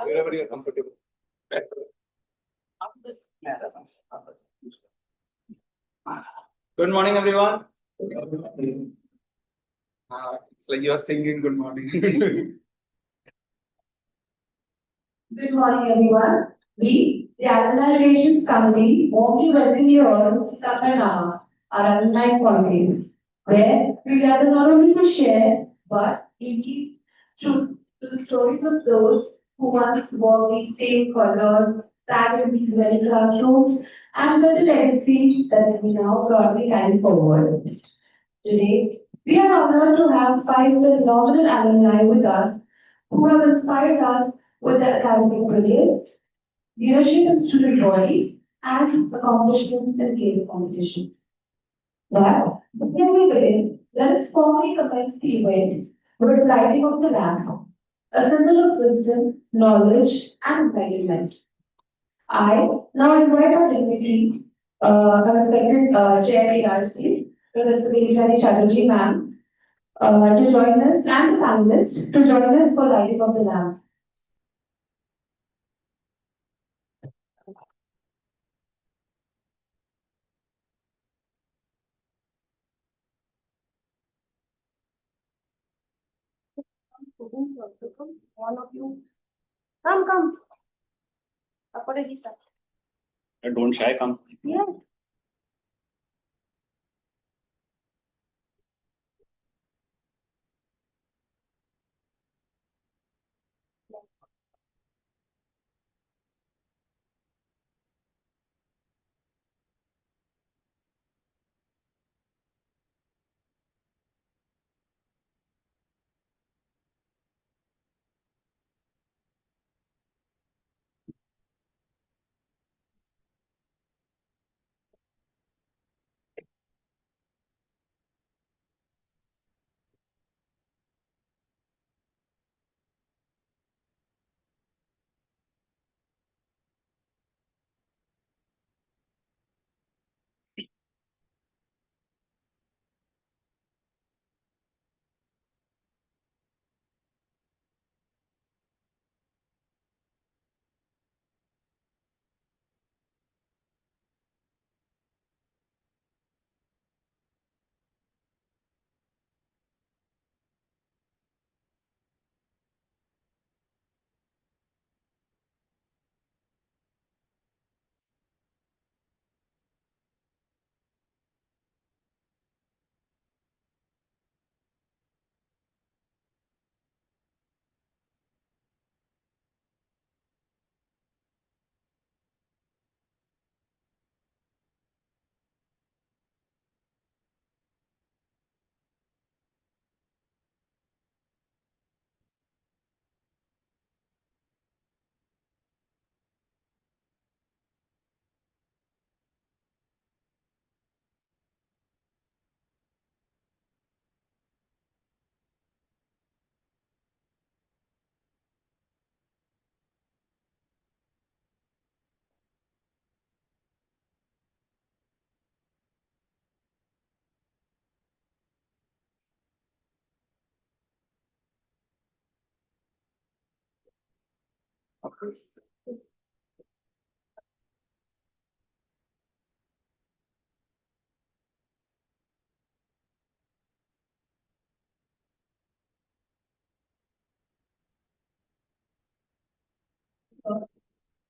Wherever you are comfortable. Good morning, everyone. It's like you are singing good morning. Good morning, everyone. We, the Alumni Relations Committee, warmly welcome you all to Safarnama, our alumni conclave, where we gather not only to share, but indeed truth to the stories of those who once wore these same colors, sat in these very classrooms, and built a legacy that we now proudly carry forward. Today, we are honored to have five phenomenal alumni with us who have inspired us with their academic brilliance, leadership in student bodies, and accomplishments in case competitions. But before we begin, let us formally commence the event with lighting of the lamp, a symbol of wisdom, knowledge, and enlightenment. I now invite our dignitary, our respected Chair ARC, Professor Devindra Chatterjee ma'am, to join us, and the panelists to join us for lighting of the lamp. One of you. Come. Don't shy, come. Yeah.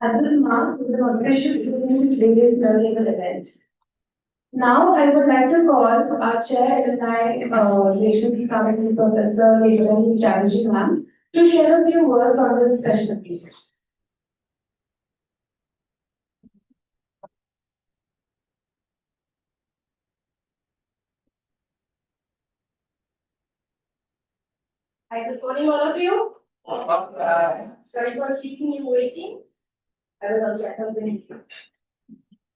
At this marks the inauguration of today's learning event. Now, I would like to call our Chair Alumni Relations Committee, Professor Devindra Chatterjee ma'am, to share a few words on this special occasion. Hi, good morning, all of you. Sorry for keeping you waiting. I will also accompany you.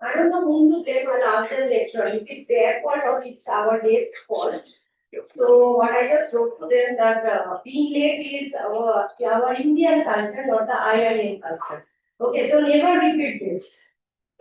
I don't know whom to blame on after lecture, if it's their fault or it's our day's fault. So what I just wrote to them that being late is our Indian culture, not the IIM culture. Okay, so never repeat this,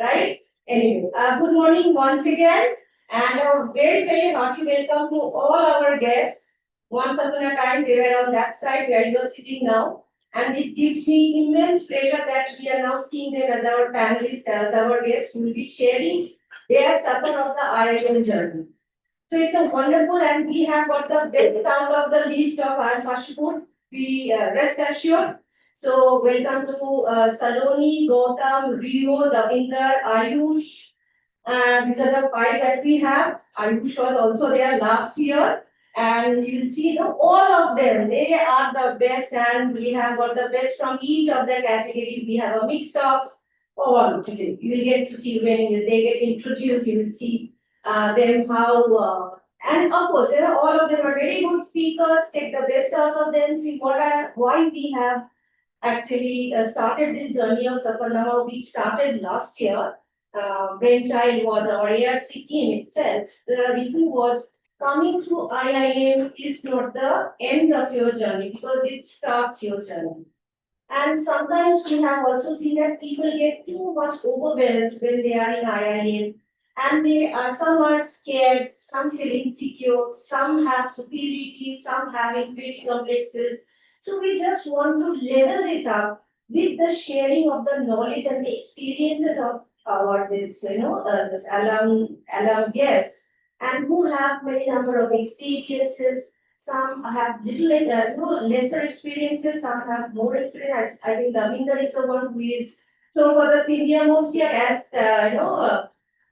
right? Anyway, good morning once again, and a very hearty welcome to all our guests Once upon a time, they were on that side where you are sitting now. And it gives me immense pleasure that we are now seeing them as our panelists, as our guests, who will be sharing their suffer of the IIM journey. So it's a wonderful, and we have got the best out of the list of IIM Kashipur. We rest assured. So welcome to Saloni, Gautam, Rio, Davinder, Aayush. These are the five that we have. Aayush was also there last year. And you will see all of them, they are the best, and we have got the best from each of the category. We have a mix of all today. You will get to see when they get introduced, you will see them how, and of course, all of them are very good speakers. Take the best out of them. See why we have actually started this journey of Safarnama, which started last year. Brainchild was our ARC team itself. The reason was coming to IIM is not the end of your journey because it starts your journey. And sometimes we have also seen that people get too much overwhelmed when they are in IIM. And some are scared, some feel insecure, some have superiority, some have inferiority complexes. So we just want to level this up with the sharing of the knowledge and the experiences of our this alum guests, and who have many number of experiences. Some have lesser experiences, some have more experience. I think Davinder is the one who is so for the senior most year as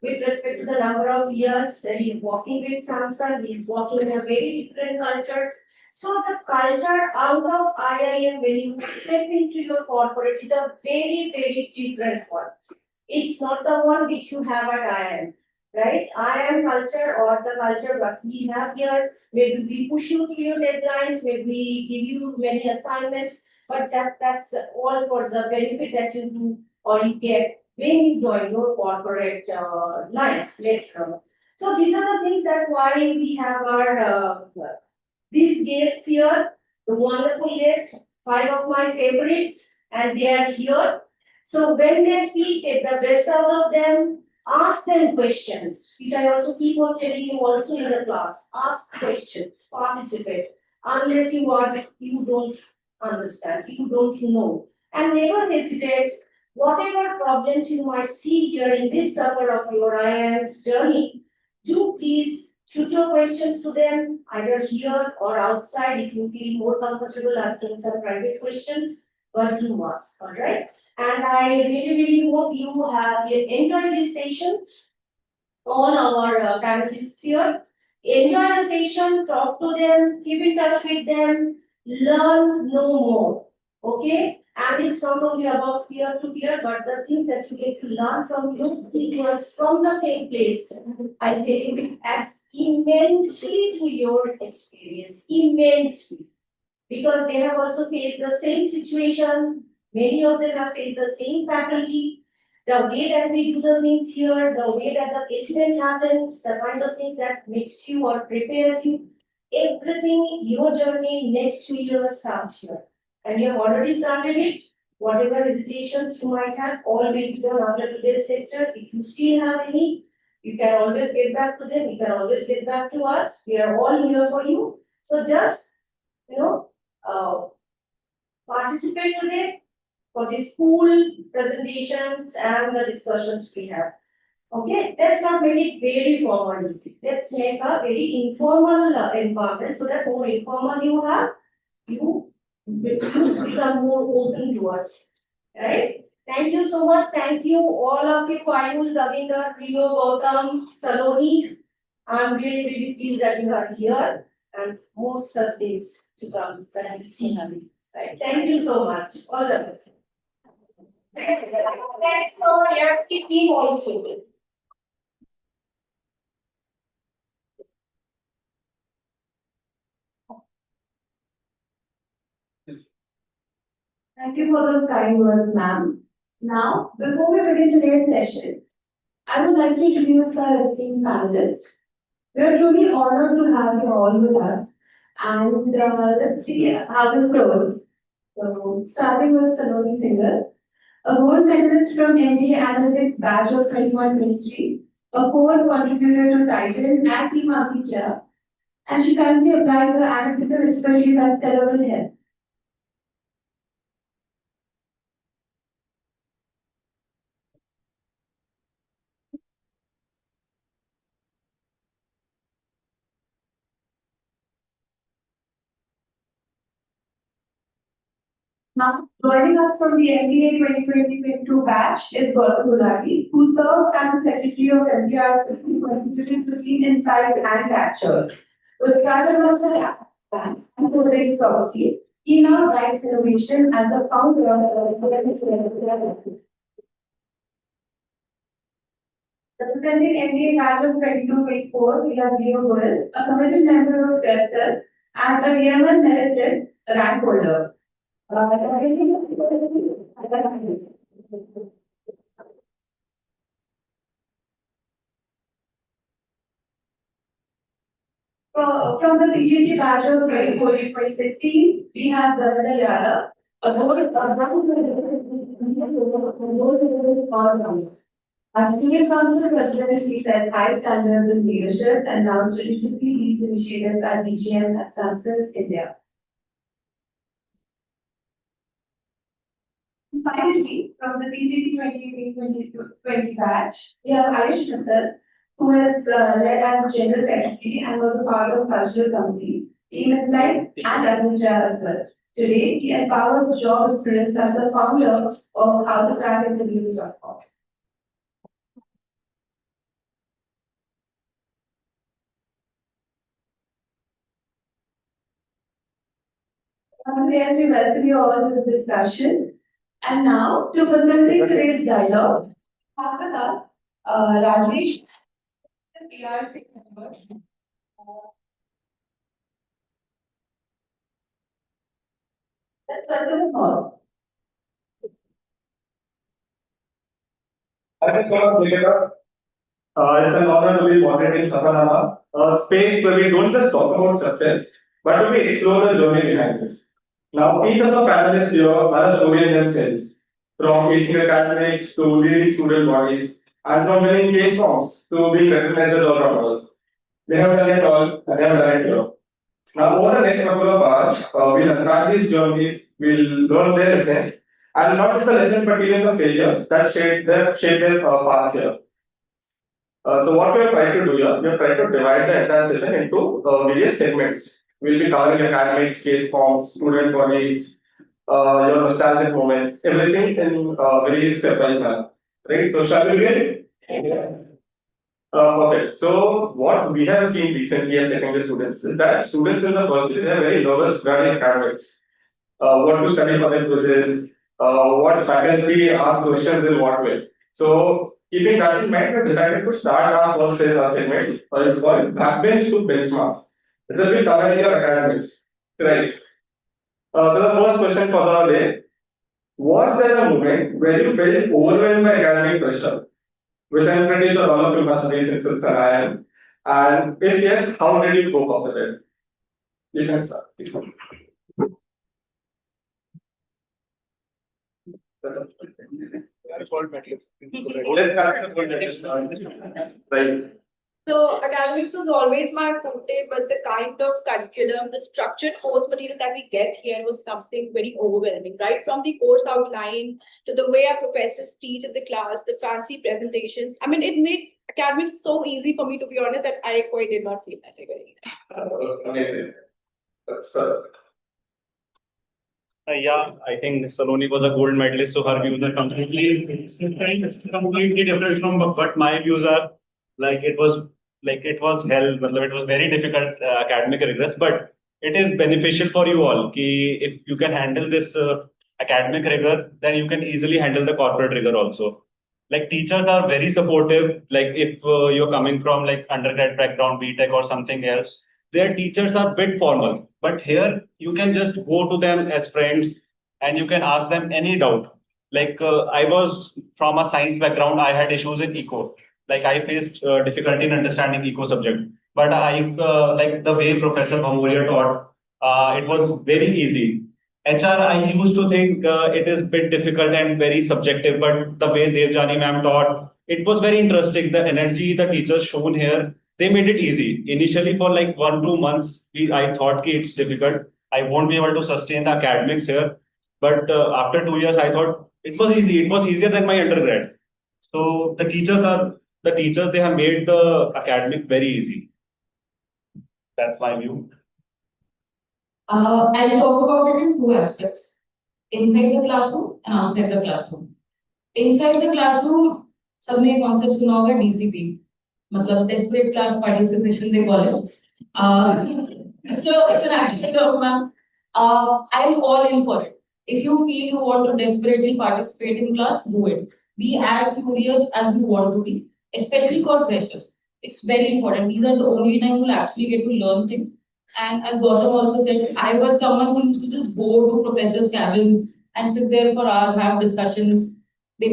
with respect to the number of years he's working with Samsung, he's working in a very different culture. So the culture out of IIM when you step into your corporate is a very, very different one. It's not the one which you have at IIM, right? IIM culture or the culture what we have here, maybe we push you through your deadlines, maybe we give you many assignments, but that's all for the benefit that you do or you get when you join your corporate life later on. So these are the things that why we have our these guests here, the wonderful guests, five of my favorites, and they are here. So when they speak, get the best out of them, ask them questions, which I also keep on telling you also in the class. Ask questions, participate. Unless you ask, you don't understand, you don't know. And never hesitate. Whatever problems you might see here in this summer of your IIM's journey, do please shoot your questions to them, either here or outside if you feel more comfortable asking some private questions, but do ask, all right? And I really, really hope you have enjoyed these sessions. All our panelists here. Enjoy the session, talk to them, keep in touch with them, learn, know more. Okay? And it's not only about peer to peer, but the things that you get to learn from your speakers from the same place. I tell you, it adds immensely to your experience, immensely. Because they have also faced the same situation, many of them have faced the same faculty. The way that we do the things here, the way that the placement happens, the kind of things that makes you or prepares you, everything, your journey next 2 years starts here. And you have already started it. Whatever hesitations you might have, all will be done after today's lecture. If you still have any, you can always get back to them. You can always get back to us. We are all here for you. So just, participate today for the school presentations and the discussions we have. Okay, let's not make it very formal. Let's make a very informal environment so that more informal you have, you become more open to us. Right? Thank you so much. Thank you, all of you, Aayush, Davinder, Rio, Gautam, Saloni. I'm really, really pleased that you are here and more such days to come. Right. Thank you so much. All the best. Thanks for your team also. Thank you for those kind words, ma'am. Now, before we begin today's session, I would like to introduce our esteemed panelists. We are truly honored to have you all with us. And let's see how this goes. So, starting with Saloni Singhal, a gold medalist from MBA Analytics batch of 21-23, a core contributor to Titan at Team Agnitraya, and she currently applies her analytical expertise at Television Health. Now, joining us from the MBA 2022 batch is Gautam Gulati, who served as the Secretary of MBRC who contributed to Team Insite and Capture. With private knowledge and corporate properties, he now drives innovation as the founder of the Representing MBA batch of 22-24, we have Leo Goel, a committed member of REPSEL and a VML merited rank holder. From the PGT batch of 2014-2016, we have Davinder Yadav, a Our senior council president, he set high standards in leadership and now strategically leads initiatives at DGM at Samsung, India. Finally, from the PGT 2020 batch, we have Aayush Mittal, who is led as General Secretary and was a part of Cultural Committee, Team Insite and Agnitraya as well. Today, he empowers job aspirants as the founder of How to Crack Interviews.com. Once again, we welcome you all to the discussion. And now, to facilitate today's dialogue, after that, Rajesh, the PRC member. Let's welcome them all. Thank you so much, Davinder. It's an honor to be moderating Safarnama, a space where we don't just talk about success, but we explore the journey behind it. Now, each of the panelists here are a story in themselves, from Acing academics to leading student bodies, and from winning case forms to being recognized as all-rounders. They have done it all, and they have done it here. Now, over the next couple of hours, we'll unpack these journeys, we'll learn their lessons, and not just the lessons, but even the failures that shape their paths here. So what we are trying to do here, we are trying to divide the entire session into various segments. We'll be covering academics, case forms, student bodies, your nostalgic moments, everything in very stepwise manner. Right? So shall we begin? Okay. So what we have seen recently as secondary students is that students in the first year are very nervous regarding academics. What to study for their quizzes, what faculty ask questions in what way. So keeping that in mind, we decided to start our first segment, which is called Backbench to Benchmark. It will be covering your academics. Right. So the first question for the day, was there a moment where you felt overwhelmed by academic pressure? Which I'm pretty sure all of you must be since it's an IIM. And if yes, how did you cope up with it? You can start. Right. So academics was always my forte, but the kind of curriculum, the structured course material that we get here was something very overwhelming, right? From the course outline to the way our professors teach in the class, the fancy presentations. I mean, it made academics so easy for me, to be honest, that I quite did not feel that very. Amazing. Yeah, I think Saloni was a gold medalist, so her views are completely different from what my views are. Like it was hell, but it was very difficult academic rigorous, but it is beneficial for you all. Ki if you can handle this academic rigor, then you can easily handle the corporate rigor also. Like teachers are very supportive. Like if you're coming from like undergrad background, BTech or something else, their teachers are bit formal. But here you can just go to them as friends and you can ask them any doubt. Like I was from a science background, I had issues in eco. Like I faced difficulty in understanding eco subject, but I like the way Professor Bhamoria taught. It was very easy. HR, I used to think it is bit difficult and very subjective, but the way Devjani ma'am taught, it was very interesting. The energy the teachers shown here, they made it easy. Initially, for like 1-2 months, I thought ki it's difficult. I won't be able to sustain the academics here. But after 2 years, I thought it was easy. It was easier than my undergrad. So the teachers, they have made the academic very easy. That's my view. I'll talk about it in two aspects: inside the classroom and outside the classroom. Inside the classroom, सबने concept सुना होगा DCP, मतलब desperate class participation they call it. It's an action term, ma'am. I'm all in for it. If you feel you want to desperately participate in class, do it. Be as curious as you want to be, especially for freshers. It's very important. These are the only time you'll actually get to learn things. And as Gautam also said, I was someone who used to just go to professors' cabins and sit there for hours, have discussions. So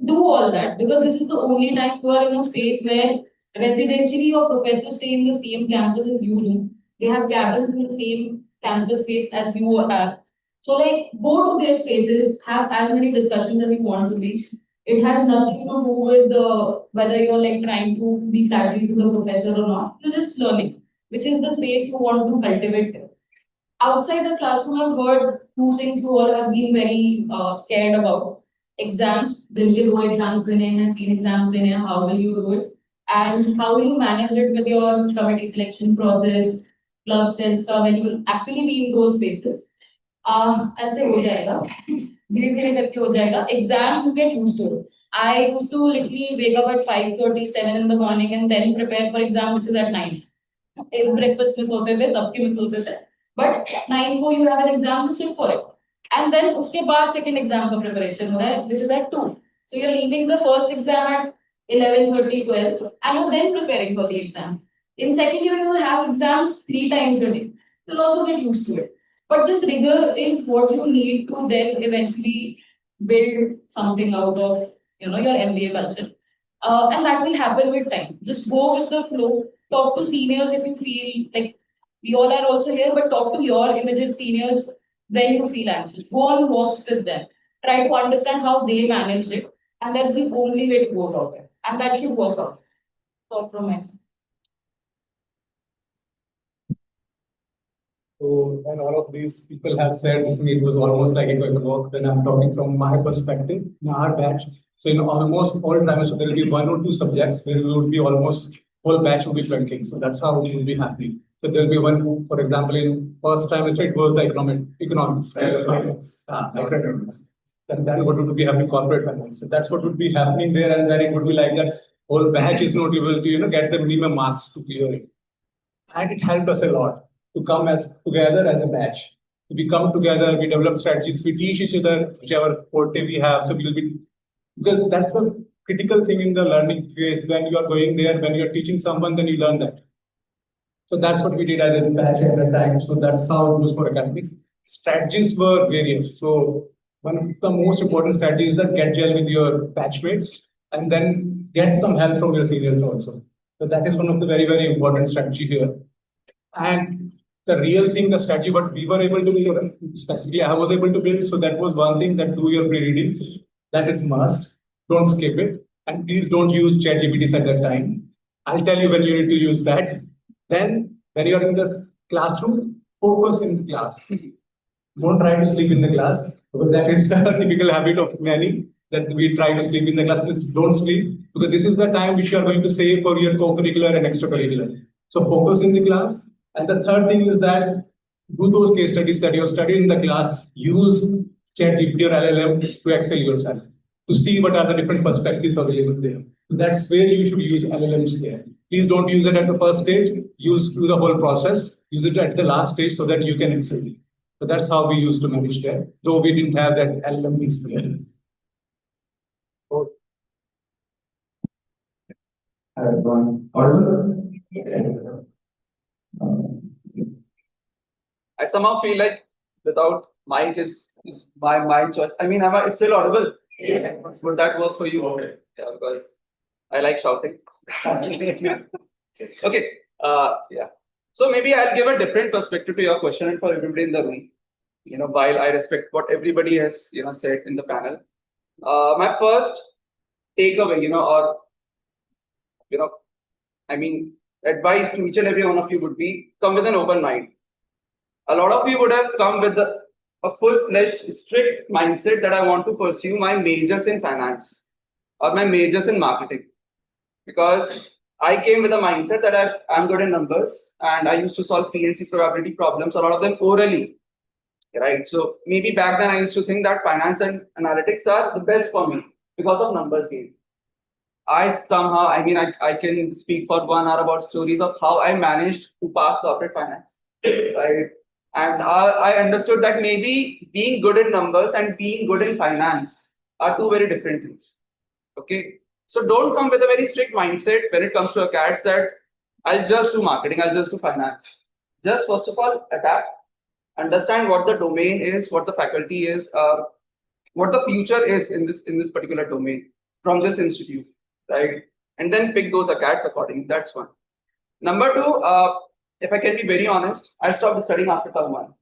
do all that, because this is the only time you are in a space where residentially your professors stay in the same campus as you do. They have cabins in the same campus space as you have. So like go to their spaces, have as many discussions as you want to be. It has nothing to do with whether you're like trying to be flattering to the professor or not. You're just learning, which is the space you want to cultivate. Outside the classroom, I've heard two things you all have been very scared about. Exams, will you do exams and team exams, how will you do it? And how will you manage it with your committee selection process, club sales, when you will actually be in those spaces? I'll say हो जाएगा. धीरे-धीरे करके हो जाएगा. Exams you get used to it. I used to literally wake up at 5:30, 7 in the morning and then prepare for exam which is at 9. Breakfast miss होते थे, सबके miss होते थे. But 9 को you have an exam to sit for it. And then उसके बाद second exam का preparation हो रहा है, which is at 2. So you're leaving the first exam at 11:30, 12, and you're then preparing for the exam. In second year, you will have exams 3 times a day. You'll also get used to it. But this rigor is what you need to then eventually build something out of your MBA culture. And that will happen with time. Just go with the flow. Talk to seniors if you feel like we all are also here, but talk to your immediate seniors when you feel anxious. Go on walks with them. Try to understand how they managed it. And that's the only way to go about it. And that should work out. So from my side. So, and all of these people have said this, it was almost like a quick walk when I'm talking from my perspective in our batch. So in almost all trimesters, there will be 1 or 2 subjects where we would be almost whole batch will be flunking. So that's how we will be happy. So there will be one, for example, in first trimester, it was the economics, right? Economics. And then what would be happening corporate finance. So that's what would be happening there, and then it would be like that whole batch is not able to get the minimum marks to clear it. And it helped us a lot to come together as a batch. We come together, we develop strategies, we teach each other whichever forte we have. So we'll be, because that's the critical thing in the learning phase. When you are going there, when you're teaching someone, then you learn that. So that's what we did as a batch at the time. So that's how it was for academics. Strategies were various. So one of the most important strategies is that get gel with your batchmates and then get some help from your seniors also. So that is one of the very, very important strategy here. And the real thing, the strategy, what we were able to do, specifically I was able to build. So that was one thing, that do your pre-readings. That is must. Don't skip it. And please don't use ChatGPT at that time. I'll tell you when you need to use that. Then when you're in the classroom, focus in the class. Don't try to sleep in the class, because that is a typical habit of many, that we try to sleep in the class. Please don't sleep, because this is the time which you are going to save for your co-curricular and extracurricular. So focus in the class. And the third thing is that do those case studies that you have studied in the class, use ChatGPT or LLM to excel yourself, to see what are the different perspectives available there. So that's where you should use LLMs there. Please don't use it at the first stage, use through the whole process, use it at the last stage so that you can excel. So that's how we used to manage that, though we didn't have that LLM piece there. I somehow feel like without mic is my mind choice. I mean, am I still audible? Yes. Would that work for you? Okay. Yeah, because I like shouting. Okay. Yeah. So maybe I'll give a different perspective to your question and for everybody in the room. While I respect what everybody has, said in the panel, my first takeaway, or I mean, advice to each and every one of you would be come with an open mind. A lot of you would have come with a full-fledged, strict mindset that I want to pursue my majors in finance or my majors in marketing. Because I came with a mindset that I'm good in numbers and I used to solve PNC probability problems, a lot of them orally. Right. So maybe back then I used to think that finance and analytics are the best for me because of numbers game. I can speak for 1 hour about stories of how I managed to pass corporate finance. Right. And I understood that maybe being good in numbers and being good in finance are two very different things. Okay. So don't come with a very strict mindset when it comes to accounts that I'll just do marketing, I'll just do finance. Just first of all, adapt, understand what the domain is, what the faculty is, what the future is in this particular domain from this institute, right? And then pick those accounts accordingly. That's one. Number two, if I can be very honest, I stopped studying after term 1.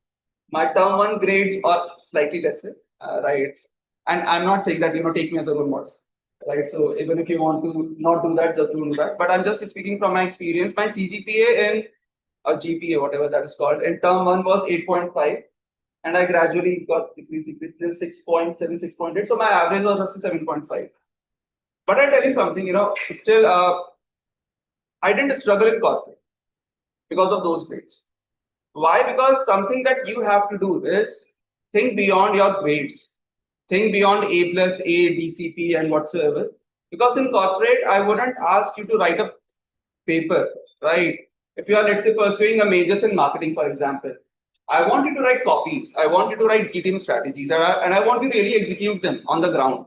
My term 1 grades are slightly lesser, right? And I'm not saying that, take me as a role model, right? So even if you want to not do that, just don't do that. But I'm just speaking from my experience. My CGPA in a GPA, whatever that is called, in term 1 was 8.5. And I gradually got decreased till 6.7, 6.8. So my average was roughly 7.5. But I'll tell you something, still, I didn't struggle in corporate because of those grades. Why? Because something that you have to do is think beyond your grades. Think beyond A plus A, DCP and whatsoever. Because in corporate, I wouldn't ask you to write a paper, right? If you are, let's say, pursuing a majors in marketing, for example, I want you to write copies. I want you to write GTM strategies, and I want you to really execute them on the ground.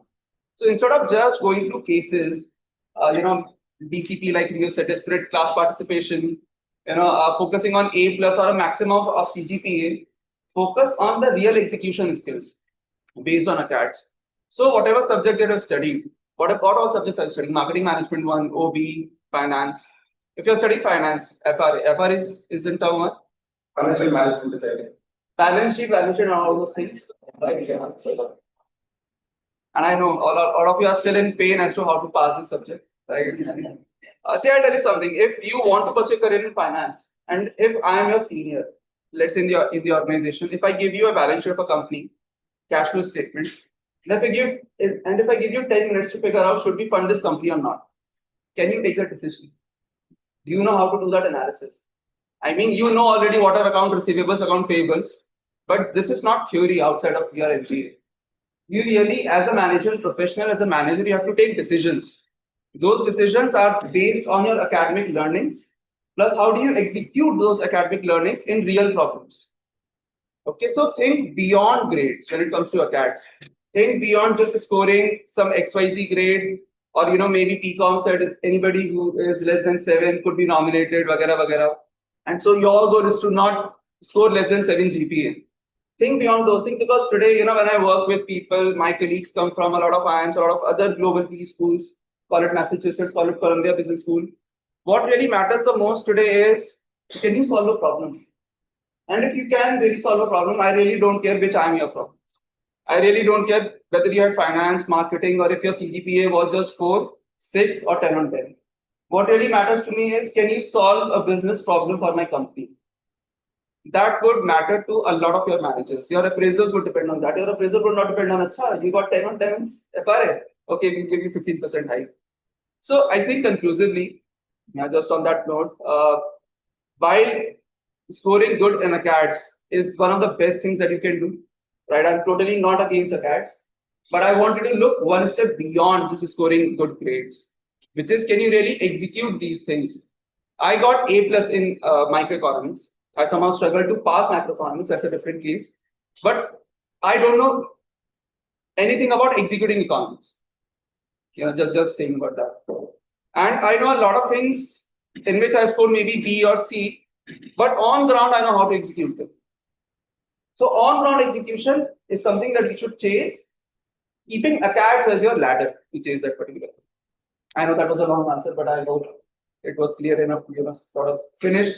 So instead of just going through cases, DCP, like you said, disparate class participation, focusing on A plus or a maximum of CGPA, focus on the real execution skills based on ACADS. So whatever subject that I've studied, what all subjects I've studied, marketing management 1, OB, finance. If you're studying finance, FR is in term 1. Financial management is there. Balance sheet, and all those things. Right? And I know all of you are still in pain as to how to pass this subject. Right? See, I'll tell you something. If you want to pursue a career in finance, and if I am your senior, let's say in the organization, if I give you a balance sheet of a company, cash flow statement, and if I give you 10 minutes to figure out should we fund this company or not, can you take that decision? Do you know how to do that analysis? I mean, you know already what are account receivables, account payables, but this is not theory outside of your MBA. You really, as a management professional, as a manager, you have to take decisions. Those decisions are based on your academic learnings, plus how do you execute those academic learnings in real problems. Okay, so think beyond grades when it comes to ACADS. Think beyond just scoring some XYZ grade, or maybe PCOM said anybody who is less than 7 could be nominated, vagara vagara. And so your goal is to not score less than 7 GPA. Think beyond those things, because today, when I work with people, my colleagues come from a lot of IIMs, a lot of other global PE schools, call it Massachusetts, call it Columbia Business School. What really matters the most today is, can you solve a problem? And if you can really solve a problem, I really don't care which IIM you're from. I really don't care whether you had finance, marketing, or if your CGPA was just 4, 6, or 10 on 10. What really matters to me is, can you solve a business problem for my company? That would matter to a lot of your managers. Your appraisals would depend on that. Your appraisal would not depend on, Acha, you got 10 on 10 FRA. Okay, we'll give you 15% hike. So I think conclusively, just on that note, while scoring good in ACADS is one of the best things that you can do, right? I'm totally not against ACADS, but I want you to look one step beyond just scoring good grades, which is, can you really execute these things? I got A plus in microeconomics. I somehow struggled to pass macroeconomics. That's a different case. But I don't know anything about executing economics. Just saying about that. And I know a lot of things in which I scored maybe B or C, but on ground, I know how to execute them. So on ground execution is something that you should chase, keeping ACADS as your ladder to chase that particular thing. I know that was a long answer, but I hope it was clear enough to sort of finish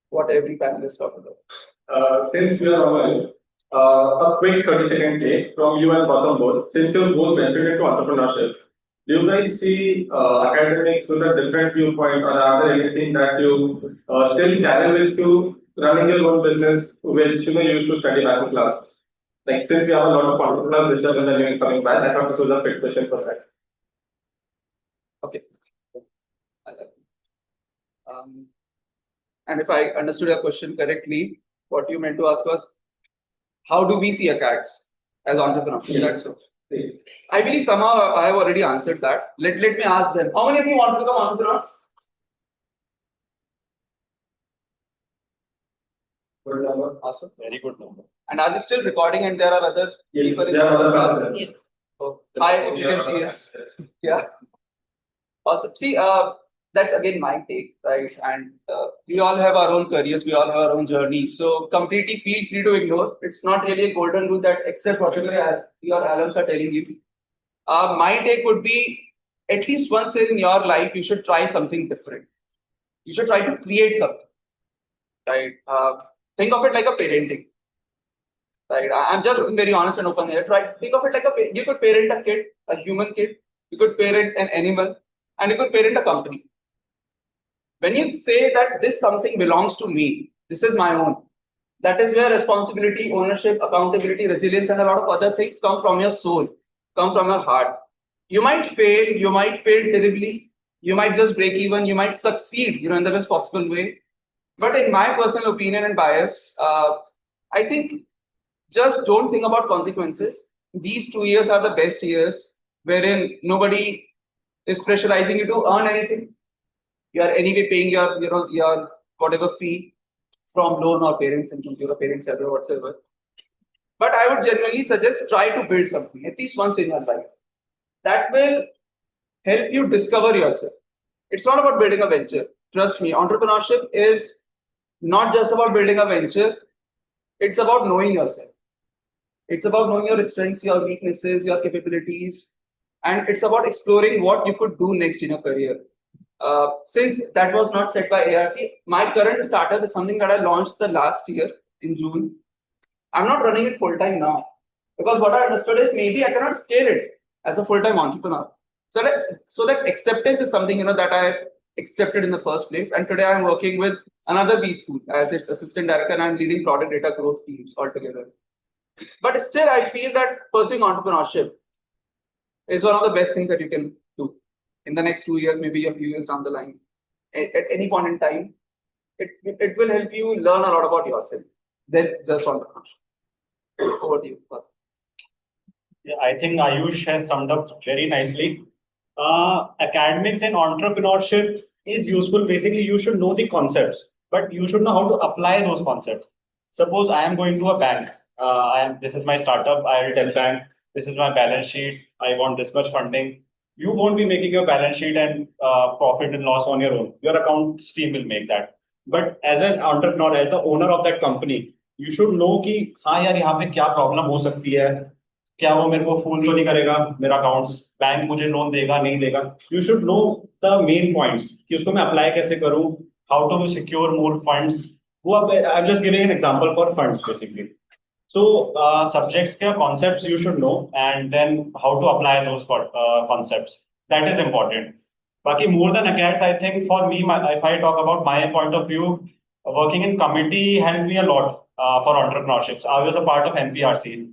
what every panelist talked about. Since we are online, a quick 30-second take from you and Gautam both. Since you both ventured into entrepreneurship, Do you guys see academics with a different viewpoint, or are there anything that you still carry with you running your own business, which you used to study back in class? Like, since you have a lot of entrepreneurs this year when they're coming back, I thought this was a fit question for that. Okay. And if I understood your question correctly, what you meant to ask was, how do we see acads as entrepreneurs? That's so. Please. I believe somehow I have already answered that. Let me ask them. How many of you want to become entrepreneurs? Good number. Awesome. Very good number. And are we still recording and there are other Yes, people in there are the other class? classes. Yes. So, hi, if you can see us. Yeah. Awesome. See, that's again my take, right? And we all have our own careers, we all have our own journeys. So completely feel free to ignore. It's not really a golden rule that accept whatever your alums are telling you. My take would be, at least once in your life, you should try something different. You should try to create something, right? Think of it like a parenting, right? I'm just being very honest and open here. Right? Think of it like you could parent a kid, a human kid. You could parent an animal, and you could parent a company. When you say that this something belongs to me, this is my own, that is where responsibility, ownership, accountability, resilience, and a lot of other things come from your soul, come from your heart. You might fail terribly, you might just break even, you might succeed, in the best possible way. But in my personal opinion and bias, I think just don't think about consequences. These 2 years are the best years wherein nobody is pressurizing you to earn anything. You are anyway paying your whatever fee from loan or parents income, your parents salary, whatsoever. But I would generally suggest try to build something at least once in your life. That will help you discover yourself. It's not about building a venture. Trust me, entrepreneurship is not just about building a venture. It's about knowing yourself. It's about knowing your strengths, your weaknesses, your capabilities, and it's about exploring what you could do next in your career. Since that was not set by ARC, my current startup is something that I launched the last year in June. I'm not running it full time now because what I understood is maybe I cannot scale it as a full time entrepreneur. So that acceptance is something that I accepted in the first place. And today I'm working with another B school as its assistant director, and I'm leading product data growth teams altogether. But still, I feel that pursuing entrepreneurship is one of the best things that you can do in the next 2 years, maybe a few years down the line. At any point in time, it will help you learn a lot about yourself than just entrepreneurship. Over to you. Yeah, I think Aayush has summed up very nicely. Academics and entrepreneurship is useful. Basically, you should know the concepts, but you should know how to apply those concepts. Suppose I am going to a bank. This is my startup. I will tell bank, this is my balance sheet. I want this much funding. You won't be making your balance sheet and profit and loss on your own. Your accounts team will make that. But as an entrepreneur, as the owner of that company, you should know कि हाँ यार यहाँ पे क्या problem हो सकती है, क्या वो मेरे को फोन तो नहीं करेगा मेरा अकाउंट्स, बैंक मुझे लोन देगा नहीं देगा. You should know the main points कि उसको मैं अप्लाई कैसे करूँ, how to secure more funds. I'm just giving an example for funds basically. So subjects के concepts you should know, and then how to apply those concepts. That is important. Baki, more than acads, I think for me, if I talk about my point of view, working in committee helped me a lot for entrepreneurship. I was a part of MPRC.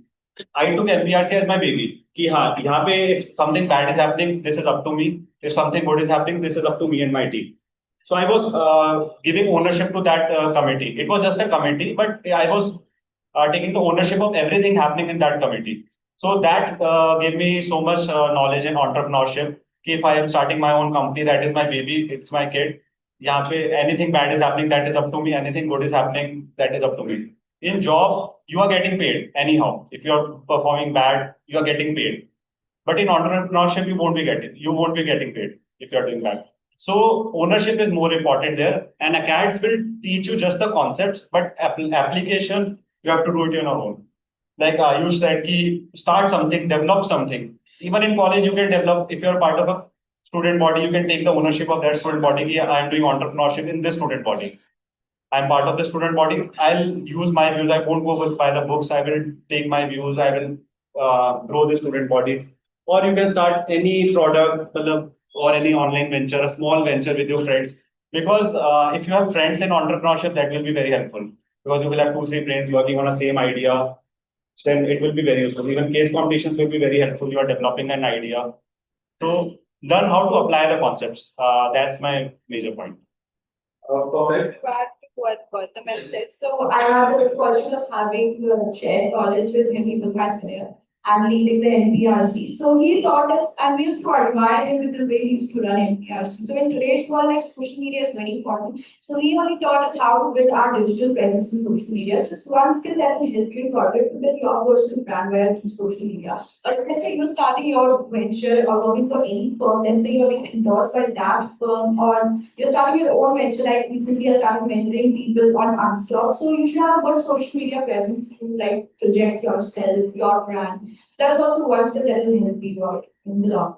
I took MPRC as my baby. Ki haan, yahan pe if something bad is happening, this is up to me. If something good is happening, this is up to me and my team. So I was giving ownership to that committee. It was just a committee, but I was taking the ownership of everything happening in that committee. So that gave me so much knowledge in entrepreneurship. If I am starting my own company, that is my baby, it's my kid. Yahan pe anything bad is happening, that is up to me. Anything good is happening, that is up to me. In job, you are getting paid anyhow. If you are performing bad, you are getting paid. But in entrepreneurship, you won't be getting paid if you are doing bad. So ownership is more important there. And acads will teach you just the concepts, but application, you have to do it on your own. Like Aayush said, start something, develop something. Even in college, you can develop, if you're part of a student body, you can take the ownership of that student body. I am doing entrepreneurship in this student body. I'm part of the student body. I'll use my views. I won't go by the books. I will take my views. I will grow the student body. or you can start any product or any online venture, a small venture with your friends. Because if you have friends in entrepreneurship, that will be very helpful. Because you will have 2-3 brains working on the same idea, then it will be very useful. Even case competitions will be very helpful. You are developing an idea. So learn how to apply the concepts. That's my major point. Perfect. Back to what the message. So I had the question of having shared college with him. He was my senior and leading the NPRC. So he taught us, and we used to admire him with the way he used to run NPRC. So in today's world, like social media is very important. So he only taught us how to build our digital presence through social media. So just one skill that will help you further to build your personal brand via through social media. But let's say you're starting your venture or working for any firm. Let's say you're being endorsed by that firm, or you're starting your own venture. Like recently, I started mentoring people on Unstock. So you should have a good social media presence to like project yourself, your brand. That's also one step that will help you out in the long.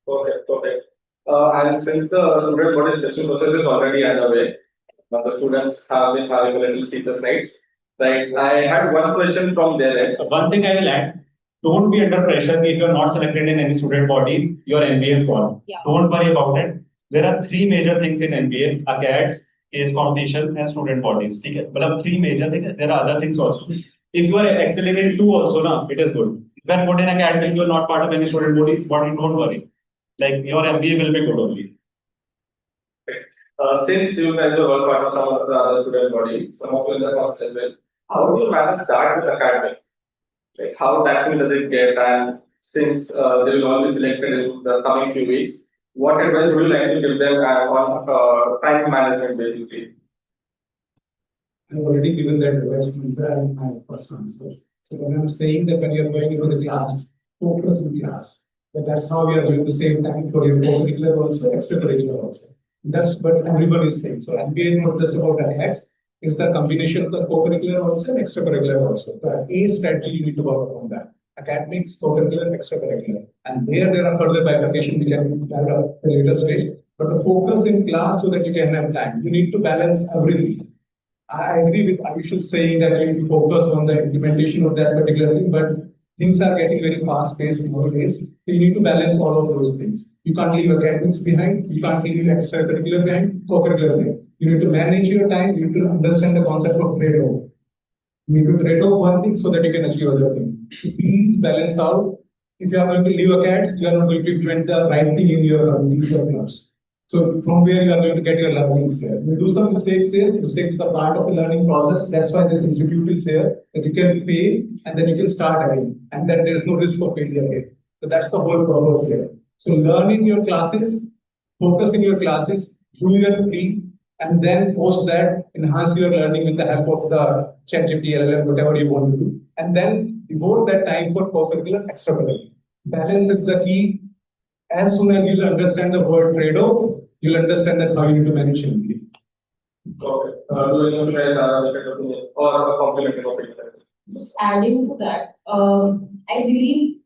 Perfect. And since the student body selection process is already underway, the students have been having a little see the slides. Right. I had one question from their end. One thing I will add, don't be under pressure if you are not selected in any student body, your MBA is gone. Yeah. Don't worry about it. There are 3 major things in MBA: acads, case competition, and student bodies. Okay? But 3 major things. There are other things also. If you are excelling in 2 also, now it is good. If you are good in academic, you are not part of any student body, don't worry. Like your MBA will be good only. Since you guys are all part of some of the other student body, some of you in the council as well, how do you manage that with academic? Like how taxing does it get? And since they will all be selected in the coming few weeks, what advice would you like to give them on time management basically? I've already given that advice in my first answer. So when I'm saying that when you're going into the class, focus in class. That's how we are going to save time for your co-curricular also, extracurricular also. That's what everyone is saying. So MBA is not just about acads, it's the combination of the co-curricular also and extracurricular also. The A strategy you need to work on that. Academics, co-curricular, extracurricular. And there are further bifurcation we can have at a later stage. But the focus in class so that you can have time. You need to balance everything. I agree with Aayush saying that you need to focus on the implementation of that particular thing, but things are getting very fast-paced nowadays. So you need to balance all of those things. You can't leave academics behind, you can't leave extracurricular behind, co-curricular behind. You need to manage your time, you need to understand the concept of trade-off. You need to trade off one thing so that you can achieve other thing. So please balance out. If you are going to leave acads, you are not going to implement the right thing in your communities or clubs. So from where you are going to get your learnings there. You do some mistakes there. Mistakes are part of the learning process. That's why this institute is there, that you can fail and then you can start again. And then there is no risk of failure here. So that's the whole purpose here. So learn in your classes, focus in your classes, do your free, and then post that, enhance your learning with the help of the ChatGPT, LLM, whatever you want to do. And then devote that time for co-curricular, extracurricular. Balance is the key. As soon as you'll understand the word trade-off, you'll understand that how you need to manage it. Okay. Do any of you guys have a different opinion or a complementary opinion? Just adding to that, I believe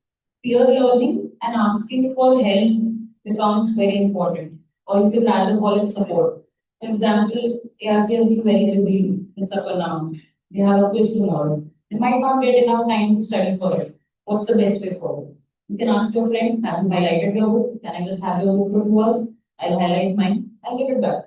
peer learning and asking for help becomes very important, or you can rather call it support. For example, ARC has been very busy in Safarnama. They have a quiz tomorrow. They might not get enough time to study for it. What's the best way forward? You can ask your friend, have you highlighted your book? Can I just have your book for 2 hours? I'll highlight mine. I'll give it back.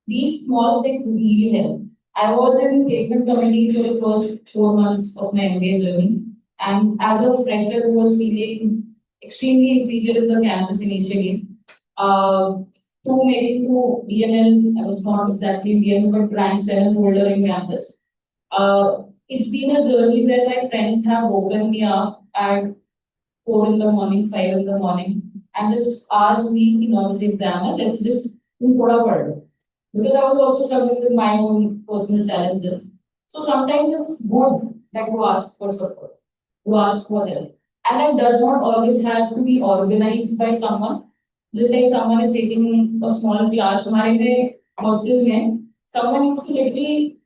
These small things really help. I was in placement committee for the first 4 months of my MBA journey. And as a fresher who was feeling extremely inferior in the campus initially, to making to BNL, I was not exactly BNL, but rank 7 holder in campus. It's been a journey where my friends have woken me up at 4 in the morning, 5 in the morning, and just asked me, this exam, let's just do thoda. Because I was also struggling with my own personal challenges. So sometimes it's good that you ask for support, you ask for help. And that does not always have to be organized by someone. Just like someone is taking a small class, someone used to literally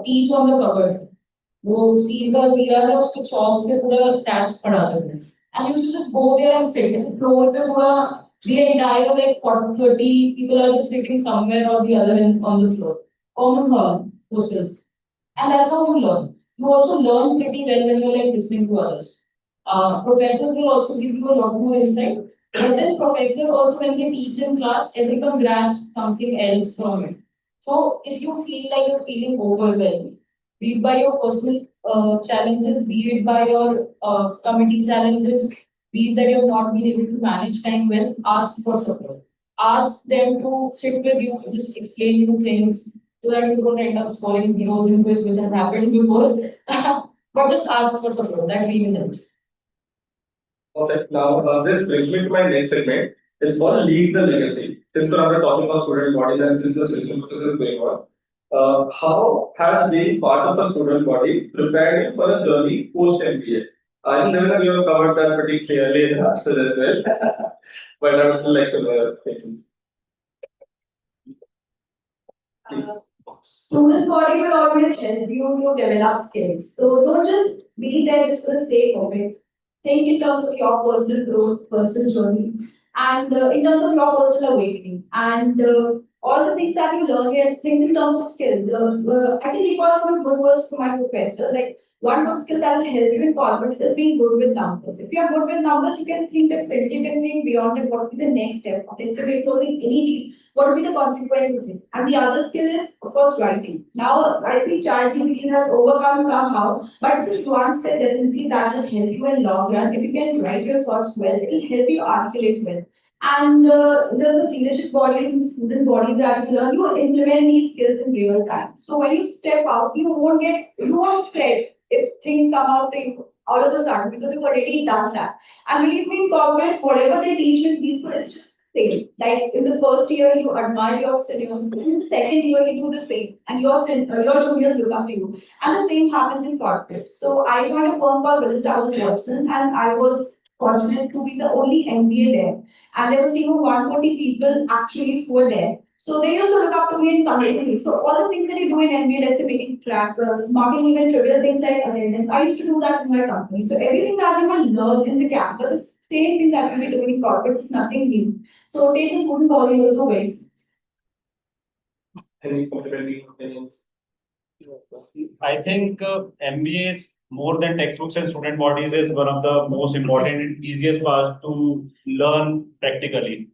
teach on the cupboard. वो seal का वीरा है उसको चौक से पूरा stats पढ़ाते थे. And you used to just go there and sit. The floor पे पूरा the entire like 40-30 people are just sitting somewhere or the other on the floor. Common hall hostels. And that's how you learn. You also learn pretty well when you're like listening to others. Professors will also give you a lot more insight. But then professor also when they teach in class, everyone grasp something else from it. So if you feel like you're feeling overwhelmed, be it by your personal challenges, be it by your committee challenges, be it that you've not been able to manage time well, ask for support. Ask them to sit with you, to just explain you things, so that you don't end up scoring zeros in quiz, which has happened before. But just ask for support, that really helps. Perfect. Now, this brings me to my next segment. It's called Lead the Legacy. Since we're already talking about student bodies and since the selection process is going on, how has being part of a student body prepared you for a journey post MBA? I think Davinder, you have covered that pretty clearly in the answer as well. But I would still like to know your opinion. Please. Student body will always help you to develop skills. So don't just be there just for the sake of it. Think in terms of your personal growth, personal journey, and in terms of your personal awakening. And all the things that you learn here, think in terms of skills. I can recall one good words from my professor. Like one good skill that will help you in corporate is being good with numbers. If you are good with numbers, you can think differently. You can think beyond it. What will be the next step? Instead of closing any deal, what will be the consequence of it? And the other skill is, of course, writing. Now, I see ChatGPT has overcome somehow, but this is one skill definitely that will help you in long run. If you can write your thoughts well, it will help you articulate well. And the leadership bodies and student bodies that you learn, you implement these skills in real time. So when you step out, you won't fret if things come out to you all of a sudden because you've already done that. And believe me, in corporates, whatever they teach in peaceful is just same. Like in the first year, you admire your seniors. In the second year, you do the same, and your juniors look up to you. And the same happens in corporate. So I joined a firm called Willis Watson, and I was fortunate to be the only MBA there. And there was even 140 people actually who were there. So they used to look up to me and commend me. So all the things that you do in MBA, let's say making track, marking even trivial things like attendance, I used to do that in my company. So everything that you will learn in the campus is same thing that we'll be doing in corporate. It's nothing new. So take the student body also very seriously. Any complementary opinions? I think MBA is more than textbooks and student bodies is one of the most important and easiest parts to learn practically.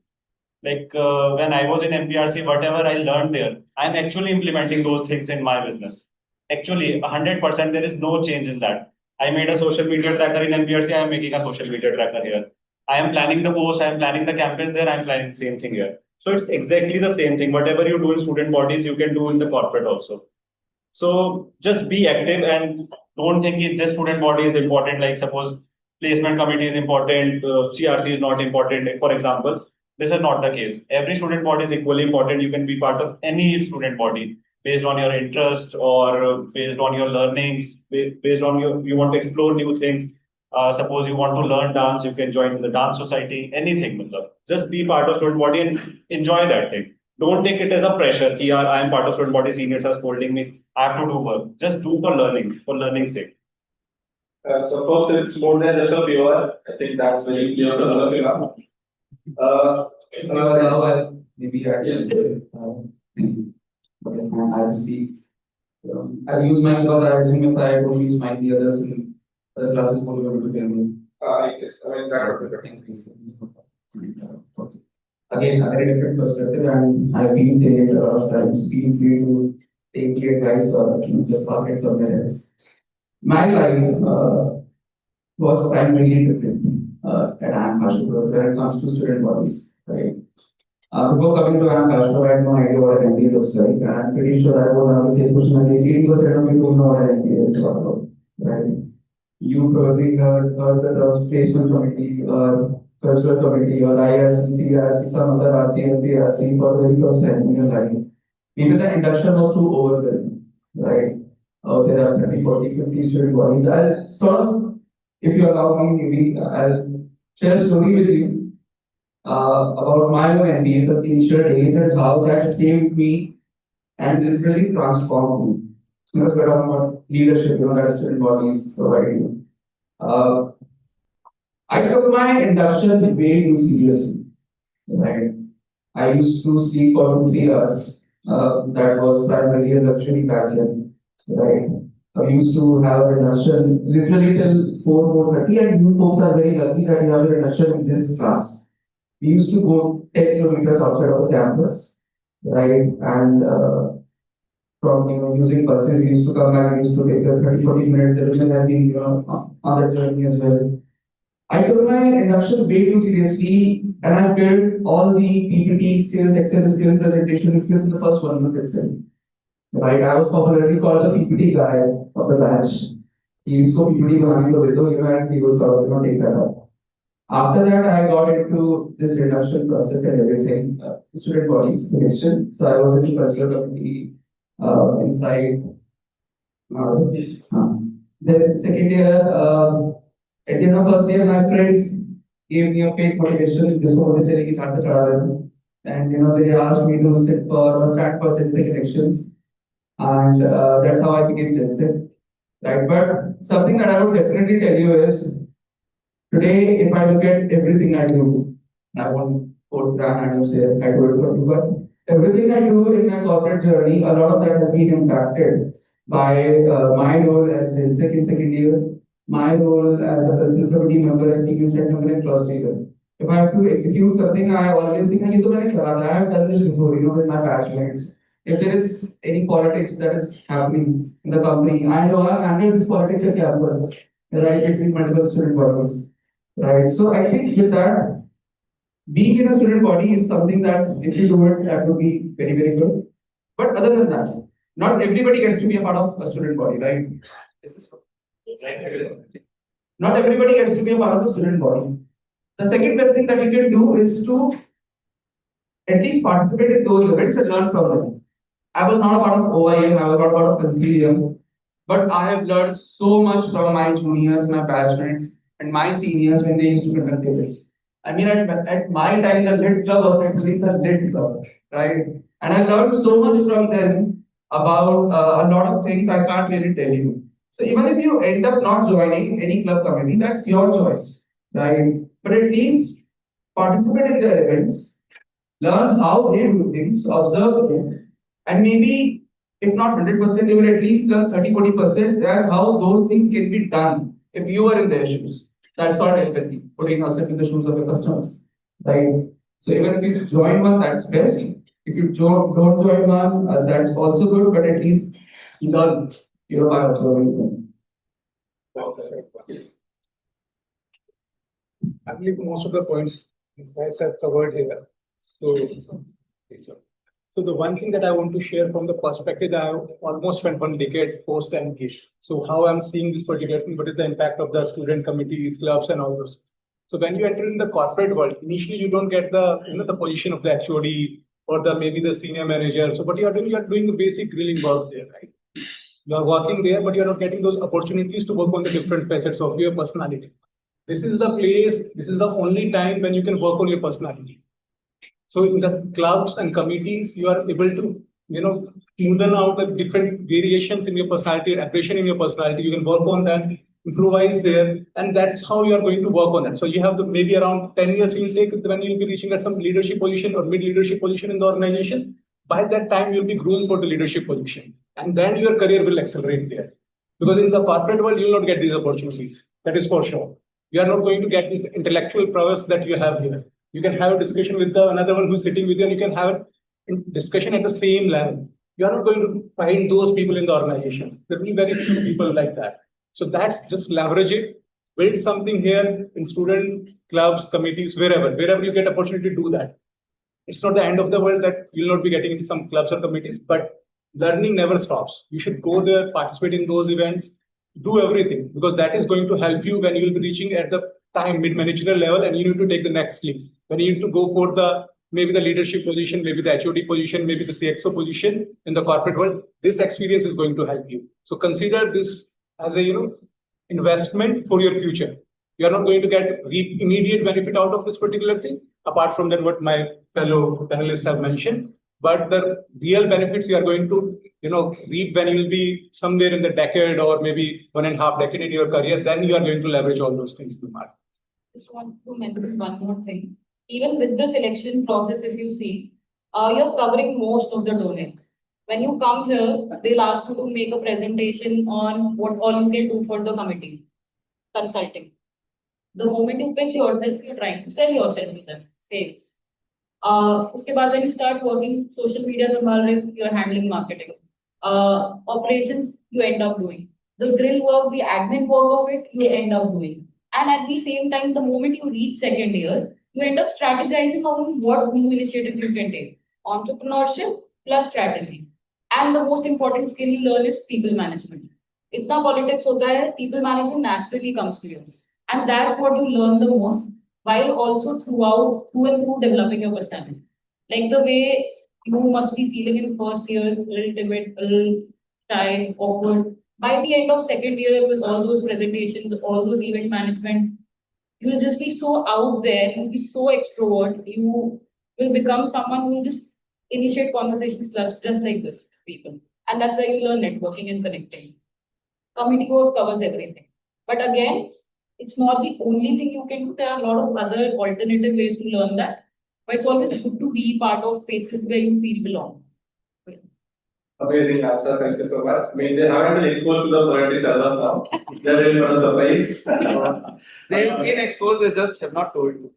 Like when I was in MPRC, whatever I learned there, I'm actually implementing those things in my business. Actually, 100%, there is no change in that. I made a social media tracker in MPRC, I am making a social media tracker here. I am planning the post, I am planning the campaigns there, I am planning the same thing here. So it's exactly the same thing. Whatever you do in student bodies, you can do in the corporate also. So just be active and don't think this student body is important. Like suppose placement committee is important, CRC is not important. For example, this is not the case. Every student body is equally important. You can be part of any student body based on your interest or based on your learnings, based on you want to explore new things. Suppose you want to learn dance, you can join the dance society, anything. Just be part of student body and enjoy that thing. Don't take it as a pressure. Ki, yaar, I am part of student body, seniors are scolding me. I have to do work. Just do for learning's sake. So, folks, it's more than just a fever. I think that's very clear to all of you now. If you allow, maybe I just I'll speak. I'll use mine because I assume if I don't use mine, the others in other classes won't be able to hear me. Yes, I mean, that would be Again, a very different perspective, and I've been saying it a lot of times. Feel free to take the advice or just park it somewhere else. My life was primarily different at IIM Kashipur when it comes to student bodies, right? Before coming to IIM Kashipur, I had no idea what an MBA looks like, and I'm pretty sure I would have the same question. Like 80% of people don't know what an MBA is all about, right? You probably heard the terms placement committee or cultural committee or IRC, CRC, some other RC, PRC for the very first time in your life. Maybe the induction was too overwhelming, right? There are 30, 40, 50 student bodies. I'll sort of, if you allow me, maybe I'll share a story with you about my own MBA, the initial days, and how that shaped me and literally transformed me. You know, we're talking about leadership, that student bodies providing. I took my induction way too seriously, right? I used to sleep for 2-3 hours. That was primarily a luxury back then, right? we used to have a reduction literally till 4:30, and you folks are very lucky that you have a reduction in this class. We used to go 10 kilometers outside of the campus, right? And from using buses, we used to come back, we used to take us 30-40 minutes. The women has been on that journey as well. I took my induction way too seriously, and I built all the PPT skills, Excel skills, presentation skills in the first 1 month itself. Right, I was popularly called the PPT guy of the batch. He is so PPT बनाने को देते हो, and he will sort of take that up. After that, I got into this induction process and everything, student bodies selection. So I was in the cultural committee, Insite. Then second year, at the end of first year, my friends gave me a fake motivation. This was the chale ki chhata chada rahe. And they asked me to sit for or stand for Gen Z elections, and that's how I became Gen Z. Right, but something that I would definitely tell you is today, if I look at everything I do, I won't quote brand, I don't say I do it for you, but everything I do in my corporate journey, a lot of that has been impacted by my role as Gen Z in second year, my role as a cultural committee member, as senior set member in first year. If I have to execute something, I always think, I have done this before, with my batchmates. If there is any politics that is happening in the company, I know I've handled this politics at campus, right, between multiple student bodies. Right. So I think with that, being in a student body is something that if you do it, that would be very, very good. But other than that, not everybody gets to be a part of a student body, right? Is this right? Not everybody gets to be a part of a student body. The second best thing that you can do is to at least participate in those events and learn from them. I was not a part of OIM, I was not a part of Conclave, but I have learned so much from my juniors, my batchmates, and my seniors when they used to conduct events. I mean, at my time, the lit club was actually the lit club, right? And I learned so much from them about a lot of things I can't really tell you. So even if you end up not joining any club committee, that's your choice, right? But at least participate in their events, learn how they do things, observe them, and maybe if not 100%, they will at least learn 30-40% as how those things can be done if you are in their shoes. That's called empathy, putting yourself in the shoes of your customers, right? So even if you join one, that's best. If you don't join one, that's also good, but at least you learn, by observing them. I believe most of the points these guys have covered here. So the one thing that I want to share from the perspective that I almost spent 1 decade post MGIS. So how I'm seeing this particular thing, what is the impact of the student committees, clubs, and all those. So when you enter in the corporate world, initially you don't get the the position of the HOD or maybe the senior manager. So what you are doing the basic grilling work there, right? You are working there, but you are not getting those opportunities to work on the different facets of your personality. This is the place, this is the only time when you can work on your personality. So in the clubs and committees, you are able to, smoothen out the different variations in your personality, aggression in your personality. You can work on that, improvise there, and that's how you are going to work on that. So you have maybe around 10 years you'll take when you'll be reaching at some leadership position or mid-leadership position in the organization. By that time, you'll be groomed for the leadership position. And then your career will accelerate there. Because in the corporate world, you'll not get these opportunities. That is for sure. You are not going to get this intellectual prowess that you have here. You can have a discussion with another one who's sitting with you, and you can have a discussion at the same level. You are not going to find those people in the organizations. There will be very few people like that. So that's just leverage it, build something here in student clubs, committees, wherever you get opportunity to do that. It's not the end of the world that you'll not be getting into some clubs or committees, but learning never stops. You should go there, participate in those events, do everything, because that is going to help you when you will be reaching at the time mid-managerial level, and you need to take the next leap. When you need to go for maybe the leadership position, maybe the HOD position, maybe the CXO position in the corporate world, this experience is going to help you. So consider this as a investment for your future. You are not going to get immediate benefit out of this particular thing, apart from that what my fellow panelists have mentioned. But the real benefits you are going to, reap when you will be somewhere in the decade or maybe 1.5 decade in your career. Then you are going to leverage all those things in the market. Just want to mention one more thing. Even with the selection process, if you see, you're covering most of the domains. When you come here, they'll ask you to make a presentation on what all you can do for the committee, consulting. The moment you pitch yourself, you're trying to sell yourself to them, sales. उसके बाद when you start working, social media संभाल रहे हो, you're handling marketing. Operations, you end up doing. The grill work, the admin work of it, you end up doing. And at the same time, the moment you reach second year, you end up strategizing on what new initiatives you can take. Entrepreneurship plus strategy. And the most important skill you learn is people management. Itna politics hota hai, people management naturally comes to you. And that's what you learn the most, while also through and through developing your personality. Like the way you must be feeling in first year, a little timid, a little shy, awkward. By the end of second year, with all those presentations, all those event management, you will just be so out there, you'll be so extrovert, you will become someone who will just initiate conversations just like this with people. And that's where you learn networking and connecting. Community work covers everything. But again, it's not the only thing you can do. There are a lot of other alternative ways to learn that. But it's always good to be part of spaces where you feel belong. Amazing answer, thank you so much. I mean, they haven't been exposed to the politics as of now. They're really not a surprise. They've been exposed, they just have not told you.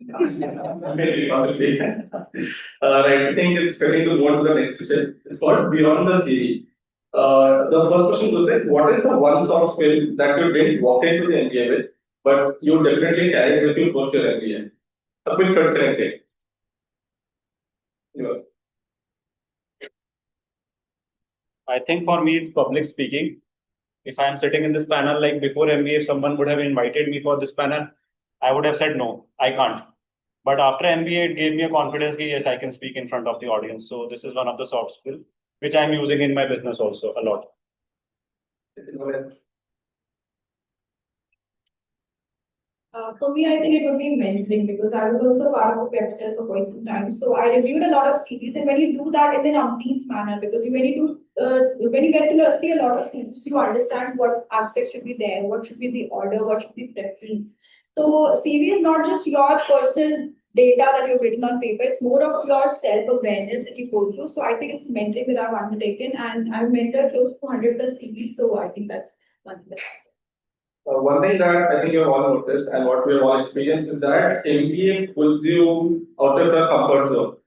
Maybe, possibly. Right, I think it's going to move on to the next session. It's called Beyond the CV. The first question was like, what is the one soft skill that you didn't walk into the MBA with, but you definitely carry with you post your MBA? A quick considering thing. I think for me, it's public speaking. If I'm sitting in this panel, like before MBA, if someone would have invited me for this panel, I would have said, no, I can't. But after MBA, it gave me a confidence that yes, I can speak in front of the audience. So this is one of the soft skills, which I'm using in my business also a lot. For me, I think it would be mentoring because I was also part of a website for quite some time. So I reviewed a lot of series, and when you do that in an umpteenth manner, because when you get to see a lot of series, you understand what aspects should be there, what should be the order, what should be preference. So CV is not just your personal data that you've written on paper, it's more of your self-awareness that you go through. So I think it's mentoring that I've undertaken, and I've mentored close to 100 plus CVs. So I think that's one thing. One thing that I think you've all noticed and what we've all experienced is that MBA pulls you out of your comfort zone.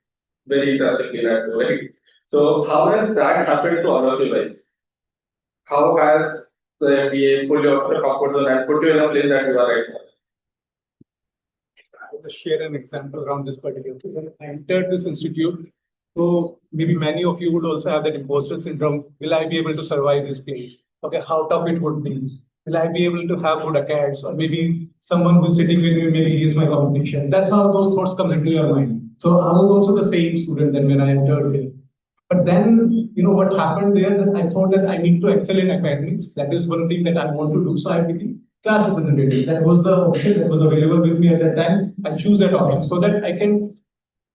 Very interestingly, that way, right? So how has that happened to all of you guys? How has the MBA pulled you out of your comfort zone and put you in a place that you are right now? I will just share an example around this particular. When I entered this institute, so maybe many of you would also have that imposter syndrome. Will I be able to survive this place? Okay, how tough it would be. Will I be able to have good accounts? Or maybe someone who's sitting with me, maybe he is my competition. That's how those thoughts come into your mind. So I was also the same student then when I entered here. But then, you know what happened there, that I thought that I need to excel in academics. That is one thing that I want to do. So I became class representative. That was the option that was available with me at that time. I choose that option so that I can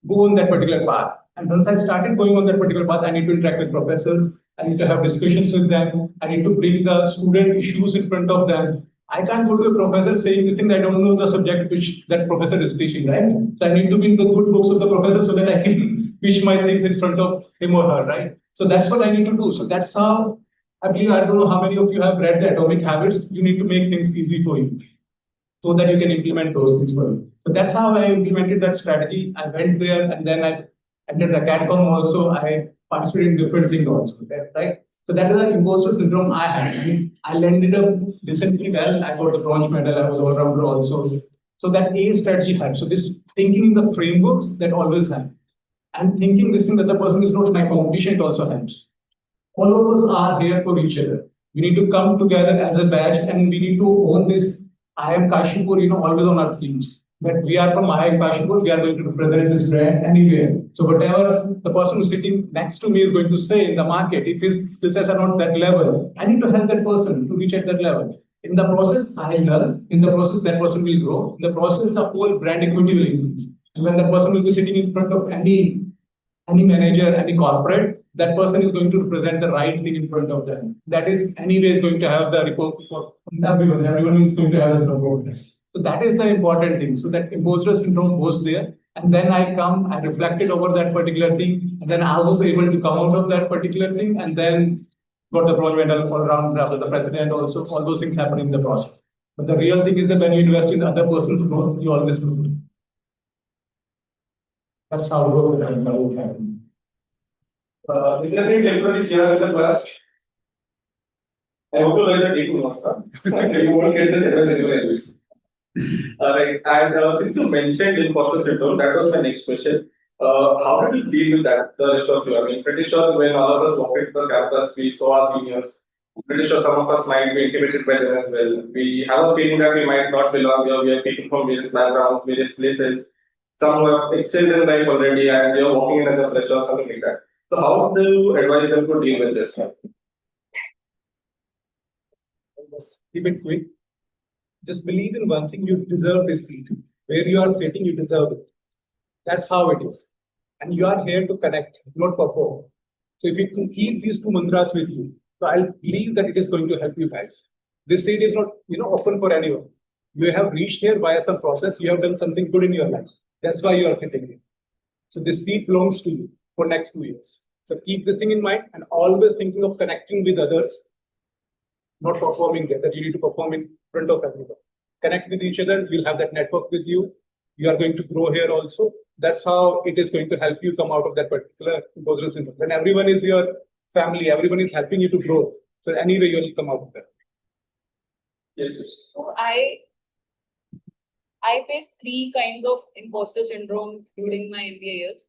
go on that particular path. And once I started going on that particular path, I need to interact with professors. I need to have discussions with them. I need to bring the student issues in front of them. I can't go to a professor saying this thing, I don't know the subject which that professor is teaching, right? So I need to bring the good books of the professor so that I can pitch my things in front of him or her, right? So that's what I need to do. So that's how, I believe, I don't know how many of you have read the Atomic Habits. You need to make things easy for you so that you can implement those things for you. So that's how I implemented that strategy. I went there and then I entered the CADCOM also. I participated in different things also, right? So that is the imposter syndrome I had. I mean, I landed up decently well. I got the bronze medal. I was all-rounder also. So that A strategy had. So this thinking in the frameworks that always had. And thinking this thing that the person is not my competition, it also helps. All of us are here for each other. We need to come together as a batch and we need to own this IIM Kashipur, always on our sleeves. That we are from IIM Kashipur, we are going to represent this brand anywhere. So whatever the person who's sitting next to me is going to say in the market, if his skill sets are not that level, I need to help that person to reach at that level. In the process, I learn. In the process, that person will grow. In the process, the whole brand equity will increase. And when that person will be sitting in front of any manager, any corporate, that person is going to represent the right thing in front of them. That is anyway going to have the report for everyone. Everyone is going to have the report. So that is the important thing. So that imposter syndrome was there. And then I come, I reflected over that particular thing, and then I was able to come out of that particular thing, and then got the bronze medal all around after the president also, all those things happen in the process. But the real thing is that when you invest in other person's growth, you always grow. That's how growth will happen. Is there any temporary here in the class? I hope you guys are taking notes. You won't get this advice anywhere else. Alright, and since you mentioned imposter syndrome, that was my next question. How did you deal with that, the rest of you? I mean, pretty sure when all of us walked into the campus, we saw our seniors. Pretty sure some of us might be intimidated by them as well. We have a feeling that we might not belong here. We are people from various backgrounds, various places. Some who have excelled in life already, and we are walking in as a fresher or something like that. So, how do you advise them to deal with this? Keep it quick. Just believe in one thing, you deserve this seat. Where you are sitting, you deserve it. That's how it is. And you are here to connect, not perform. So if you can keep these two mantras with you, so I believe that it is going to help you guys. This seat is not, open for anyone. You have reached here via some process. You have done something good in your life. That's why you are sitting here. So this seat belongs to you for next 2 years. So keep this thing in mind and always thinking of connecting with others, not performing there, that you need to perform in front of everyone. Connect with each other, you'll have that network with you. You are going to grow here also. That's how it is going to help you come out of that particular imposter syndrome. When everyone is your family, everyone is helping you to grow. So anyway, you'll come out of that. Yes. So I faced 3 kinds of imposter syndrome during my MBA years.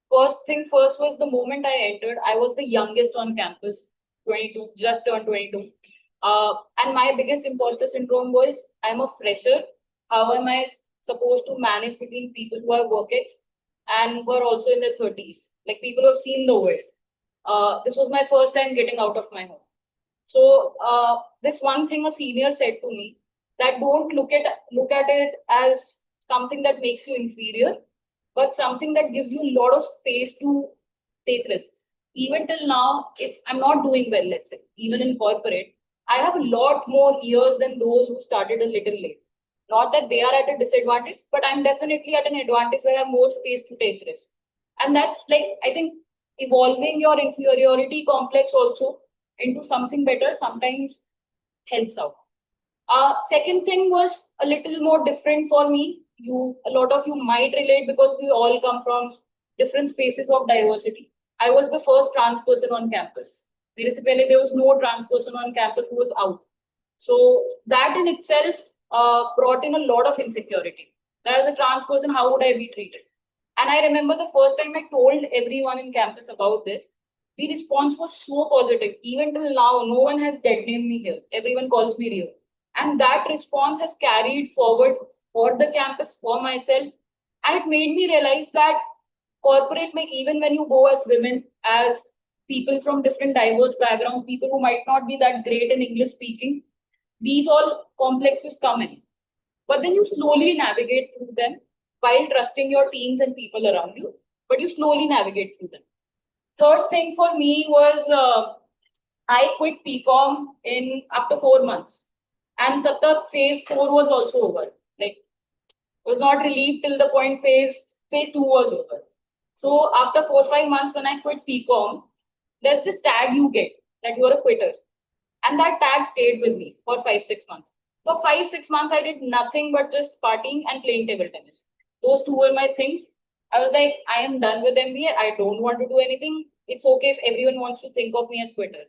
First was the moment I entered, I was the youngest on campus, 22, just turned 22. And my biggest imposter syndrome was, I'm a fresher. How am I supposed to manage between people who are work ex and who are also in their 30s? Like people who have seen the world. This was my first time getting out of my home. So this one thing a senior said to me, that don't look at it as something that makes you inferior, but something that gives you a lot of space to take risks. Even till now, if I'm not doing well, let's say, even in corporate, I have a lot more years than those who started a little late. Not that they are at a disadvantage, but I'm definitely at an advantage where I have more space to take risks. And that's like, I think, evolving your inferiority complex also into something better sometimes helps out. Second thing was a little more different for me. A lot of you might relate because we all come from different spaces of diversity. I was the first trans person on campus. Basically, there was no trans person on campus who was out. So that in itself brought in a lot of insecurity. That as a trans person, how would I be treated? And I remember the first time I told everyone in campus about this, the response was so positive. Even till now, no one has dead named me here. Everyone calls me Rio. And that response has carried forward for the campus, for myself. And it made me realize that corporate, even when you go as women, as people from different diverse backgrounds, people who might not be that great in English speaking, these all complexes come in. But then you slowly navigate through them while trusting your teams and people around you, but you slowly navigate through them. Third thing for me was I quit PCOM after 4 months. And the phase 4 was also over. Like, was not relieved till the point phase 2 was over. So after 4-5 months, when I quit PCOM, there's this tag you get that you're a quitter. And that tag stayed with me for 5-6 months. For 5-6 months, I did nothing but just partying and playing table tennis. Those 2 were my things. I was like, I am done with MBA. I don't want to do anything. It's okay if everyone wants to think of me as quitter.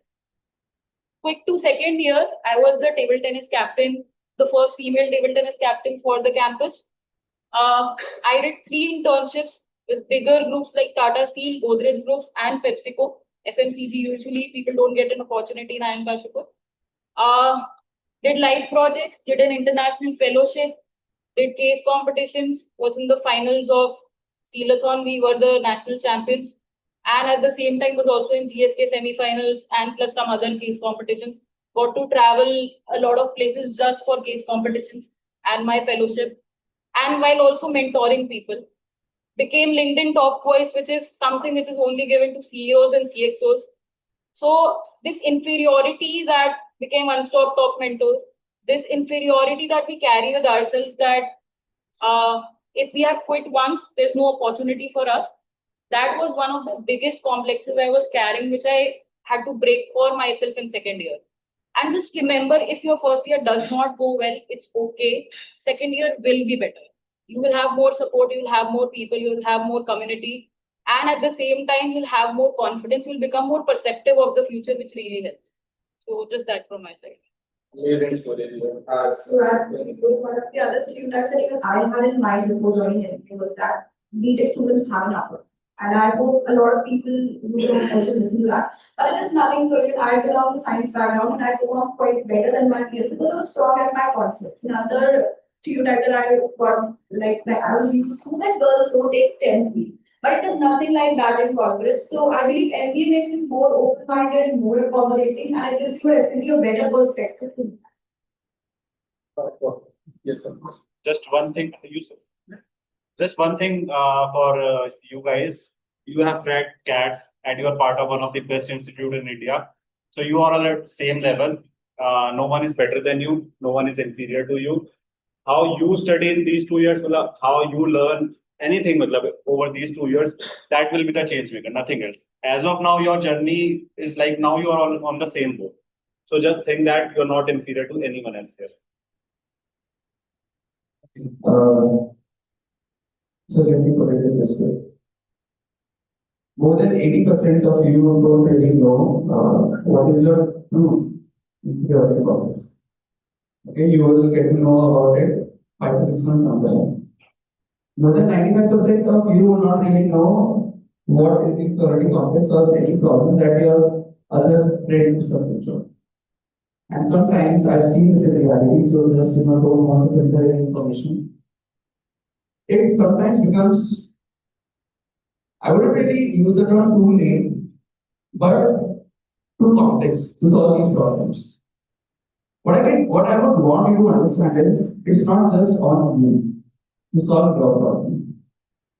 Quick to second year, I was the table tennis captain, the first female table tennis captain for the campus. I did 3 internships with bigger groups like Tata Steel, Godrej Groups, and PepsiCo. FMCG, usually people don't get an opportunity in IIM Kashipur. Did live projects, did an international fellowship, did case competitions, was in the finals of Steelathon. We were the national champions. And at the same time was also in GSK semi-finals and plus some other case competitions. Got to travel a lot of places just for case competitions and my fellowship. And while also mentoring people. Became LinkedIn top voice, which is something which is only given to CEOs and CXOs. So this inferiority that became Unstop Top Mentor, this inferiority that we carry with ourselves that If we have quit once, there's no opportunity for us. That was one of the biggest complexes I was carrying, which I had to break for myself in second year. And just remember, if your first year does not go well, it's okay. Second year will be better. You will have more support, you will have more people, you will have more community. And at the same time, you'll have more confidence, you'll become more perceptive of the future, which really helps. So just that from my side. Amazing story. So one of the other stereotypes that even I had in mind before joining MBA was that BTech students have an upper. And I hope a lot of people who don't also listen to that. But it is nothing certain. I belong to science background and I perform quite better than my peers because I was strong at my concepts. Another stereotype that I got, like I was used to, that girls don't take STEM. But it is nothing like that in corporate. So I believe MBA makes it more open-minded, more accommodating, and it gives you definitely a better perspective. Yes, sir. Just one thing, Yusuf. Just one thing for you guys. You have cracked CAT and you are part of one of the best institute in India. So you are all at same level. No one is better than you. No one is inferior to you. How you study in these 2 years, how you learn anything over these 2 years, that will be the change maker, nothing else. As of now, your journey is like now you are all on the same boat. So just think that you're not inferior to anyone else here. So let me put it in this way. More than 80% of you don't really know what is your true theoretical process. Okay, you will get to know about it 5 to 6 months down the line. More than 95% of you will not really know what is the theoretical complex or any problem that your other friend is suffering from. And sometimes I've seen this in reality, so just don't want to filter any information. It sometimes becomes, I wouldn't really use the term too late, but too complex to solve these problems. What I would want you to understand is, it's not just on you to solve your problem.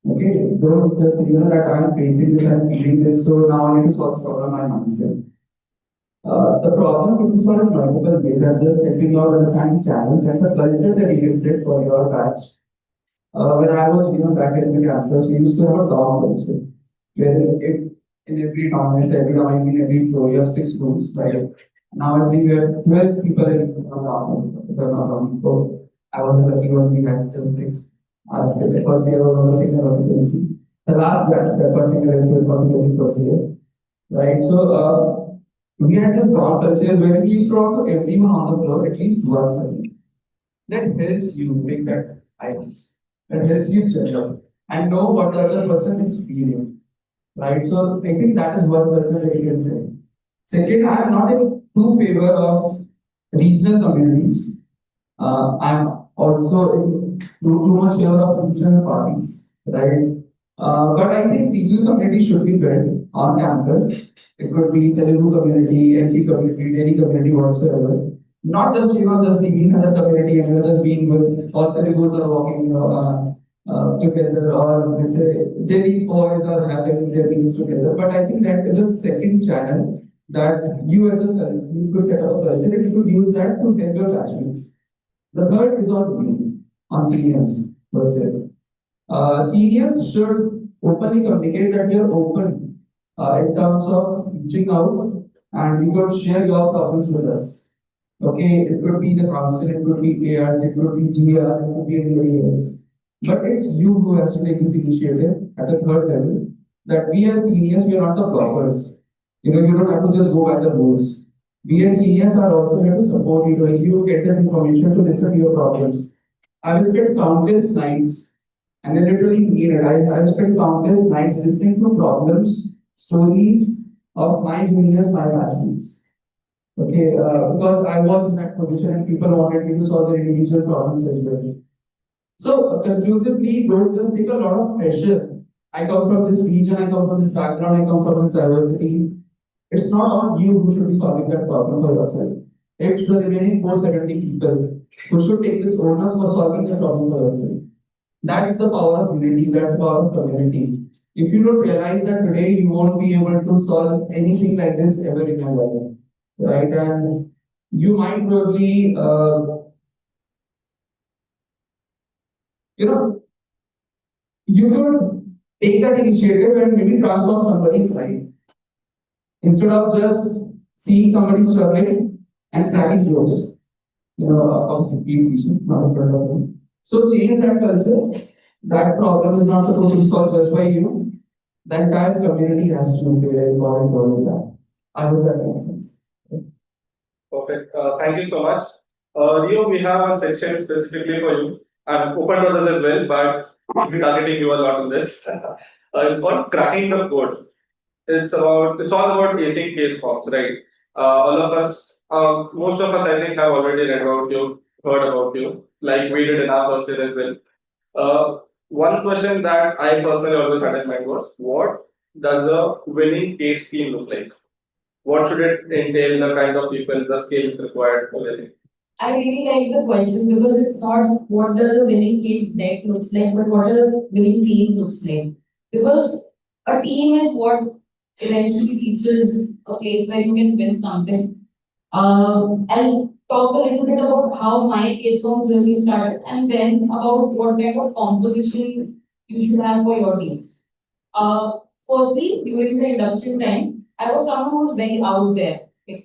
Okay, don't just think that I'm facing this and feeling this, so now I need to solve the problem by myself. The problem could be solved in multiple ways. I'm just helping you understand the challenge and the culture that you can set for your batch. When I was back in the campus, we used to have a dorm culture where in every town, every floor, you have 6 rooms, right? Now I think we have 12 people in dorm. So I was a lucky one, we had just 6. The first year was a single occupancy. The last batch, the first year, was year, right? So we had this dorm culture where we used to talk to everyone on the floor at least once a week. That helps you make that ice. That helps you judge out and know what the other person is feeling. Right? So I think that is one culture that you can say. Second, I am not in favor of regional communities. I'm also in too much favor of regional parties. Right? But I think regional community should be built on campus. It could be Telugu community, MP community, Delhi community, whatsoever. Not just just being in the community and just being with all Telugus are walking together, or let's say Delhi boys are having their meals together. But I think that is a second channel that you as a culture, you could set up a culture and you could use that to help your judgments. The third is on you, on seniors per se. Seniors should openly communicate that you're open in terms of reaching out and you could share your problems with us. Okay, it could be the council, it could be ARs, it could be GR, it could be anybody else. But it's you who has to take this initiative at the third level. That we as seniors, we are not the blockers. You don't have to just go by the rules. We as seniors are also here to support you. You get that information to listen to your problems. I've spent countless nights, and I literally mean it. I've spent countless nights listening to problems, stories of my juniors, my batchmates. Okay, because I was in that position and people wanted me to solve their individual problems as well. So, conclusively, don't just take a lot of pressure. I come from this region, I come from this background, I come from this diversity. It's not on you who should be solving that problem for yourself. It's the remaining 470 people who should take this onus for solving the problem for yourself. That's the power of unity, that's the power of community. If you don't realize that today, you won't be able to solve anything like this ever in your life. Right? And you might probably, you should take that initiative and maybe transform somebody's life. Instead of just seeing somebody struggling and cracking jokes, of people, not in front of them. So change that culture. That problem is not supposed to be solved just by you. The entire community has to play an important role in that. I hope that makes sense. Perfect. Thank you so much. Rio, we have a section specifically for you. I'm open to others as well, but we'll be targeting you a lot in this. It's called cracking the code. It's all about acing case forms, right? All of us, most of us, I think, have already read about you, heard about you, like we did in our first year as well. One question that I personally always had in mind was, what does a winning case scheme look like? What should it entail, the kind of people, the skills required for winning? I really like the question because it's not what does a winning case deck looks like, but what a winning team looks like. Because a team is what eventually reaches a place where you can win something. I'll talk a little bit about how my case forms really started and then about what kind of composition you should have for your teams. Firstly, during the induction time, I was someone who was very out there, at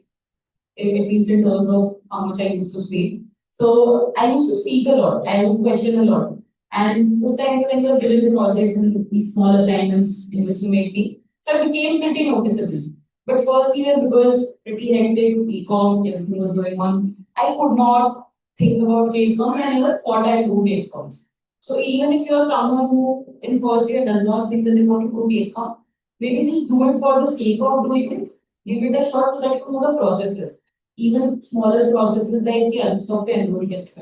least in terms of how much I used to speak. So I used to speak a lot, I would question a lot. And this time when you are given the projects and these small assignments in which you make me, so I became pretty noticeable. But first year, because pretty hectic, econ, everything was going on, I could not think about case form. I never thought I'd do case forms. So even if you're someone who in first year does not think that they want to do case form, maybe just do it for the sake of doing it. Give it a shot so that you know the processes. Even smaller processes like the unstopped enroll test.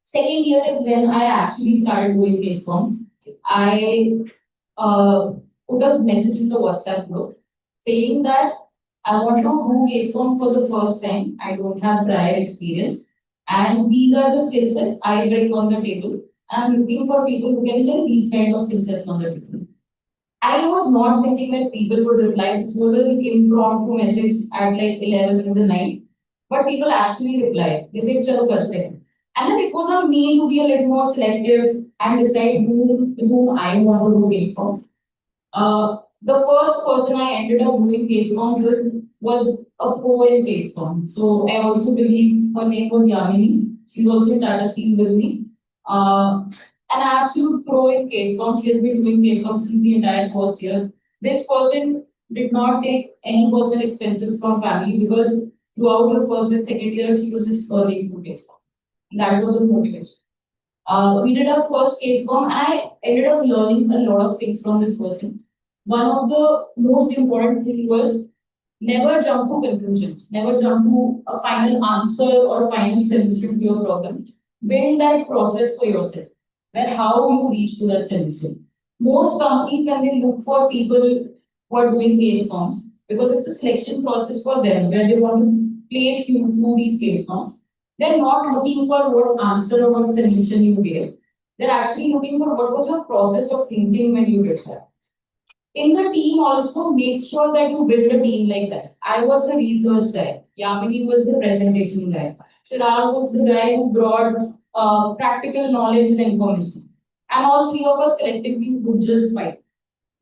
Second year is when I actually started doing case forms. I put a message in the WhatsApp group saying that I want to do case form for the first time. I don't have prior experience. And these are the skill sets I bring on the table. I'm looking for people who can bring these kind of skill sets on the table. I was not thinking that people would reply. This was an impromptu message at like 11 in the night. But people actually replied. They said, "Chalo karte hain." And then it was on me to be a little more selective and decide whom I want to do case forms. The first person I ended up doing case forms with was a pro in case form. So I also believe her name was Yamini. She's also in Tata Steel with me. An absolute pro in case forms. She's been doing case forms since the entire first year. This person did not take any personal expenses from family because throughout her first and second year, she was just earning through case form. That was the motivation. We did our first case form and I ended up learning a lot of things from this person. One of the most important things was never jump to conclusions, never jump to a final answer or a final solution to your problem. Build that process for yourself, where how you reach to that solution. Most companies, when they look for people who are doing case forms, because it's a selection process for them, where they want to place you through these case forms, they're not looking for what answer or what solution you gave. They're actually looking for what was your process of thinking when you did that. In the team also, make sure that you build a team like that. I was the research guy. Yamini was the presentation guy. Chirag was the guy who brought practical knowledge and information. And all three of us collectively would just fight.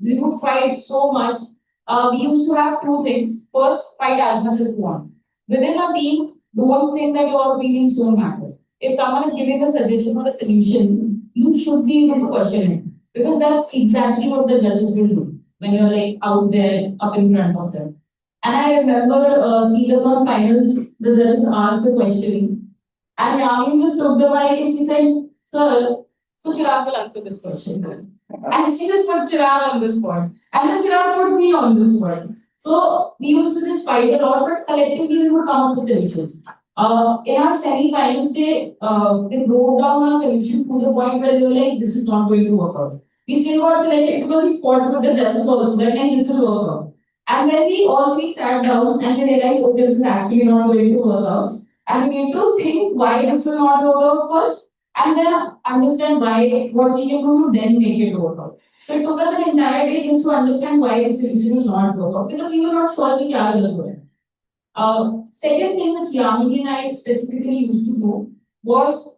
We would fight so much. We used to have two things. First, fight as much as you want. Within a team, don't think that your opinions don't matter. If someone is giving a suggestion or a solution, you should be able to question it. Because that's exactly what the judges will do when you're like out there, up in front of them. And I remember Steelathon finals, the judges asked the question. And Yamini just took the mic and she said, "Sir, so Chirag will answer this question." And she just put Chirag on the spot. And then Chirag put me on the spot. So we used to just fight a lot, but collectively we would come up with solutions. In our semi-finals, they wrote down our solution to the point where they were like, "This is not going to work out." We still got selected because we fought with the judges also that this will work out. And then we all three sat down and we realized, okay, this is actually not going to work out. And we need to think why this will not work out first, and then understand why, what we can do to then make it work out. So it took us an entire day just to understand why the solution will not work out, because we were not sure the kya will work. Second thing which Yamini and I specifically used to do was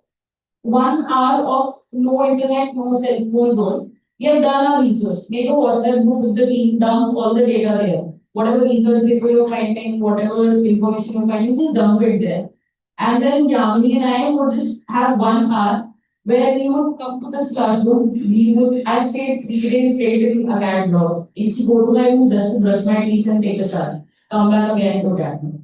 1 hour of no internet, no cell phone zone. We have done our research. Make a WhatsApp group with the team, dump all the data there. Whatever research paper you're finding, whatever information you're finding, just dump it there. And then Yamini and I would just have 1 hour where we would come to this classroom. We would, I stayed 3 days straight in a cat block. If you go to my room just to brush my teeth and take a shower, come back again to cat block.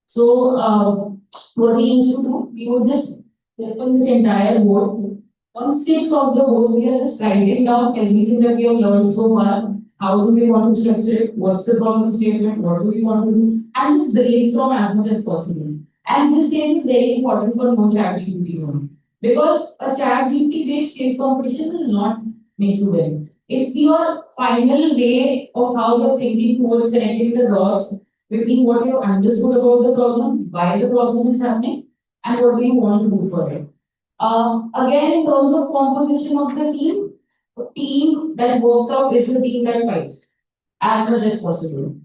So, what we used to do, we would just open this entire board. On 6 of the boards, we are just writing down everything that we have learned so far. How do we want to structure it? What's the problem statement? What do we want to do? And just brainstorm as much as possible. And this stage is very important for no chat GPT one. Because a chat GPT based case competition will not make you win. It's your final way of how you're thinking towards connecting the dots between what you understood about the problem, why the problem is happening, and what do you want to do for it. Again, in terms of composition of the team that works out is the team that fights as much as possible.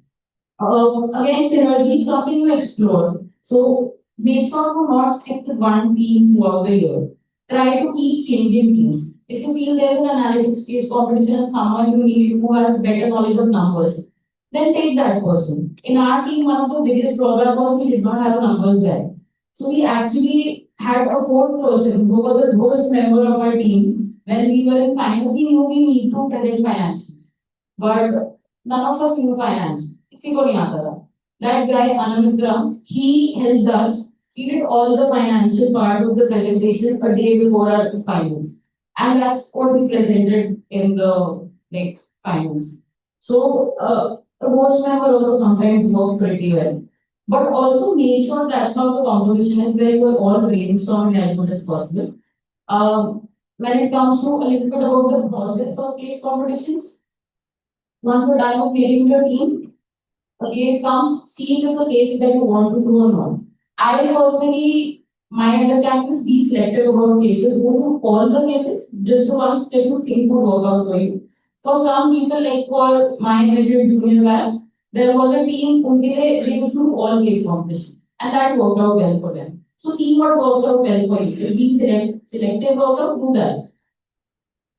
Again, synergy is something you explore. So make sure to not stick to one team throughout the year. Try to keep changing teams. If you feel there's an analytics case competition and someone you need who has better knowledge of numbers, then take that person. In our team, one of the biggest problems was we did not have numbers there. So we actually had a fourth person who was the worst member of our team. When we were in finance, we knew we need to present financials. But none of us knew finance. किसी को नहीं आता था. That guy, Aayush Mittal, he helped us. He did all the financial part of the presentation a day before our finals. And that's what we presented in the finals. So the host member also sometimes worked pretty well. But also make sure that's how the composition is where you are all brainstorming as much as possible. When it comes to a little bit about the process of case competitions, once you're done with making your team, a case comes, see if it's a case that you want to do or not. I personally, my understanding is be selective about cases, go to all the cases, just the ones that you think would work out for you. For some people, like for my immediate junior batch, there was a team, they used to do all case competitions, and that worked out well for them. So see what works out well for you. If being selective works out, do that.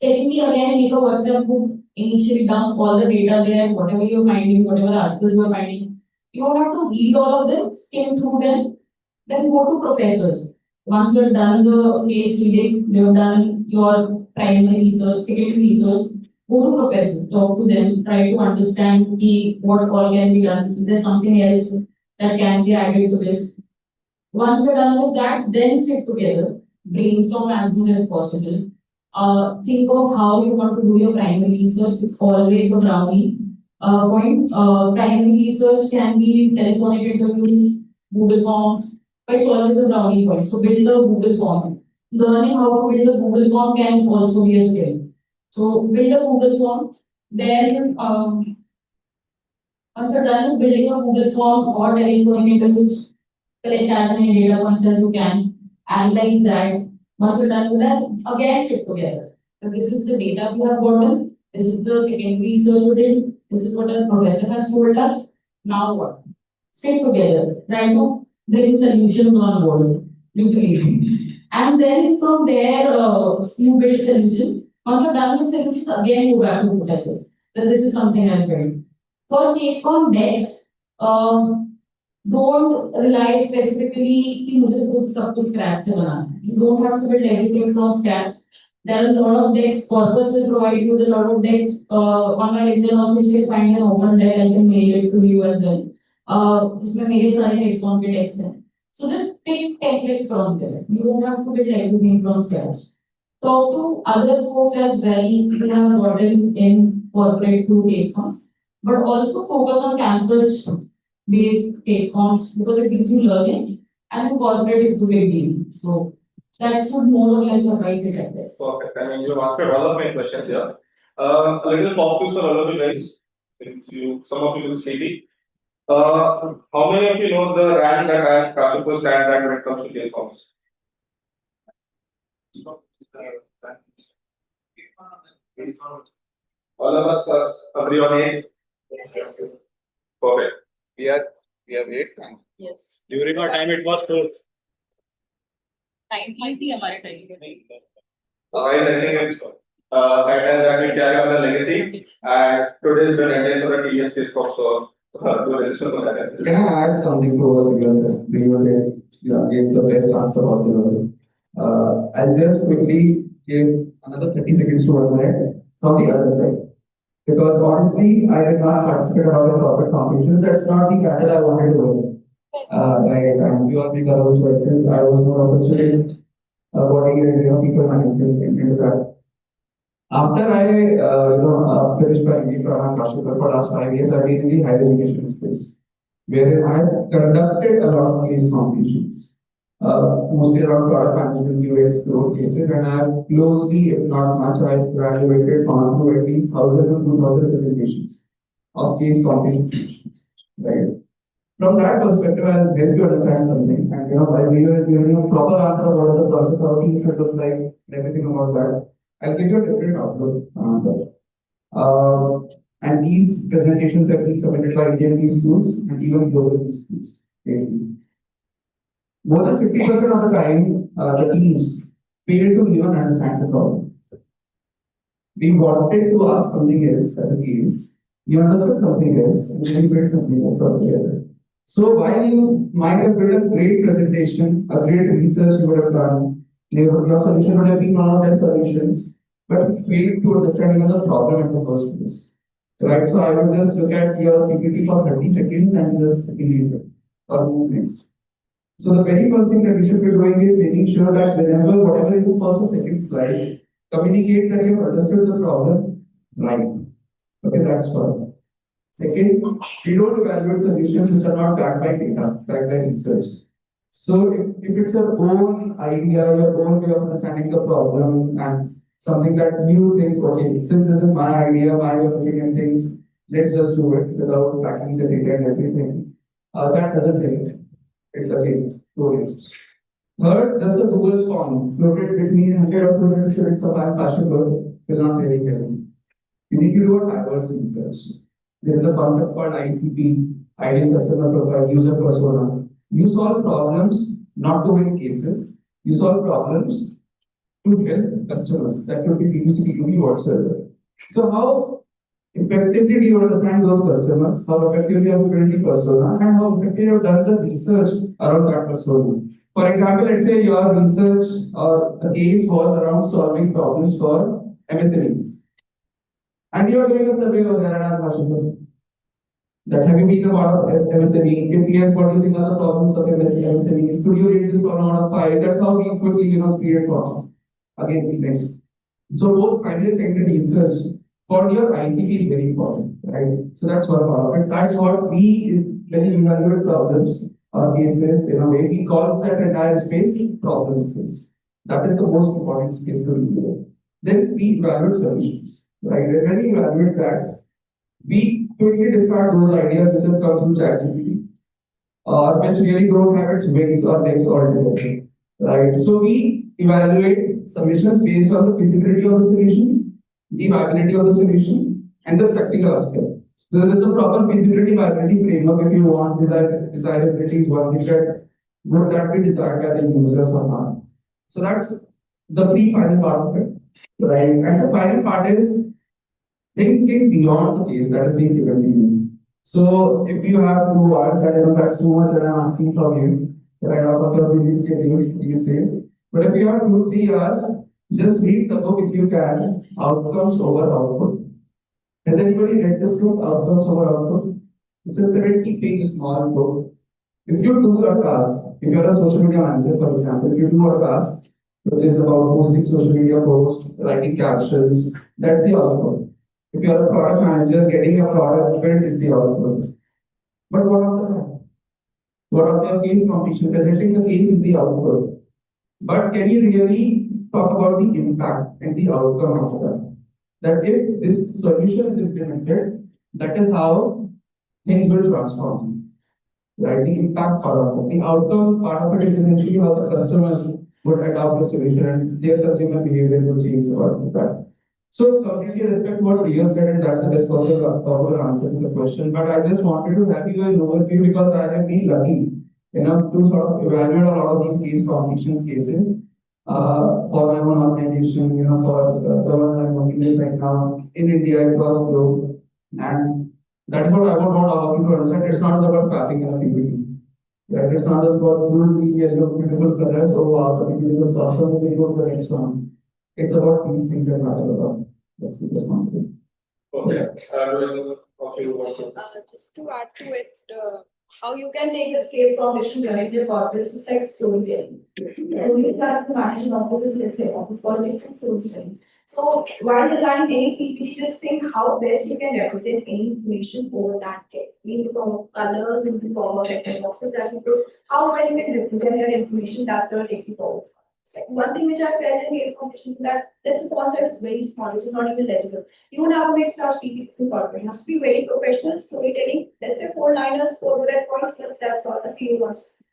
Secondly, again, make a WhatsApp group. Initially dump all the data there, whatever you're finding, whatever articles you're finding. You don't have to read all of them, skim through them, then go to professors. Once you're done the case reading, you've done your primary research, secondary research, go to professors, talk to them, try to understand what all can be done. Is there something else that can be added to this? Once you're done with that, then sit together, brainstorm as much as possible. Think of how you want to do your primary research. It's always a brownie point. Primary research can be telephonic interviews, Google Forms, but it's always a brownie point. So build a Google form. Learning how to build a Google form can also be a skill. So build a Google form. Then once you're done with building a Google form or telephonic interviews, collect as many data points as you can, analyze that. Once you're done with that, again sit together. So this is the data we have gotten. This is the secondary research we did. This is what the professor has told us. Now what? Sit together. Try to bring solutions on board. Literally. And then from there, you build solutions. Once you're done with solutions, again go back to professors. That this is something I've built. For case com decks, don't rely specifically कि मुझे खुद सब कुछ scratch से बनाना है. You don't have to build everything from scratch. There are a lot of decks. Corpus will provide you with a lot of decks. On my LinkedIn also you can find an open deck. I can mail it to you as well. जिसमें मेरे सारे Excel के decks हैं. So just pick templates from there. You don't have to build everything from scratch. Talk to other folks as well. You have gotten in corporate through Acing, but also focus on campus based case comps because it gives you learning and the corporate is the big deal. So that should more or less suffice it at this. Perfect. I mean, you answered all of my questions here. A little pop quiz for all of you guys. Since some of you will sleepy. How many of you know the rank that IIM Kashipur stands at when it comes to case comps? All of us agree on it? Perfect. We have 8 ranks. Yes. During our time, it was 4. 19 हमारे time पे Otherwise, I think it's better that we carry on the legacy and today's the deadline for the TS case of to register for that. Can I add something to what you said? You gave the best answer possible. I'll just quickly give another 30 seconds to one minute from the other side. Because honestly, I did not participate in all the corporate competitions. That's not the battle I wanted to win. Right, and you all make our own choices. I was more of a student, body and people management into that. After I finished my MBA from IIM Kashipur for last 5 years, I've been in the higher education space, wherein I've conducted a lot of case competitions, mostly around product management, UX, growth cases, and I've closely, if not much, I've graduated gone through at least 1,000 to 2,000 presentations of case competition solutions, right? From that perspective, I'll help you understand something. And while we were giving you a proper answer of what is the process, how team should look like, and everything about that, I'll give you a different outlook on that. And these presentations have been submitted by Indian schools and even global schools. More than 50% of the time, the teams fail to even understand the problem. We wanted to ask something else as a case, you understood something else, and then you built something else altogether. So while you might have built a great presentation, a great research you would have done, your solution would have been one of their solutions, but you failed to understand even the problem in the first place. Right? So I would just look at your PPT for 30 seconds and just delete it or move next. So the very first thing that we should be doing is making sure that whenever, whatever you do first or second slide, communicate that you have understood the problem right. Okay, that's one. Second, we don't evaluate solutions which are not backed by data, backed by research. So if it's your own idea, your own way of understanding the problem and something that you think, okay, since this is my idea, my way of looking at things, let's just do it without backing the data and everything. That doesn't help. It's again, tourist. Third, just a Google form floated between 100 or 200 students of IIM Kashipur will not really help. You need to do a diverse research. There is a concept called ICP, Ideal Customer Profile, User Persona. You solve problems not to win cases. You solve problems to help customers. That could be B2C, B2B, whatsoever. So how effectively do you understand those customers? How effectively have you built the persona? And how effectively have you done the research around that persona? For example, let's say your research or the case was around solving problems for MSMEs. And you are doing a survey over there at Kashipur. That have you been a part of MSME? If yes, what do you think are the problems of MSMEs? Could you rate this problem out of 5? That's how we quickly create forms. Again, next. So both primary and secondary research for your ICP is very important, right? So that's one part of it. That's what we, when we evaluate problems or cases, in a way, we call that entire space problem space. That is the most important space to review. Then we evaluate solutions, right? And when we evaluate that, we quickly discard those ideas which have come through ChatGPT or which really don't have its wings or legs altogether, right? So we evaluate submissions based on the feasibility of the solution, the viability of the solution, and the practical aspect. So there is a proper feasibility viability framework if you want desirability is one thing that would that be desired by the users or not. So that's the pre-final part of it, right? And the final part is thinking beyond the case that is being given to you. So if you have 2 hours, I don't know that's too much that I'm asking from you, right out of your busy schedule these days. But if you have 2-3 hours, just read the book if you can, Outcomes Over Output. Has anybody read this book, Outcomes Over Output? It's a 70-page small book. If you do a task, if you're a social media manager, for example, if you do a task which is about posting social media posts, writing captions, that's the output. If you are a product manager, getting a product built is the output. But what of the case competition? Presenting the case is the output. But can you really talk about the impact and the outcome of that? That if this solution is implemented, that is how things will transform. Right? The impact part of it. The outcome part of it is eventually how the customers would adopt the solution and their consumer behavior would change about that. So completely respect what Rio said, and that's the best possible answer to the question. But I just wanted to have you an overview because I have been lucky enough to sort of evaluate a lot of these case competitions cases for my own organization, for the one I'm working with right now in India, across the globe. And that is what I would want our working to understand. It's not about crafting in a PPT. Right? It's not just about blue, yellow, beautiful colors, oh wow, the PPT was awesome, we go to the next one. It's about these things that matter about. That's what just want to. Okay. Just to add to it, how you can take this case competition behind your corporates is like storytelling. Only that managing offices, let's say office politics and storytelling. So while designing any PPT, just think how best you can represent any information over that case. In the form of colors, in the form of like boxes that you put, how well you can represent your information, that's going to take you forward. Like one thing which I felt in case competition is that let's suppose that it's very small, which is not even legible. You would have to make such PPTs in corporate. It has to be very professional storytelling. Let's say 4 liners, 4 bullet points, that's all the CEO wants to see.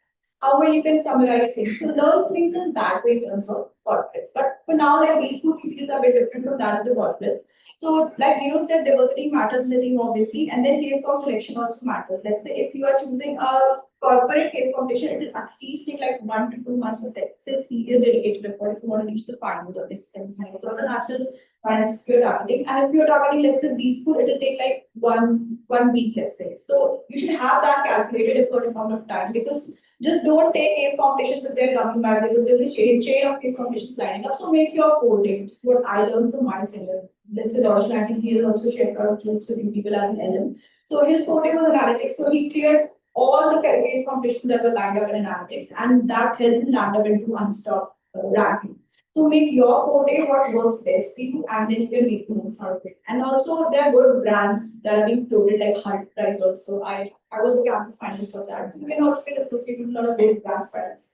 How well you can summarize things. So learn things in that way in terms of corporates. But for now, like these two PPTs are a bit different from that of the corporates. So like Rio said, diversity matters in the team obviously, and then case comp selection also matters. Let's say if you are choosing a corporate case competition, it will at least take like 1 to 2 months of serious dedicated effort if you want to reach the finals of this or the national finance you're targeting. And if you're targeting, let's say these two, it will take like one week, let's say. So you should have that calculated effort amount of time, because just don't take case competitions if they're coming back, because there will be chain of case competitions lining up. So make your core date. What I learned from my senior. Let's say Darshan, I think he has also shared a lot of jokes with you people as an LM. So his forte was analytics. So he cleared all the case competitions that were lined up in analytics, and that helped him land up into unstopped ranking. So make your forte what works best for you, and then you can make the most out of it. And also there are good brands that are being floated like Hunt Price also. I was a campus finalist for that. You can also get associated with a lot of great brands finance.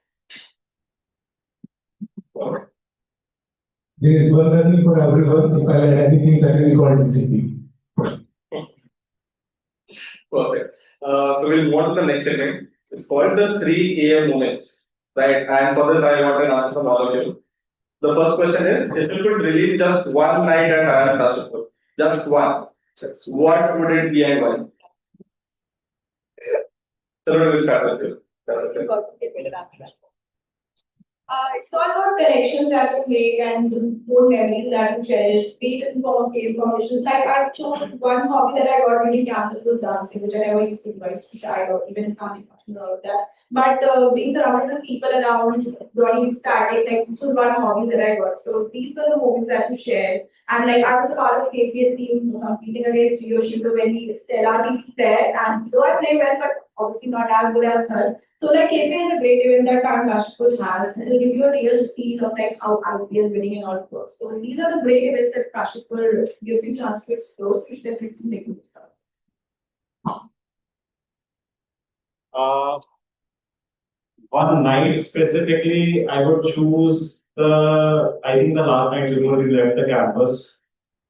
There is one learning for everyone. If I learn anything, that will be called discipline. Perfect. So we'll move on to the next segment. It's called the 3 AM moments. Right. And for this, I want an answer from all of you. The first question is, if you could relive just one night at IIM Kashipur, just one, what would it be and why? So we'll start with you. That's it. It's all about connections that you make and the more memories that you cherish, be it in form of case competitions. Like I chose one hobby that I got during campus was dancing, which I never used to do. I used to shy or even in family functions or that. But being surrounded with people around, joining starting, like this was one hobby that I got. So these were the moments that you share. And like I was a part of the KPL team competing against Rio. She's a very stellar team player, and though I play well, but obviously not as good as her. So like KPL is a great event that IIM Kashipur has, and it'll give you a real feel of like how IPL winning and all goes. So these are the great events that Kashipur gives you chance to explore, so you should definitely make it. One night specifically, I would choose I think the last night before we left the campus.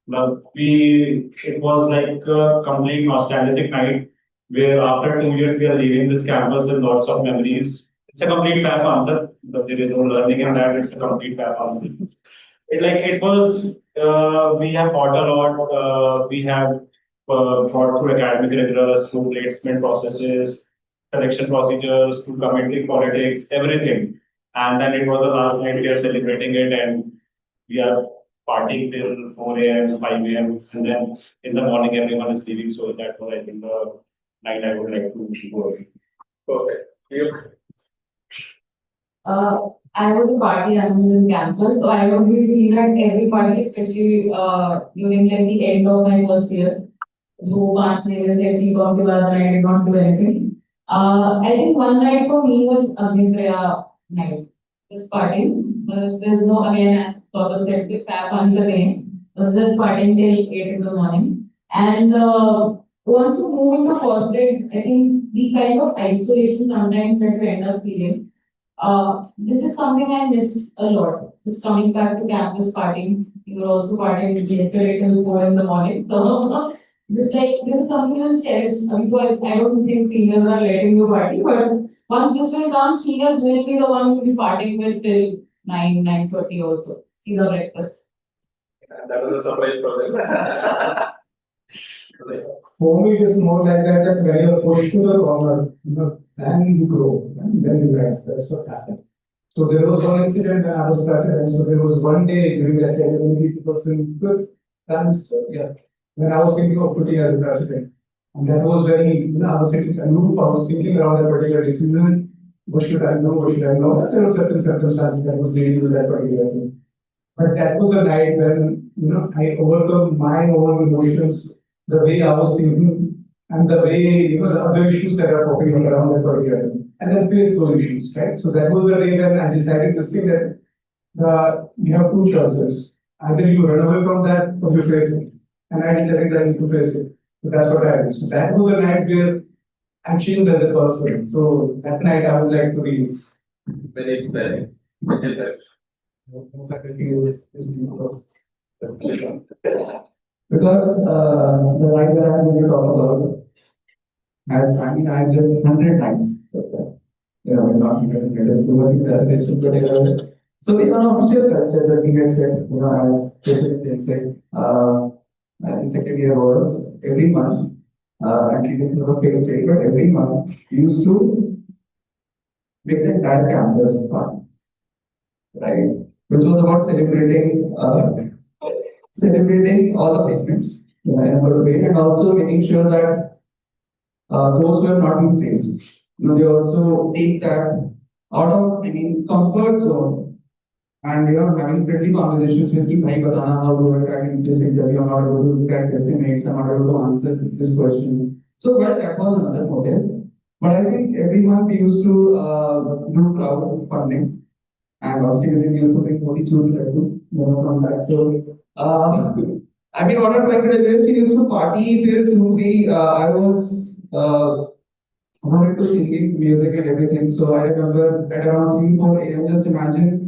Now it was like a complete nostalgic night where after 2 years we are leaving this campus with lots of memories. It's a complete fair answer, but there is no learning in that. It's a complete fair answer. It was, we have fought a lot. We have fought through academic rigors, through placement processes, selection procedures, through community politics, everything. And then it was the last night we are celebrating it, and we are partying till 4 AM, 5 AM, and then in the morning everyone is leaving. So that was, I think, the night I would like to go. Perfect. You? I was a party animal in campus, so I would be seen at every party, especially during like the end of my first year. So, I did not do anything. I think one night for me was Agnitraya night. Just partying. There's no, again, as Gautam said, the fun again. It was just partying till 8 in the morning. And once you move into corporate, I think the kind of isolation sometimes that you end up feeling. This is something I miss a lot. Just coming back to campus partying. You were also partying yesterday till 4 in the morning. So, just like this is something you'll cherish. I don't think seniors are letting you party, but once this will come, seniors will be the one who will be partying with till 9:30 also. See the breakfast. That was a surprise for them. For me, it is more like that when you are pushed to the corner, and you grow, and then you rise. That's what happened. So there was one incident when I was president. So there was one day during that year, maybe 2005, yeah, when I was thinking of putting as a president. And that was very, I was sitting aloof, I was thinking around that particular decision. What should I do? What should I know? There were certain circumstances that was leading to that particular thing. But that was the night when, I overcome my own emotions, the way I was thinking, and the way, the other issues that are popping up around that particular thing. And then face those issues, right? So that was the day when I decided this thing that you have two choices. Either you run away from that or you face it. And I decided I need to face it. So that's what I did. So that was the night where I changed as a person. So that night I would like to be Very exciting. Because the life that I'm going to talk about, I've lived 100 times. We're not going to just do it. So the unofficial culture that we had said, as President Insite, in second year was every month, and we didn't have a fixed date, but every month we used to make the entire campus fun, right? Which was about celebrating all the placements in a good way, and also making sure that those who have not been placed, they also take that out of, comfort zone. And having friendly conversations with you, bhai batana how do I crack in this interview, I'm not able to crack estimates, I'm not able to answer this question. So well, that was another motive. But I think every month we used to do crowd funding, and obviously we used to bring 42 from that. So what I like to we used to party through the I was wanted to singing music and everything. So I remember at around 3-4 a.m. just imagine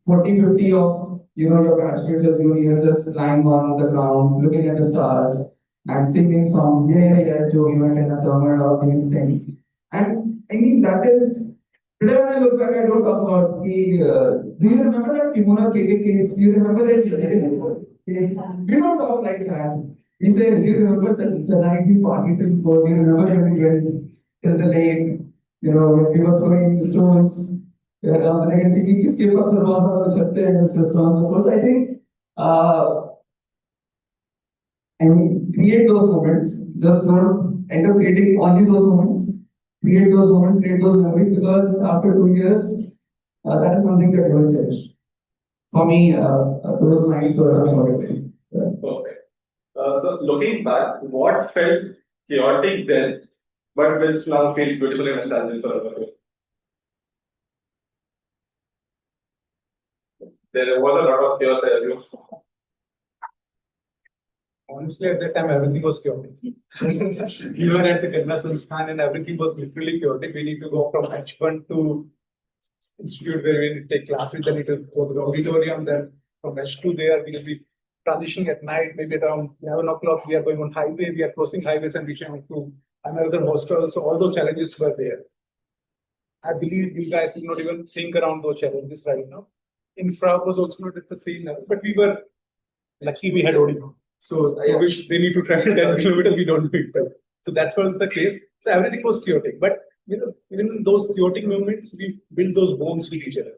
40-50 of your batchmates or juniors just lying on the ground, looking at the stars and singing songs. Yeah, Joey, and all these things. And that is today when I look back, I don't talk about the. Do you remember that Kimura KK case? Do you remember that case? We don't talk like that. We say, do you remember the night we partied till 4? Do you remember when we went till the lake? We were throwing the stones. I think create those moments. Just don't end up creating only those moments. Create those moments, create those memories, because after 2 years, that is something that you will cherish. For me, those nights were a sort of thing. Perfect. So looking back, what felt chaotic then, but which now feels beautiful and nostalgic for us? There was a lot of chaos, I assume. Honestly, at that time, everything was chaotic. We were at the Karna Sansthan and everything was literally chaotic. We need to go from H1 to institute where we need to take classes, then we need to go to the auditorium, then from H2 there, we will be transitioning at night, maybe around 11 o'clock, we are going on highway, we are crossing highways and reaching to another hostel. So all those challenges were there. I believe you guys will not even think around those challenges right now. Infra was also not at the same level, but we were lucky we had ODI. So I wish they need to travel 10 kilometers, we don't do it. So that's what was the case. So everything was chaotic. But even in those chaotic moments, we build those bonds with each other.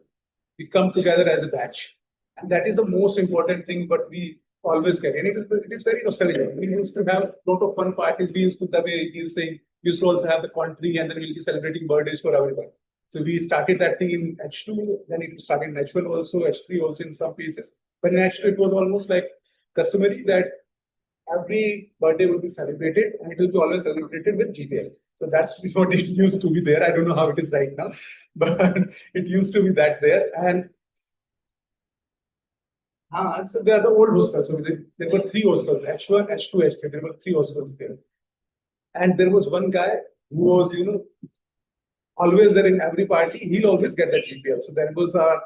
We come together as a batch. And that is the most important thing, but we always get. And it is very nostalgic. We used to have a lot of fun parties. We used to, the way he is saying, we used to also have the country and then we'll be celebrating birthdays for everyone. So we started that thing in H2, then it started in H1 also, H3 also in some places. But in H2, it was almost like customary that every birthday will be celebrated and it will be always celebrated with GPL. So that's what it used to be there. I don't know how it is right now, but it used to be that there. And so they are the old hostels. So there were 3 hostels, H1, H2, H3. There were 3 hostels there. And there was one guy who was, always there in every party. He'll always get the GPL. So there was our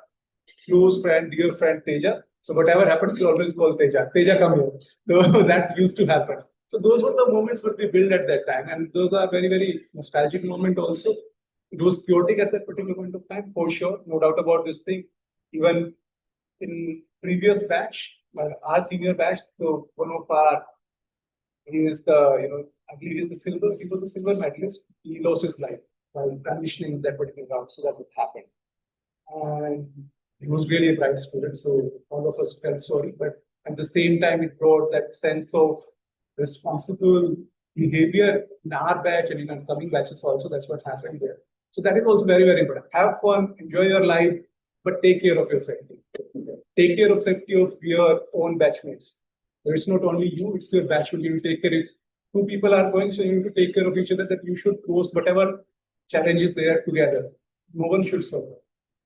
close friend, dear friend Teja. So whatever happened, we always call Teja. Teja, come here. So that used to happen. So those were the moments that we built at that time. And those are very, very nostalgic moment also. It was chaotic at that particular point of time, for sure. No doubt about this thing. Even in previous batch, our senior batch, so one of our, he is the, I believe he is the silver, he was a silver medalist. He lost his life. while transitioning that particular round, so that would happen. And he was really a bright student, so all of us felt sorry, but at the same time, it brought that sense of responsible behavior in our batch and in our coming batches also. That's what happened there. So that is also very, very important. Have fun, enjoy your life, but take care of your safety. Take care of safety of your own batchmates. There is not only you, it's your batchmate. You take care of two people are going, so you need to take care of each other, that you should cross whatever challenges they are together. No one should suffer.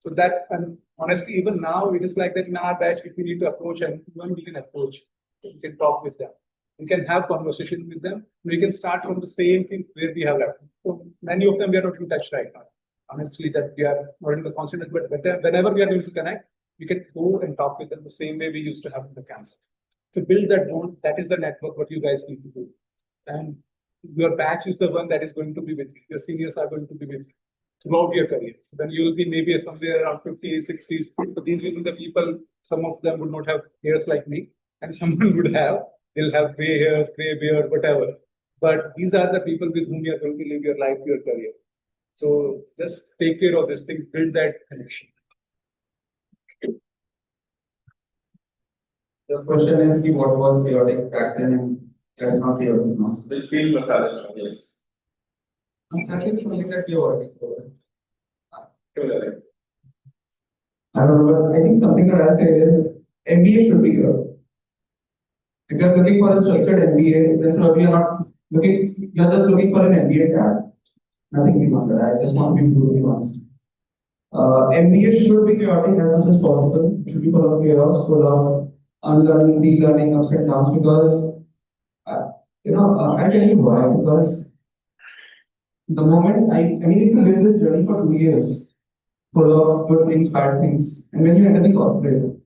So that, and honestly, even now, it is like that in our batch, if we need to approach anyone, we can approach. We can talk with them. We can have conversations with them. We can start from the same thing where we have left. So many of them we are not in touch right now. Honestly, that we are not in the constant, but whenever we are going to connect, we can go and talk with them the same way we used to have in the campus. To build that bond, that is the network what you guys need to do. And your batch is the one that is going to be with you. Your seniors are going to be with you throughout your career. So then you will be maybe somewhere around 50s, 60s. So these will be the people, some of them would not have hairs like me, and someone would have. They'll have gray hairs, gray beard, whatever. But these are the people with whom you are going to live your life, your career. So just take care of this thing, build that connection. The question is, what was chaotic back then and that's not chaotic now? Which feels nostalgic, yes. I think it's something that we already covered. Similarly. I don't know, but I think something that I say is MBA should be here. If you're looking for a structured MBA, then probably you're not looking, you're just looking for an MBA card. Nothing beyond that. I just want to be brutally honest. MBA should be chaotic as much as possible. It should be full of chaos, full of unlearning, relearning, ups and downs, because I tell you why. Because the moment I mean, if you live this journey for 2 years, full of good things, bad things, and when you enter the corporate,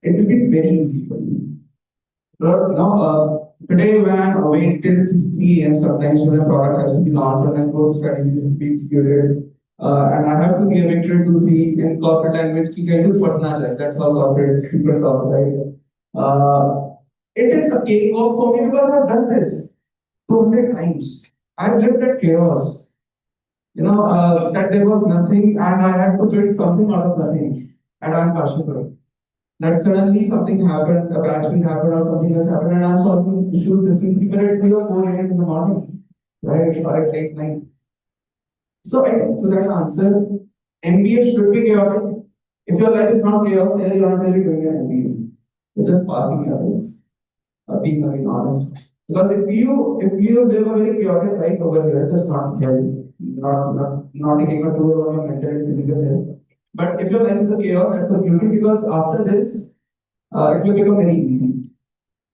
it will be very easy for you. Today when I'm awake till 3 AM, sometimes when a product has to be launched and growth strategy is to be executed, and I have to be awake till 2-3 in corporate language, that's how corporate people talk, right? It is a cakewalk for me because I've done this 200 times. I've lived that chaos. That there was nothing and I had to build something out of nothing. And I'm passionate. That suddenly something happened, a crash will happen or something else happened, and I'm solving issues listening to people at 3 or 4 AM in the morning. Right? Or at 8, 9. So I think to that answer, MBA should be chaotic. If your life is not chaos, then you're not really doing an MBA. You're just passing others. Being very honest. Because if you live a very chaotic life over here, just not health, not taking a tour on your mental and physical health. But if your life is a chaos, that's a beauty, because after this, it will become very easy.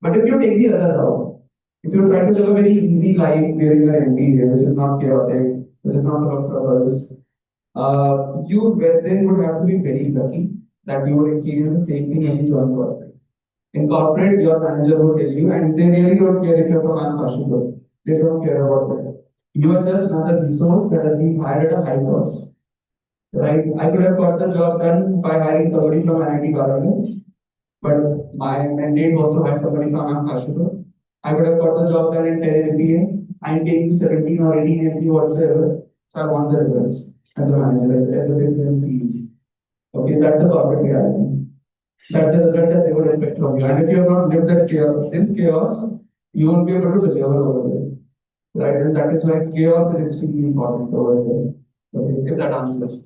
But if you take the other route, if you try to live a very easy life during your MBA, which is not chaotic, which is not full of troubles, you then would have to be very lucky that you would experience the same thing when you join corporate. In corporate, your manager will tell you, and they really don't care if you're from IIM Kashipur. They don't care about that. You are just another resource that has been hired at a high cost. Right? I could have got the job done by hiring somebody from IIT Government, but my mandate was to hire somebody from IIM Kashipur. I could have got the job done in 10 LPA. I'm taking 17 or 18 LPA whatsoever. So I want the results as a manager, as a business lead. Okay, that's the corporate reality. That's the result that they would expect from you. And if you have not lived that this chaos, you won't be able to deliver over there. Right? And that is why chaos is extremely important over there. Okay, if that answers.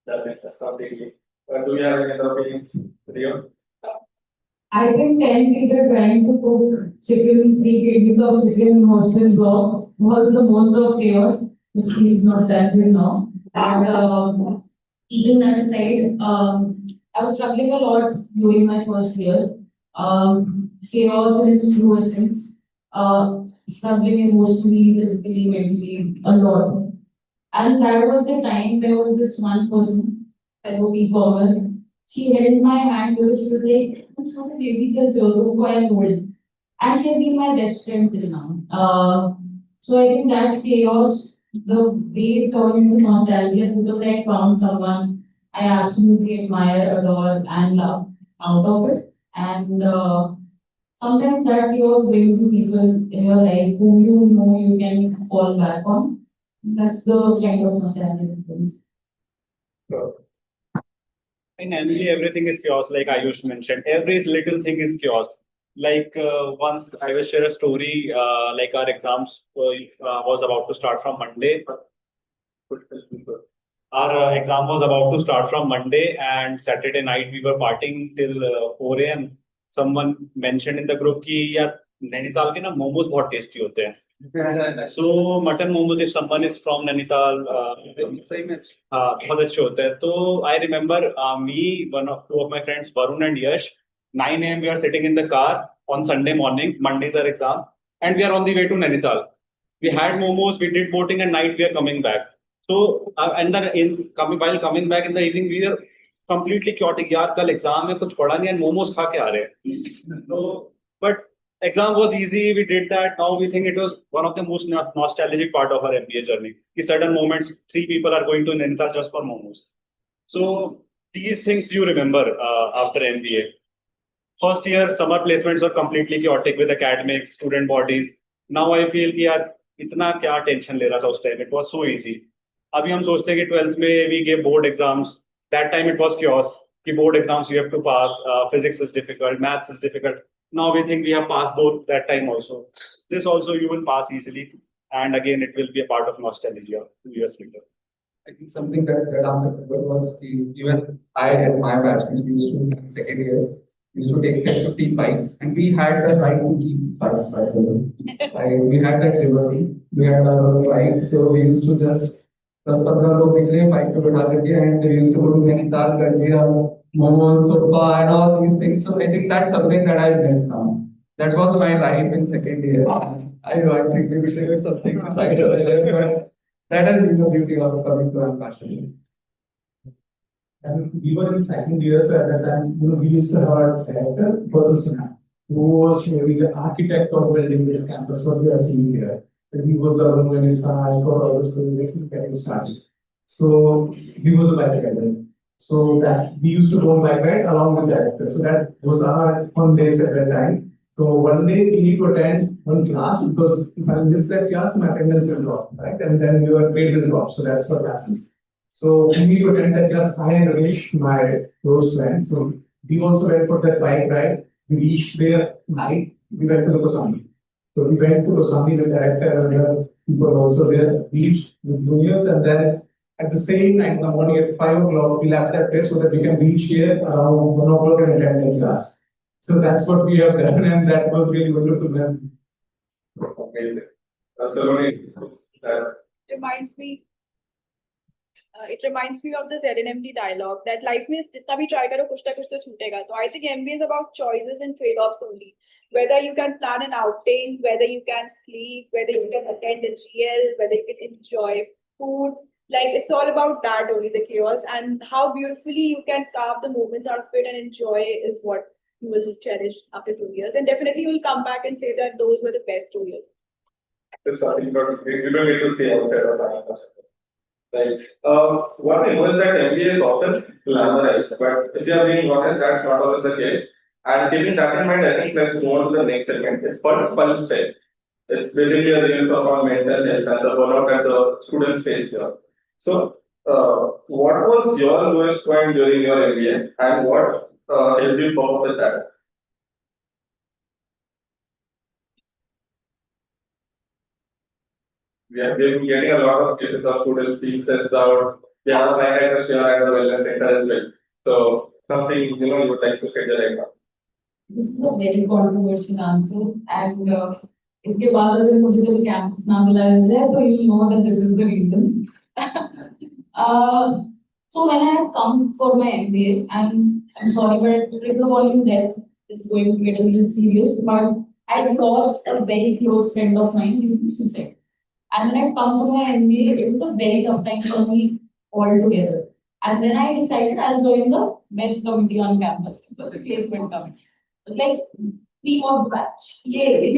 That's it. That's completely. Do we have any other opinions? Rio? I think 10 people trying to cook chicken, 3 kgs of chicken hostel block was the most of chaos, which feels nostalgic now. And keeping that aside, I was struggling a lot during my first year. Chaos in its true essence, struggling emotionally, physically, mentally, a lot. And that was the time there was this one person, fellow e-commerce. She held my hand because she was like, I'm sorry, baby, just go and hold. And she has been my best friend till now. So I think that chaos, the way it turned into nostalgia, because I found someone I absolutely admire, adore, and love out of it. And sometimes that chaos brings you people in your life whom you know you can fall back on. That's the kind of nostalgia difference. In MBA, everything is chaos, like Ayush mentioned. Every little thing is chaos. Like once I will share a story, like our exams was about to start from Monday. Our exam was about to start from Monday, and Saturday night we were partying till 4 a.m. Someone mentioned in the group कि यार नैनीताल के ना मोमोज बहुत tasty होते हैं. So mutton momos, if someone is from Nainital, सही में हाँ बहुत अच्छे होते हैं. तो I remember me, two of my friends, Varun and Yash, 9 a.m. we are sitting in the car on Sunday morning. Monday's our exam, and we are on the way to Nainital. We had momos, we did boating, and night we are coming back. So and then while coming back in the evening, we were completely chaotic. यार कल exam में कुछ पढ़ा नहीं and momos खा के आ रहे हैं. So but exam was easy. We did that. Now we think it was one of the most nostalgic part of our MBA journey. Ki certain moments, 3 people are going to Nainital just for momos. So these things you remember after MBA. First year summer placements were completely chaotic with academics, student bodies. Now I feel कि यार इतना क्या tension ले रहा था उस time. It was so easy. अभी हम सोचते हैं कि 12th में we gave board exams. That time it was chaos. कि board exams you have to pass. Physics is difficult, maths is difficult. Now we think we have passed both that time also. This also you will pass easily, and again it will be a part of nostalgia 2 years later. I think something that answered was even I and my batchmates used to in second year used to take 50 bikes, and we had the right to keep bikes by the way. We had that liberty. We had our own bikes, so we used to just 10-15 लोग निकले bike पे बैठा देते and we used to go to Nainital, Gajiya, momos, sopa, and all these things. So I think that's something that I miss now. That was my life in second year. I know I think we should do something like that, but that has been the beauty of coming to Passion. And we were in second year, so at that time, we used to have a director, Parivartan, who was maybe the architect of building this campus, what we are seeing here. And he was the one when he started for all the students getting started. So he was a bike rider. So that we used to go by bike along with the director. So that was our fun days at that time. So one day we need to attend one class because if I miss that class, my attendance will drop, right? And then your grade will drop. So that's what happens. So we need to attend that class. I and Ramesh, my close friend. So we also went for that bike ride. We reached there night. We went to the Kosambi. So we went to Kosambi, the director and the people also there, reached with juniors, and then at the same night in the morning at 5 o'clock, we left that place so that we can reach here around 1 o'clock and attend the class. So that's what we have done, and that was really wonderful. Amazing. Saloni, reminds me it reminds me of the ZNMD dialogue that life में जितना भी try करो कुछ ना छूटेगा. So I think MBA is about choices and trade-offs only. Whether you can plan an outing, whether you can sleep, whether you can attend a GL, whether you can enjoy food. Like it's all about that only, the chaos, and how beautifully you can carve the moments out of it and enjoy is what you will cherish after 2 years. And definitely you will come back and say that those were the best 2 years. That's something we don't need to say outside of the right. What I know is that MBA is often glamorized, but if you are being honest, that's not always the case. And keeping that in mind, I think let's move on to the next segment. It's called Pulse Check. It's basically a real talk on mental health and the burnout that the students face here. So, what was your lowest point during your MBA, and what helped you cope up with that? We have been getting a lot of cases of students being stressed out. They have a psychiatrist here at the wellness center as well. So, something you would like to say right now. This is a very controversial answer, and इसके बाद अगर मुझे कभी campus ना बुलाया जाए तो you know that this is the reason. So when I have come for my MBA, and I'm sorry, but trigger volume death is going to get a little serious, but I lost a very close friend of mine due to suicide. And when I come to my MBA, it was a very tough time for me altogether. And then I decided I'll join the best committee on campus, the placement committee. Like team of batch. Yay!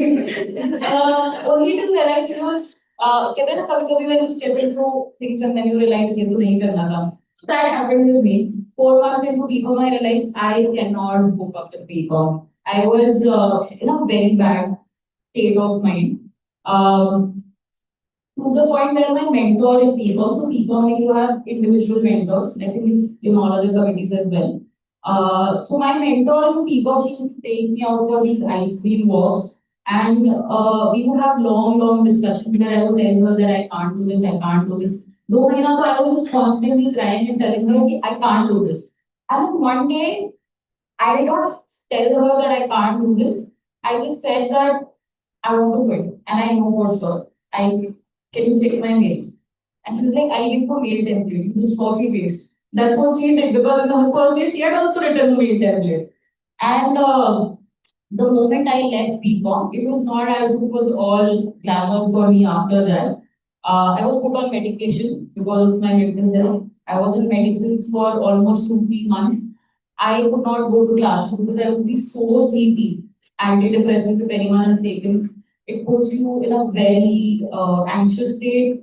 Only to realize it was कहते हैं ना कभी-कभी when you step into things and then you realize ये तो नहीं करना था. So that happened with me. 4 months into BCom, I realized I cannot book after BCom. I was in a very bad state of mind. to the point where my mentor in PCOM, so PCOM you have individual mentors, I think it's in all other committees as well. So my mentor in PCOM used to take me out for these ice cream walks, and we would have long discussions where I would tell her that I can't do this, I can't do this. Though I was just constantly crying and telling her, okay, I can't do this. And then one day, I did not tell her that I can't do this. I just said that I want to quit, and I know for sure. Can you check my mail? And she was like, I'll give you a mail template, just copy paste. That's what she did, because in her first day, she had also written a mail template. And the moment I left BCom, it was not as if it was all glamour for me after that. I was put on medication because of my mental health. I was in medicines for almost 2-3 months. I could not go to classes because I would be so sleepy. Antidepressants, if anyone has taken, it puts you in a very anxious state.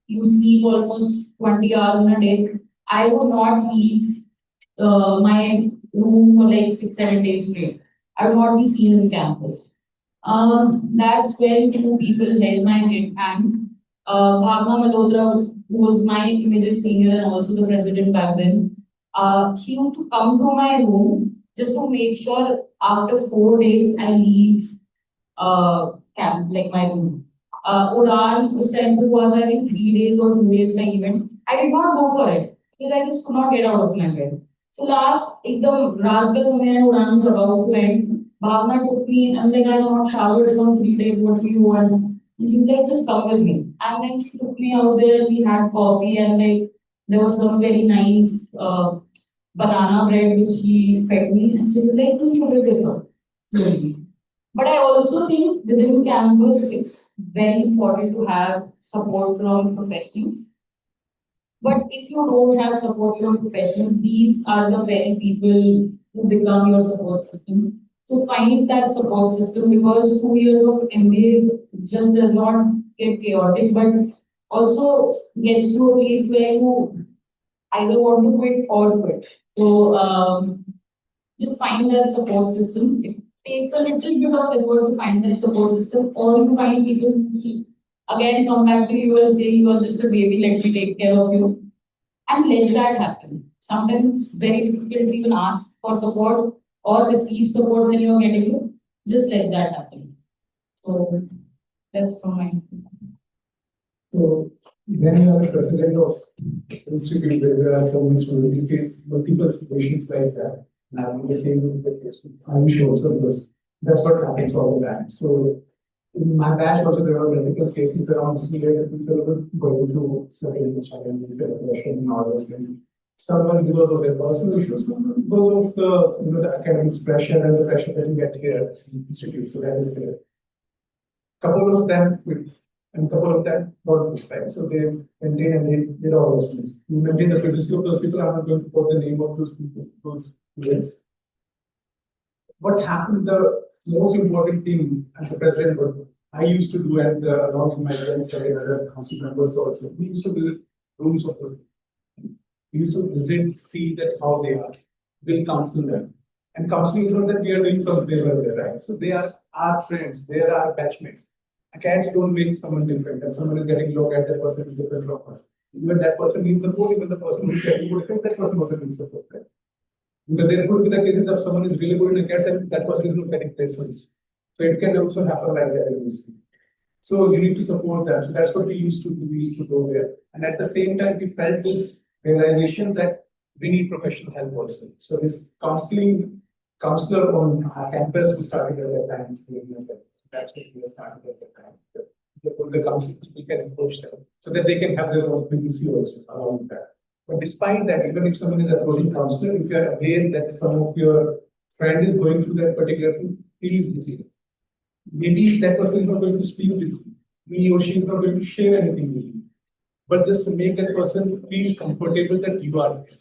You sleep almost 20 hours in a day. I would not leave my room for like 6-7 days straight. I would not be seen in campus. That's when few people held my hand. Bhavna Malhotra, who was my immediate senior and also the president back then, she used to come to my room just to make sure after 4 days I leave camp, like my room. Udan, उस time पे हुआ था, I think 3 days or 2 days my event. I did not go for it because I just could not get out of my bed. So last, एकदम रात का समय है, Udan was about to end. Bhavna took me and like, I have not showered for 3 days, what do you want? She's like, just come with me. And then she took me out there, we had coffee and like, there was some very nice banana bread which she fed me, and she was like, you should this up. But I also think within campus, it's very important to have support from professionals. But if you don't have support from professionals, these are the very people who become your support system. So find that support system, because 2 years of MBA just does not get chaotic, but also gets to a place where you either want to quit or quit. So just find that support system. It takes a little bit of effort to find that support system, or you find people who again come back to you and say, you are just a baby, let me take care of you. And let that happen. Sometimes it's very difficult to even ask for support or receive support when you're getting it. Just let that happen. So that's from my. So when you are the president of institute where there are so many students, you face multiple situations like that. And I'm the same with the case with Aayush also, because that's what happens all the time. So in my batch also there were multiple cases around senior people were going through certain challenges, depression and all those things. Someone because of their personal issues, someone because of the academic pressure and the pressure that you get here in the institute. So that is there. Couple of them quit. And a couple of them got right. So they maintained and they did all those things. You maintain the privacy of those people. I'm not going to put the name of those people, those students. What happened, the most important thing as a president, what I used to do, and along with my friends and other council members also, we used to visit rooms of people. We used to visit, see that how they are. We'll counsel them. And counseling is not that we are doing some favor there, right? So they are our friends, they are our batchmates. Accounts don't make someone different. If someone is getting low at, that person is different from us. Even that person needs support, even the person who is getting good at that person also needs support. Right? Because there could be the cases of someone is really good in accounts and that person is not getting placements. So it can also happen like that in this. So you need to support that. So that's what we used to do. We used to go there. And at the same time, we felt this realization that we need professional help also. So this counselor on our campus, we started at that time. That's what we started at that time. The council people can approach them so that they can have their own PVC also around that. But despite that, even if someone is approaching counselor, if you are aware that some of your friend is going through that particular thing, please visit. Maybe that person is not going to speak with you. He or she is not going to share anything with you. But just to make that person feel comfortable that you are there.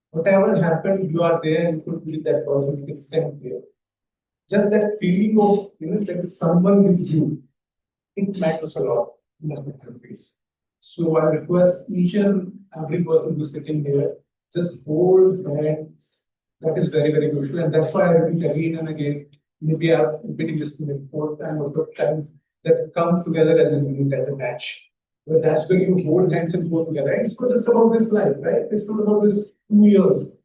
Whatever happened, you are there and you could be that person, you can stand there. Just that feeling of, there is someone with you, it matters a lot in the countries. So I request each and every person who's sitting here, just hold hands. That is very, very crucial. And that's why I repeat again and again, maybe I'm repeating this in the fourth time or fifth time, that come together as a unit, as a match. But that's when you hold hands and go together. And it's not just about this life, right? It's not about this 2 years.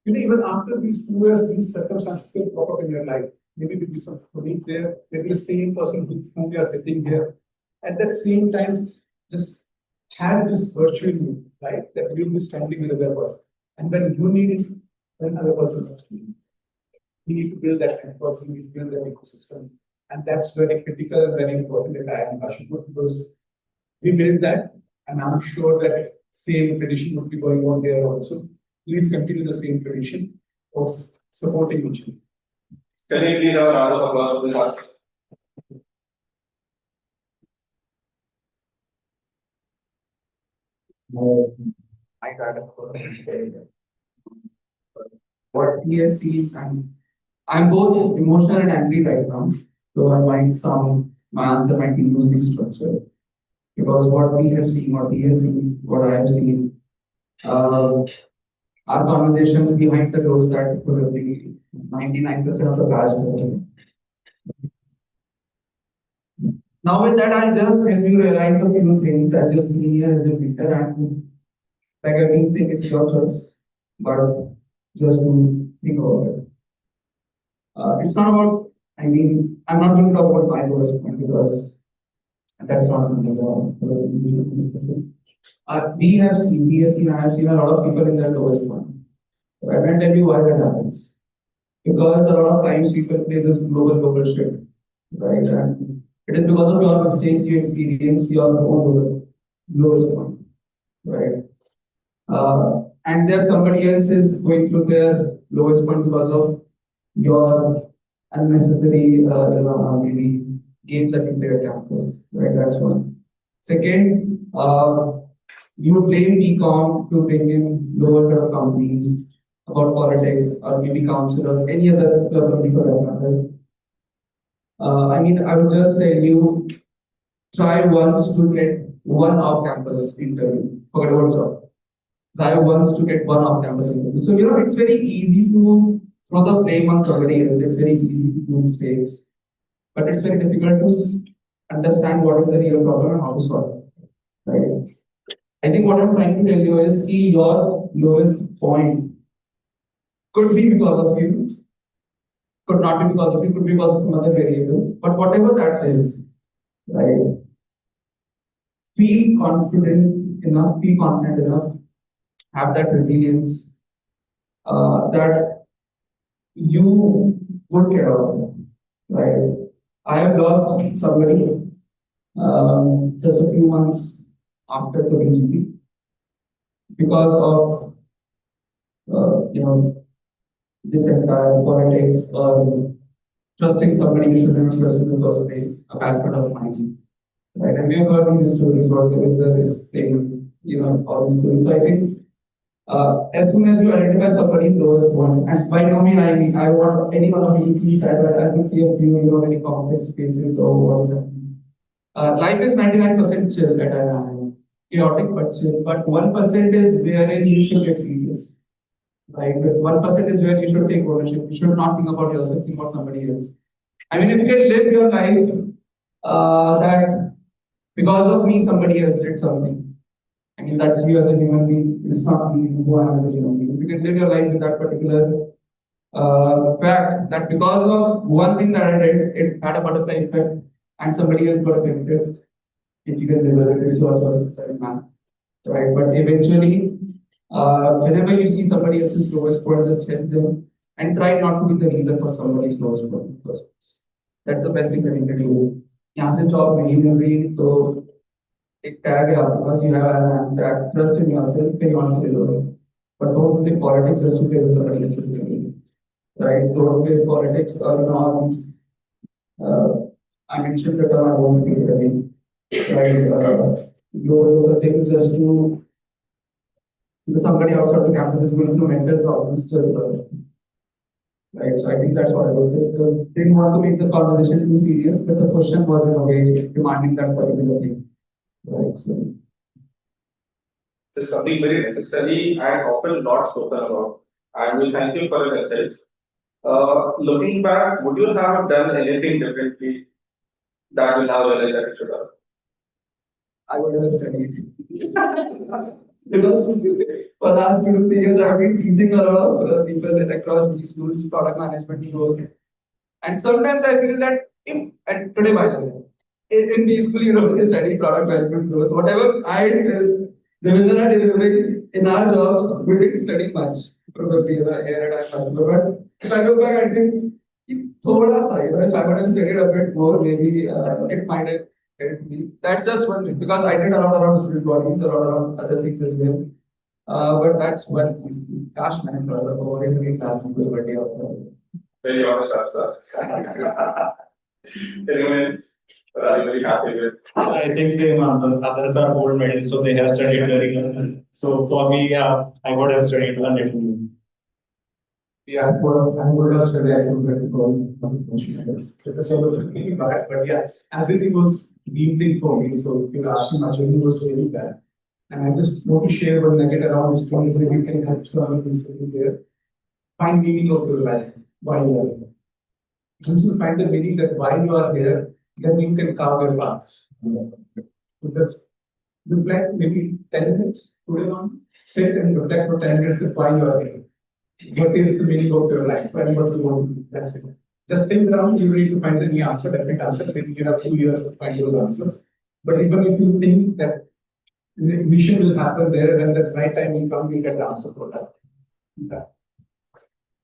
You know, even after these 2 years, these circumstances will pop up in your life. Maybe with some colleague there, maybe the same person with whom you are sitting here. At that same time, just have this virtual you, right? That you'll be standing with the other person. And when you need it, then other person is needed. We need to build that network, we need to build that ecosystem. And that's very critical, very important at IIM Kashipur, because we built that, and I'm sure that same tradition would be going on there also. Please continue the same tradition of supporting each other. Can you please have a round of applause for this answer? I got a what we have seen, I'm both emotional and angry right now. So I might sound, my answer might be loosely structured. Because what we have seen, what he has seen, what I have seen, are conversations behind the doors that probably 99% of the batch doesn't. Now with that, I'll just help you realize a few things as your senior, as your leader, and like I've been saying, it's your choice, but just to think about it. It's not about, I'm not going to talk about my lowest point because that's not something that we discussing. We have seen, I have seen a lot of people in their lowest point. So I can tell you why that happens. Because a lot of times people play this global shit, right? And it is because of your mistakes you experience your own lowest point, right? And there's somebody else is going through their lowest point because of your unnecessary, maybe games that you play at campus, right? That's one. Second, you blame BCom to bring in lower sort of companies about politics or maybe counselors, any other company for that matter. I would just tell you, try once to get one off-campus interview. Forget about job. Try once to get one off-campus interview. So, it's very easy to throw the blame on somebody else. It's very easy to do mistakes. But it's very difficult to understand what is the real problem and how to solve it. Right? I think what I'm trying to tell you is that your lowest point could be because of you, could not be because of you, could be because of some other variable. But whatever that is, right? Feel confident enough, be confident enough, have that resilience that you would get out of it, right? I have lost somebody just a few months after the BGP because of this entire politics or trusting somebody you shouldn't have trusted in the first place, a bad part of mine. Right? And we have heard these stories what Davinder is saying, all these stories. So I think as soon as you identify somebody's lowest point, and by no means I want any one of you to feel sad, but I will see a few, very complex spaces or what's happening. Life is 99% chill at IIM, chaotic but chill, but 1% is wherein you should get serious. Right? 1% is where you should take ownership. You should not think about yourself, think about somebody else. If you can live your life that because of me, somebody else did something. That's you as a human being. It's not me who I am as a human being. You can live your life with that particular fact that because of one thing that I did, it had a butterfly effect and somebody else got affected. If you can live with it, it's your choice, man. Right? But eventually, whenever you see somebody else's lowest point, just help them and try not to be the reason for somebody's lowest point. That's the best thing that you can do. यहाँ से job नहीं मिल रही तो एक tag है आपके पास, you have an tag, trust in yourself, pay yourself alone. But don't play politics just to play with somebody else's game. Right? Don't play politics or all these. I mentioned the term I won't repeat it again. Right? The thing just to somebody outside the campus is going through mental problems just right. So I think that's what I was saying. Just didn't want to make the conversation too serious, but the question was in a way demanding that particular thing. Right. So this is something very necessary and often not spoken about. And we thank you for your insights. Looking back, would you have done anything differently? that you now realize that you should have? I would have studied. Because for the last 2 to 3 years, I've been teaching a lot of people across B schools, product management roles. And sometimes I feel that and today, by the way, in B school, you don't study product management growth. Whatever Davinder are delivering in our jobs, we didn't study much. Probably here at IIM. But if I look back, I think thoda sa, if I would have studied a bit more, maybe it might have helped me. That's just one thing, because I did a lot around student bodies, a lot around other things as well. But that's one piece. Gosh, man, it was a very class people birthday of Very honest answer. Anyone else? Are you very happy with? I think same answer. Others are gold medalists, so they have studied very well. So for me, yeah, I would have studied a little. Yeah, I would have studied, I would have gone. It's a sort of thinking back, but yeah, everything was new thing for me. So if you ask me, my journey was really bad. And I just want to share one nugget around this point, that you can help someone who's sitting there find meaning of your life, why you are here. Once you find the meaning that why you are here, then you can carve your path. So just reflect maybe 10 minutes today on, sit and reflect for 10 minutes that why you are here. What is the meaning of your life and what you want to do? That's it. Just think around, you need to find the answer, definite answer. Maybe you have 2 years to find those answers. But even if you think that the mission will happen there, when the right time will come, you get the answer for that. Yeah.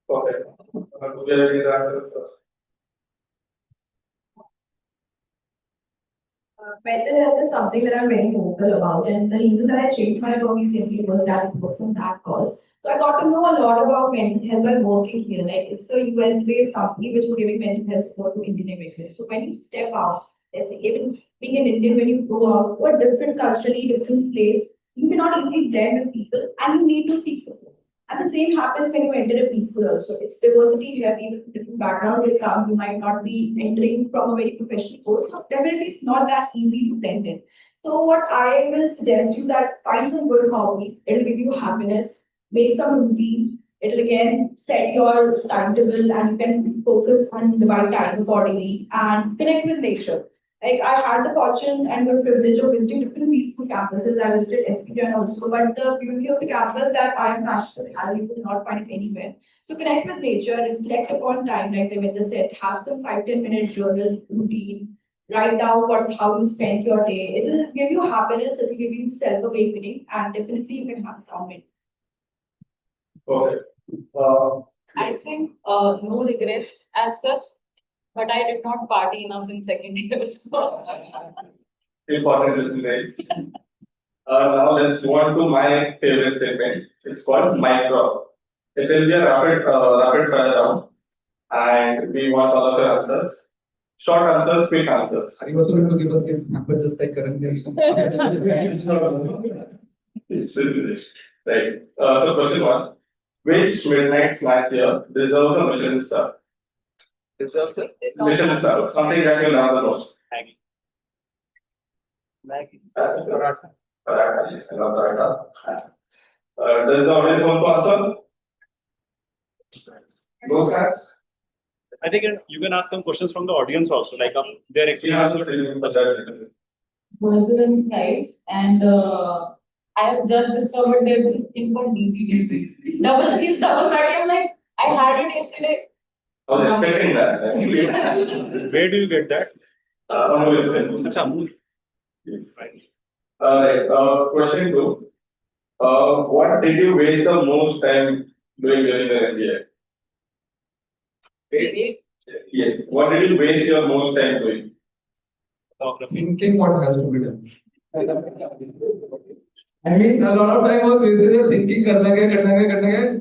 Okay. Do you have any other answers? Mental health is something that I'm very vocal about, and the reason that I changed my work recently was that it was from that cause. So I got to know a lot about mental health by working here. Like, it's a US-based company which is giving mental health support to Indian immigrants. So when you step out, let's say even being an Indian, when you go out to a different culturally different place, you cannot easily blend with people, and you need to seek support. And the same happens when you enter a peaceful also. It's diversity, you have people from different backgrounds will come, you might not be entering from a very professional course. So definitely it's not that easy to blend in. So what I will suggest you that find some good hobby, it'll give you happiness, make some routine, it'll again set your timetable and you can focus and divide time accordingly and connect with nature. Like, I had the fortune and the privilege of visiting different peaceful campuses. I visited SPJ also, but the beauty of the campus that I am Kashipur has, you will not find it anywhere. So connect with nature, reflect upon time, like Davinder said, have some 5-10 minute journal routine, write down how you spent your day. It will give you happiness, it will give you self-awakening, and definitely you can have some win. Okay. I think no regrets as such, but I did not party enough in second year. So. Important listening, guys. Now let's move on to my favorite segment. It's called Micro. It will be a rapid fire round, and we want all of your answers. Short answers, quick answers. Are you also going to give us a number just like current years? Right. So question 1. Which midnight snack here deserves a Michelin star? Deserves it. Michelin star. Something that you love the most. Maggie. That's a paratha. Paratha, yes, I love paratha. Does the audience want to answer? No snacks? I think you can ask some questions from the audience also, like their experience. Burger and fries, and I have just discovered there's a thing called DCD. Double cheese, double patty. I'm like, I had it yesterday. I was expecting that. Actually. Where do you get that? Amul. Yes. Right. Question 2. What did you waste the most time doing during the MBA? Yes. What did you waste your most time doing? Thinking what has to be done. I mean, a lot of time was wasted of thinking, karna hai.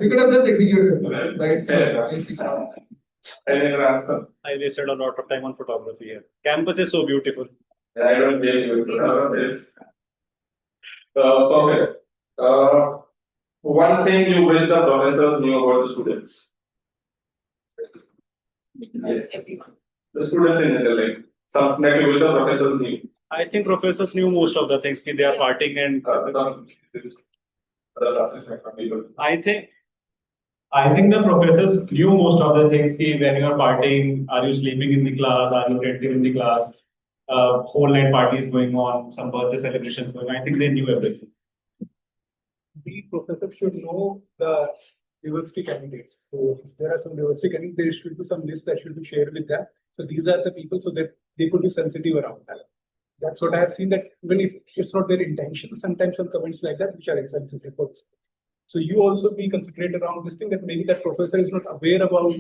We could have just executed. Right? So, Any other answer? I wasted a lot of time on photography here. Campus is so beautiful. Yeah, I don't blame you for this. Okay. One thing you wish the professors knew about the students. Yes. The students in general, like something that you wish the professors knew. I think professors knew most of the things. They are partying and other classes might not be good. I think the professors knew most of the things. When you are partying, are you sleeping in the class? Are you attentive in the class? whole night parties going on, some birthday celebrations going on. I think they knew everything. The professor should know the university candidates. So if there are some university candidates, there should be some list that should be shared with them. So these are the people so that they could be sensitive around that. That's what I have seen, that even if it's not their intention, sometimes some comments like that which are insensitive. So you also be considerate around this thing, that maybe that professor is not aware about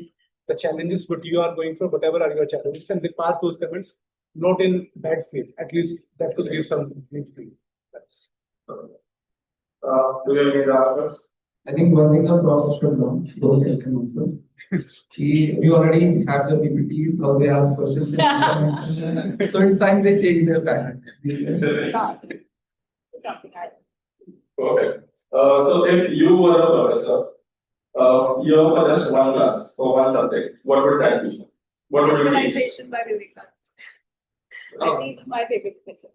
the challenges what you are going through, whatever are your challenges, and they pass those comments not in bad faith. At least that could give some relief to you. Do you have any answers? I think one thing the process should learn, those that can also. We already have the PPTs, how they ask questions. So it's time they change their pattern. Okay. So if you were a professor, you offer just one class or one subject, what would that be? What would you teach? Visualization by Vivekanand. I think it's my favorite method.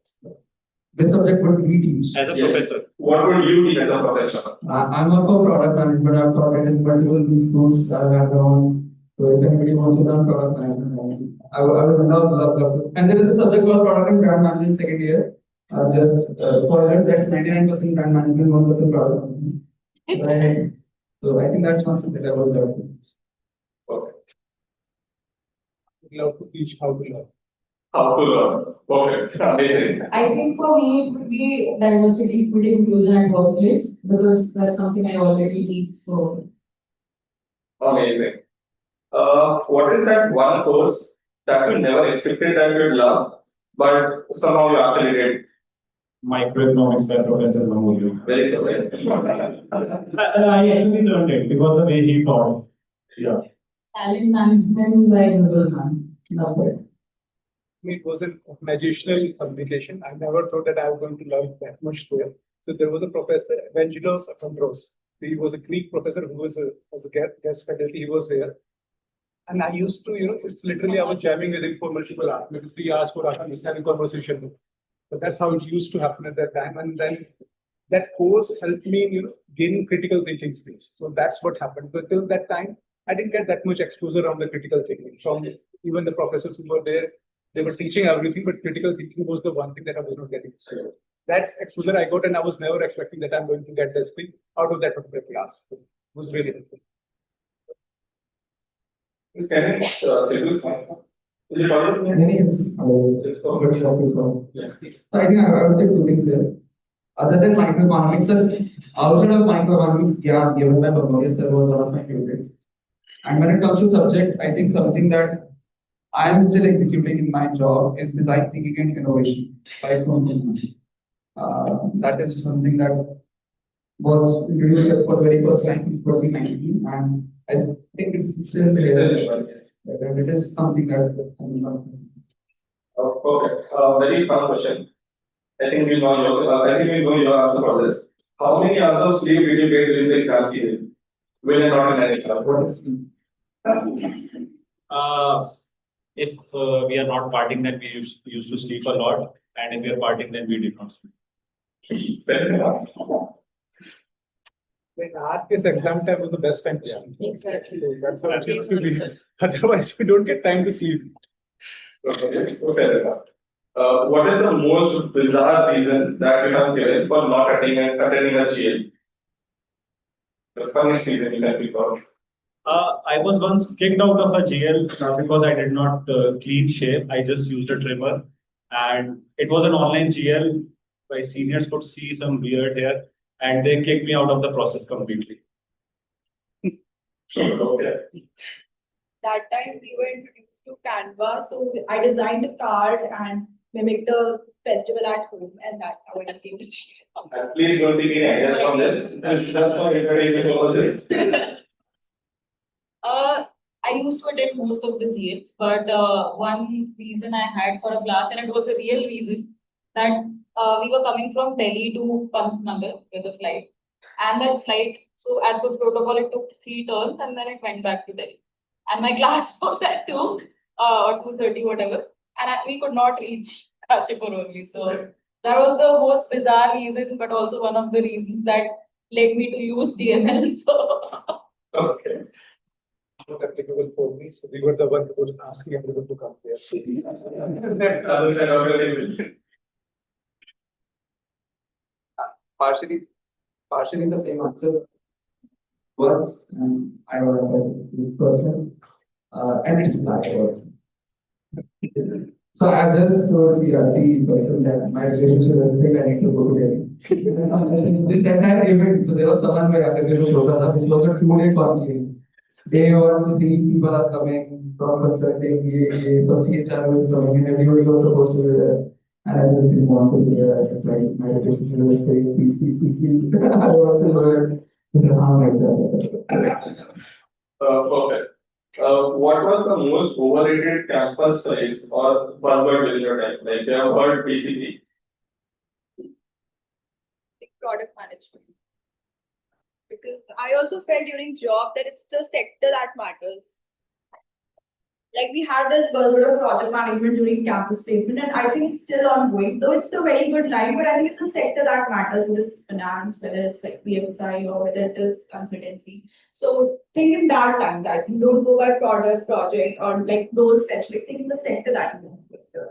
Which subject would we teach? As a Yes. professor, What would you teach as a professor? I'm a for product management. I've taught it in multiple schools. I've had around. So if anybody wants to learn product management, I would love. And there is a subject called product and brand management second year. Just spoilers, that's 99% brand management, 1% product management. Right. So I think that's one subject I would love to teach. Okay. Love to teach how to learn. How to learn. Perfect. Amazing. I think for me it would be diversity, equity, inclusion at workplace because that's something I already teach. So Amazing. What is that one course that you never expected that you'd love, but somehow you actually did? microeconomics by Professor Mamuli. Very surprised. I actually learned it because the way he taught. Yeah. talent management by Google Man. Love it. It was an organizational communication. I never thought that I was going to learn that much there. So there was a professor, Evangelos Akandros. He was a Greek professor who was as a guest faculty. He was there. And I used to, it's literally I was jamming with him for multiple hours, maybe 3 hours, 4 hours, just having conversation with him. But that's how it used to happen at that time. And then that course helped me in, gaining critical thinking skills. So that's what happened. But till that time, I didn't get that much exposure on the critical thinking. From even the professors who were there, they were teaching everything, but critical thinking was the one thing that I was not getting. So that exposure I got, and I was never expecting that I'm going to get this thing out of that particular class. So it was really helpful. Is it audible? Maybe it's It's for- good topic. Yeah. So I think I would say two things here. Other than microeconomics, sir, outside of microeconomics, yeah, given by Bangladesh, sir, was one of my favorites. And when it comes to subject, I think something that I am still executing in my job is design thinking and innovation. Right from that is something that was introduced for the very first time in 2019, and I think it's still there. And it is something that Perfect. Very fun question. I think we know your answer for this. How many hours of sleep did you get during the exam season? Will you not manage that? what is If we are not partying, then we used to sleep a lot, and if we are partying, then we did not sleep. Fair enough. In our case, exam time was the best time to sleep. Exactly. So that's how it used to be. Otherwise, we don't get time to sleep. Okay, fair enough. What is the most bizarre reason that you have given for not attending a GL? The funniest reason you can think of. I was once kicked out of a GL because I did not clean shave. I just used a trimmer, and it was an online GL. My seniors could see some beard here, and they kicked me out of the process completely. Okay. That time we were introduced to Canva, so I designed a card and mimicked a festival at home, and that's how I came to see it. And please don't take any ideas from this. And not for entertaining all this. I used to attend most of the GLs, but one reason I had for a class, and it was a real reason, that we were coming from Delhi to Pantnagar with a flight. And that flight, so as per protocol, it took 3 turns and then it went back to Delhi. And my class was at 2 or 2:30, whatever. And we could not reach Kashipur only. So that was the most bizarre reason, but also one of the reasons that led me to use DML. So Okay. Not applicable for me. company, so we were the one who was asking everyone to come there. Partially the same answer. Works, and I don't know this person, and it's black works. So I just told CRC person that my relationship is big, I need to go to Delhi. This entire event, so there was someone where I could show that it was a 2-day conclave. Day 1, 3 people are coming from consulting, some CHR was coming, and everybody was supposed to be there. And I just didn't want to be there. I said, like, my relationship was saying, please. I don't want to do it. Perfect. What was the most overrated campus phrase or buzzword during your time? Like you have heard BCP. Product management. Because I also felt during job that it's the sector that matters. Like we had this buzzword of product management during campus placement, and I think it's still ongoing. Though it's a very good line, but I think it's the sector that matters, whether it's finance, whether it's like BFSI, or whether it is consultancy. So think in that time that you don't go by product, project, or like role specific. Think in the sector that you want,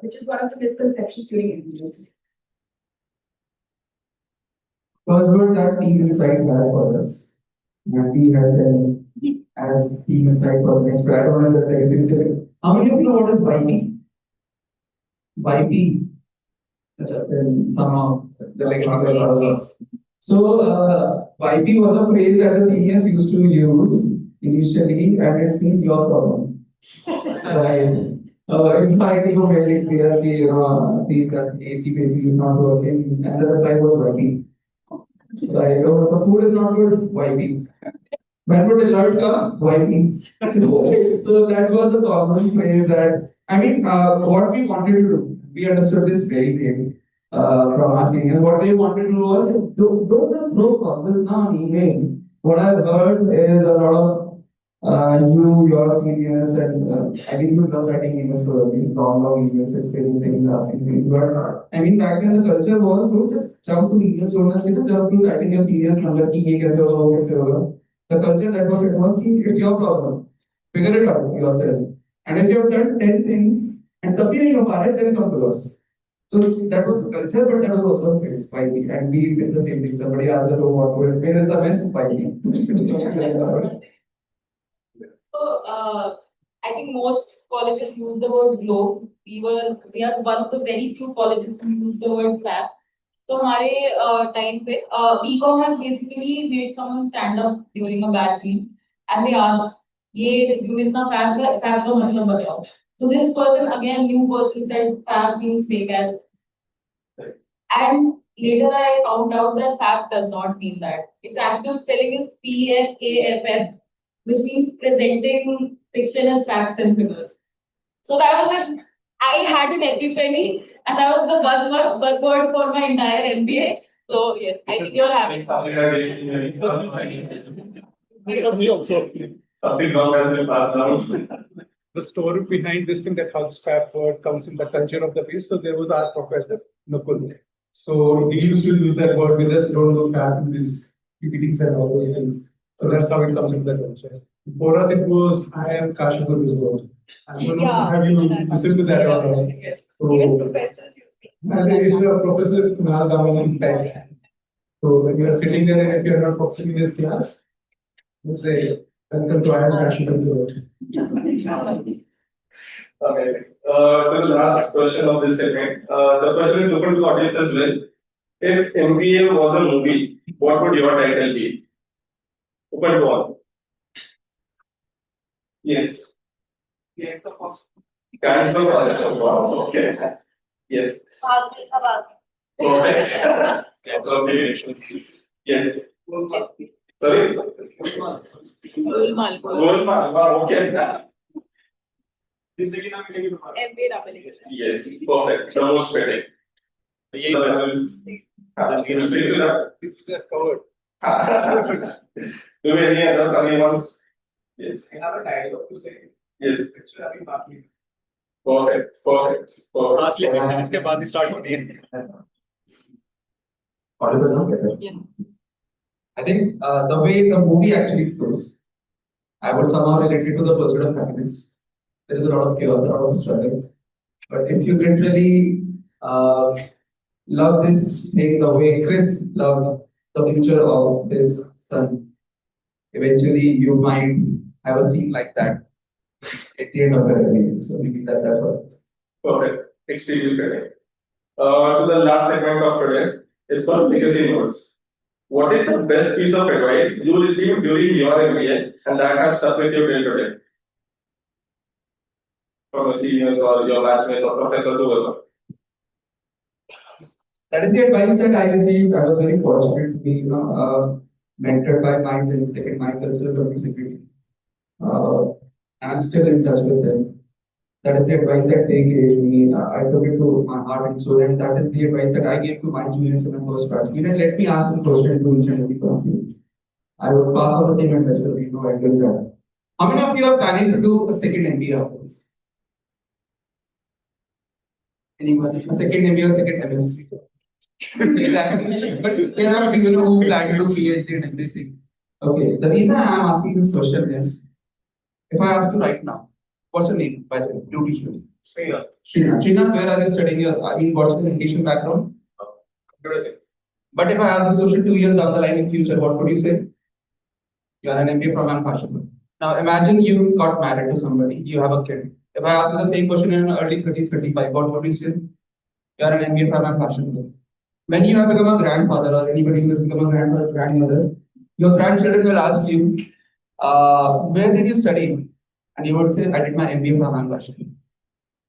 which is one of the misconceptions during interviews. Buzzword that Team Insite had for us. And we had them as Team Insite for the next, I don't know if that existed. How many of you know what is YP? YP. Then somehow the legacy. So YP was a phrase that the seniors used to use initially, and it means your problem. In fact, it was very clear that AC basically is not working, and the reply was YP. Like, the food is not good, YP. When would alert come? YP. So that was a common phrase that, I mean, what we wanted to do, we understood this very clearly from our seniors. What they wanted to do was, don't just throw comments now on email. What I've heard is a lot of your seniors, and I think you love writing emails for me, long emails, explaining things, asking things. But I mean, back then the culture was, don't just jump to emails, don't just jump to writing your seniors number, ki kaise hoga, wo kaise hoga. The culture that was, it was, it's your problem. Figure it out yourself. And if you have done 10 things, and tabhi nahi ho pa raha, then come to us. So that was culture, but that was also phase 5D. And we did the same thing. Somebody asked us, oh, what would it be? It's a mess 5D. So, I think most colleges use the word globe. We are one of the very few colleges who use the word fab. So, हमारे time पे, BCom has basically made someone stand up during a batch meet, and they asked, ये resume इतना fab का मतलब बताओ. So this person, again, new person said fab means fake as. And later I found out that fab does not mean that. Its actual spelling is PFAFF, which means presenting fiction as facts and figures. So that was like, I had an epiphany, and that was the buzzword for my entire MBA. So yes, I think you're having Something wrong has been passed down. The story behind this thing that how this fab word comes in the culture of the place. So there was our professor, Nukul. So he used to use that word with us, don't do fab in these PPTs and all those things. So that's how it comes in the culture. For us, it was IIM Kashipur is word. I don't know, have you listened to that or not? So, Even professors use it. there is a professor Kunal Gaman type. So when you are sitting there and if you are not focusing in his class, you say, welcome to IIM Kashipur. Okay. The last question of this segment. The question is open to the audience as well. If MBA was a movie, what would your title be? Open to all. Yes. Gangs of Wasseypur. Kinds of wow. Okay. Yes. Perfect. Okay. Yes. Sorry. Golmaal. Wow. Okay. MBA double A. Yes. Perfect. The most fitting. It's the covered. Do we have any other funny ones? Yes. I have a title to say. Yes. It's very partly. Perfect. Lastly, इसके बाद ही start होती है. Audible now? Yeah. I think the way the movie actually flows. I would somehow relate it to the pursuit of happiness. There is a lot of chaos, a lot of struggle. But if you literally love this thing the way Chris loved the future of his son, eventually you might have a scene like that at the end of the day. So maybe that's what. Perfect. Extremely correct. To the last segment of today, it's called legacy notes. What is the best piece of advice you received during your MBA and that has stuck with you till today? From your seniors or your batchmates or professors whoever. That is the advice that I received. I was very fortunate to be, mentored by my Gen second, my cultural company secretary. I'm still in touch with them. That is the advice that they gave me. I took it to my heart and soul, and that is the advice that I gave to my juniors in my first batch. Even let me ask some question to each and every one of you. I would pass on the same advice to you. I will that. How many of you are planning to do a second MBA after this? Anybody? A second MBA or second MSc? Exactly. But there are people who plan to do PhD and everything. Okay. The reason I am asking this question is, if I ask you right now, what's your name, by the way? Do teach me. Srinath, where are you studying your, what's your education background? But if I ask this question 2 years down the line in future, what would you say? You are an MBA from IIM Kashipur. Now imagine you got married to somebody, you have a kid. If I ask you the same question in early 30s, 35, what would you say? You are an MBA from IIM Kashipur. When you have become a grandfather or anybody who has become a grandfather, grandmother, your grandchildren will ask you, where did you study? And you would say, I did my MBA from IIM Kashipur.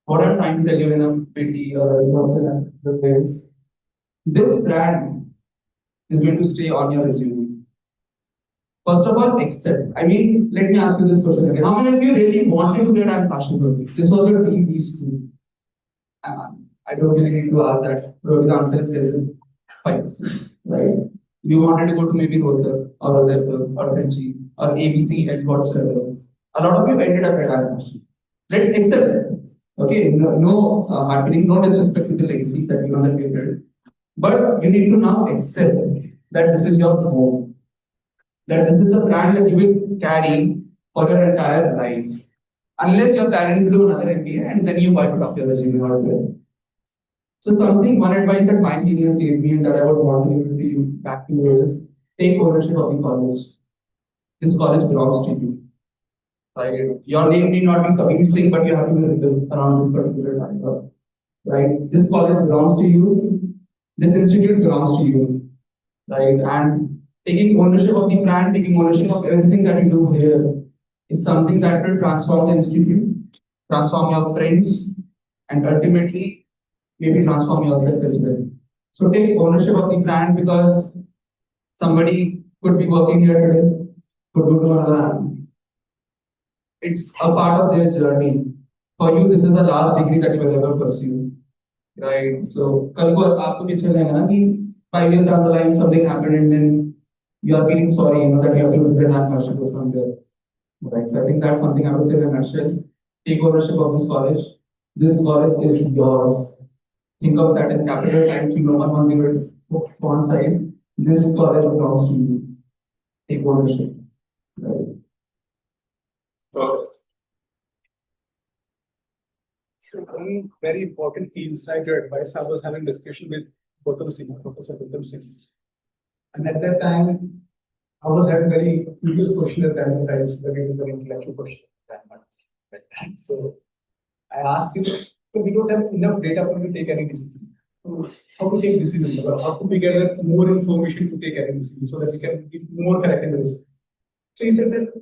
What I'm trying to tell you in a PT or the place, this brand is going to stay on your resume. First of all, accept. Let me ask you this question again. How many of you really wanted to get IIM Kashipur? This was your DP school. I don't really need to ask that. Probably the answer is less than 5%. Right? You wanted to go to maybe Rohtak or Udaipur or Ranchi or ABC and whatsoever. A lot of you ended up at IIM Kashipur. Let's accept that. Okay, no hard feeling, no disrespect to the legacy that you have built. But you need to now accept that this is your home. That this is the brand that you will carry for your entire life. Unless you're planning to do another MBA and then you wipe it off your resume altogether. So one advice that my seniors gave me and that I would want to give to you back to you is take ownership of the college. This college belongs to you. Right? Your name may not be Kabir Singh, but you have to be written around this particular time. Right? This college belongs to you. This institute belongs to you. Right? And taking ownership of the brand, taking ownership of everything that you do here is something that will transform the institute, transform your friends, and ultimately maybe transform yourself as well. So take ownership of the brand because somebody could be working here today, could go to another. It's a part of their journey. For you, this is the last degree that you will ever pursue. Right? So, कल को आपको भी चल जाएगा ना कि 5 years down the line something happened and then you are feeling sorry, that you have to visit IIM Kashipur somewhere. Right? So I think that's something I would say in a nutshell. Take ownership of this college. This college is yours. Think of that in capital times. No one wants you to font size. This college belongs to you. Take ownership. Right? Perfect. So one very important key insight or advice, I was having discussion with Professor Gautam Singh. And at that time, I was having very previous question at that time, very intellectual question at that time. So I asked him, so we don't have enough data for to take any decision. So how to take decisions, or how to we gather more information to take any decision so that we can be more correct in the decision. So he said that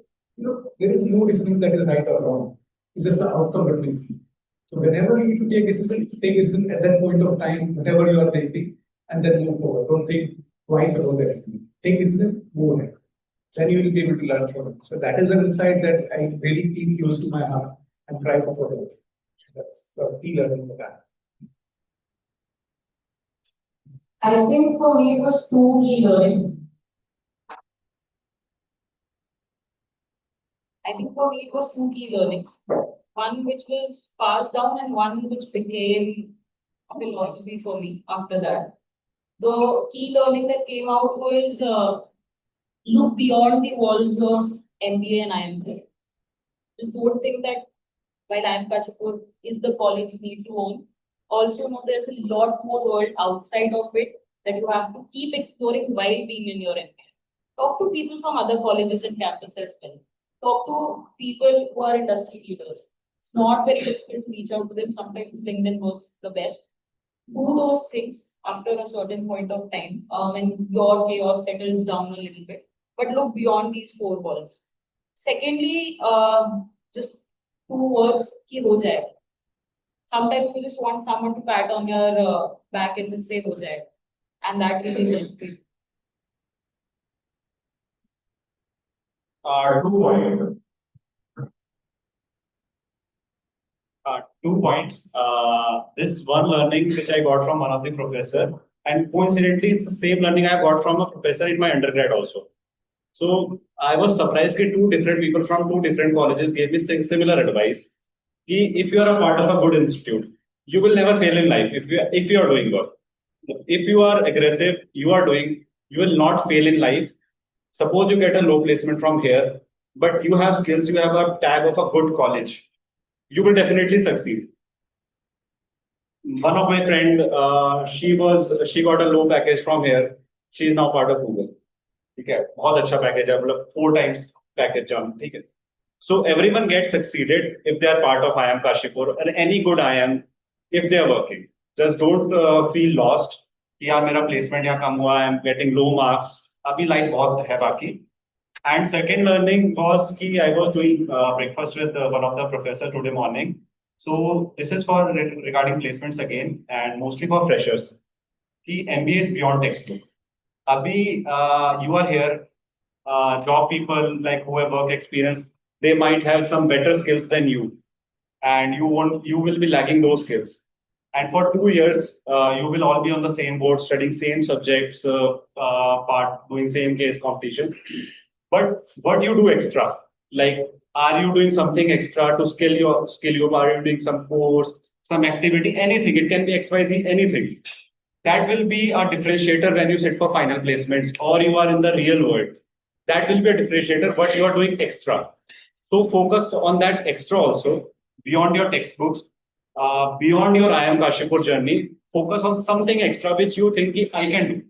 there is no decision that is right or wrong. It's just the outcome that we see. So whenever you need to take decision at that point of time, whatever you are thinking, and then move forward. Don't think twice about that. Take decision, move ahead. Then you will be able to learn from it. So that is an insight that I really keep close to my heart and try to follow. That's the key learning for that. I think for me it was two key learnings. One which was passed down and one which became a philosophy for me after that. The key learning that came out was look beyond the walls of MBA and IIM. Just don't think that while IIM Kashipur is the college you need to own. Also know there's a lot more world outside of it that you have to keep exploring while being in your MBA. Talk to people from other colleges and campuses as well. Talk to people who are industry leaders. It's not very difficult to reach out to them. Sometimes LinkedIn works the best. Do those things after a certain point of time when your chaos settles down a little bit. But look beyond these four walls. Secondly, just two words, ki ho jayega. Sometimes you just want someone to pat on your back and just say ho jayega. And that really helps you. 2 points. 2 points. This one learning which I got from one of the professor, and coincidentally, it's the same learning I got from a professor in my undergrad also. So I was surprised that two different people from two different colleges gave me similar advice. If you are a part of a good institute, you will never fail in life if you are doing work. If you are aggressive, you will not fail in life. Suppose you get a low placement from here, but you have skills, you have a tag of a good college, you will definitely succeed. One of my friend, she got a low package from here. She is now part of Google. Okay, बहुत अच्छा package है, मतलब 4 times package jump. ठीक है. So everyone gets succeeded if they are part of IIM Kashipur or any good IIM if they are working. Just don't feel lost. कि यार मेरा placement यहाँ कम हुआ, I am getting low marks. अभी life बहुत है बाकी. And second learning was कि I was doing breakfast with one of the professor today morning. So this is for regarding placements again and mostly for freshers. The MBA is beyond textbook. Abhi, you are here, job people like who have work experience, they might have some better skills than you, and you will be lacking those skills. And for 2 years, you will all be on the same board, studying same subjects, doing same case competitions. But what you do extra? Like, are you doing something extra to skill you? Are you doing some course, some activity, anything? It can be XYZ, anything. That will be a differentiator when you sit for final placements or you are in the real world. That will be a differentiator, what you are doing extra. So focus on that extra also, beyond your textbooks, beyond your IIM Kashipur journey, focus on something extra which you think I can do.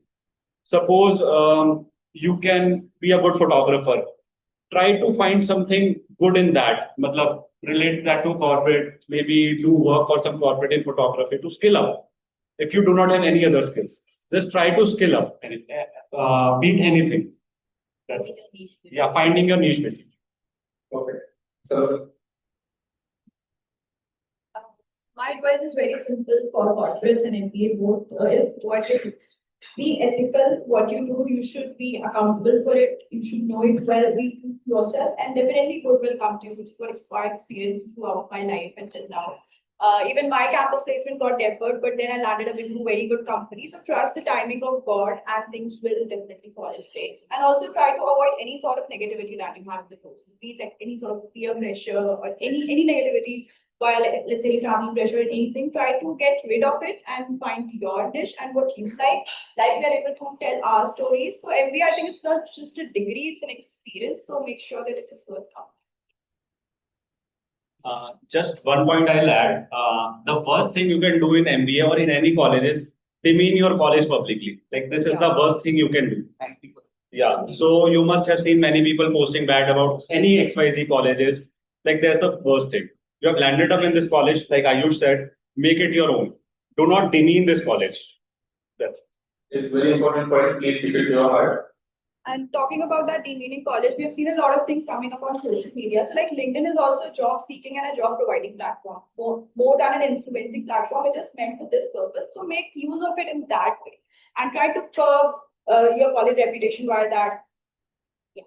Suppose you can be a good photographer. Try to find something good in that. Matlab, relate that to corporate, maybe do work for some corporate in photography to skill up. If you do not have any other skills, just try to skill up and beat anything. That's yeah, finding your niche basically. Okay. So My advice is very simple for corporates and MBA both is what you do. Be ethical. What you do, you should be accountable for it. You should know it well, be true to yourself, and definitely good will come to you, which is what I experienced throughout my life until now. Even my campus placement got deferred, but then I landed up into a very good company. So trust the timing of God and things will definitely fall in place. And also try to avoid any sort of negativity that you have in the process, be it like any sort of peer pressure or any negativity, while let's say family pressure or anything, try to get rid of it and find your niche and what you like. Like we are able to tell our stories. So MBA, I think it's not just a degree, it's an experience. So make sure that it is worth coming. Just one point I'll add. The worst thing you can do in MBA or in any college is demean your college publicly. Like this is the worst thing you can do. Yeah. So you must have seen many people posting bad about any XYZ colleges. Like that's the worst thing. You have landed up in this college, like Aayush said, make it your own. Do not demean this college. That's it's very important point. Please keep it to your heart. And talking about that demeaning college, we have seen a lot of things coming up on social media. So like LinkedIn is also a job seeking and a job providing platform. More than an influencing platform, it is meant for this purpose. So make use of it in that way and try to curb your college reputation via that. Yeah.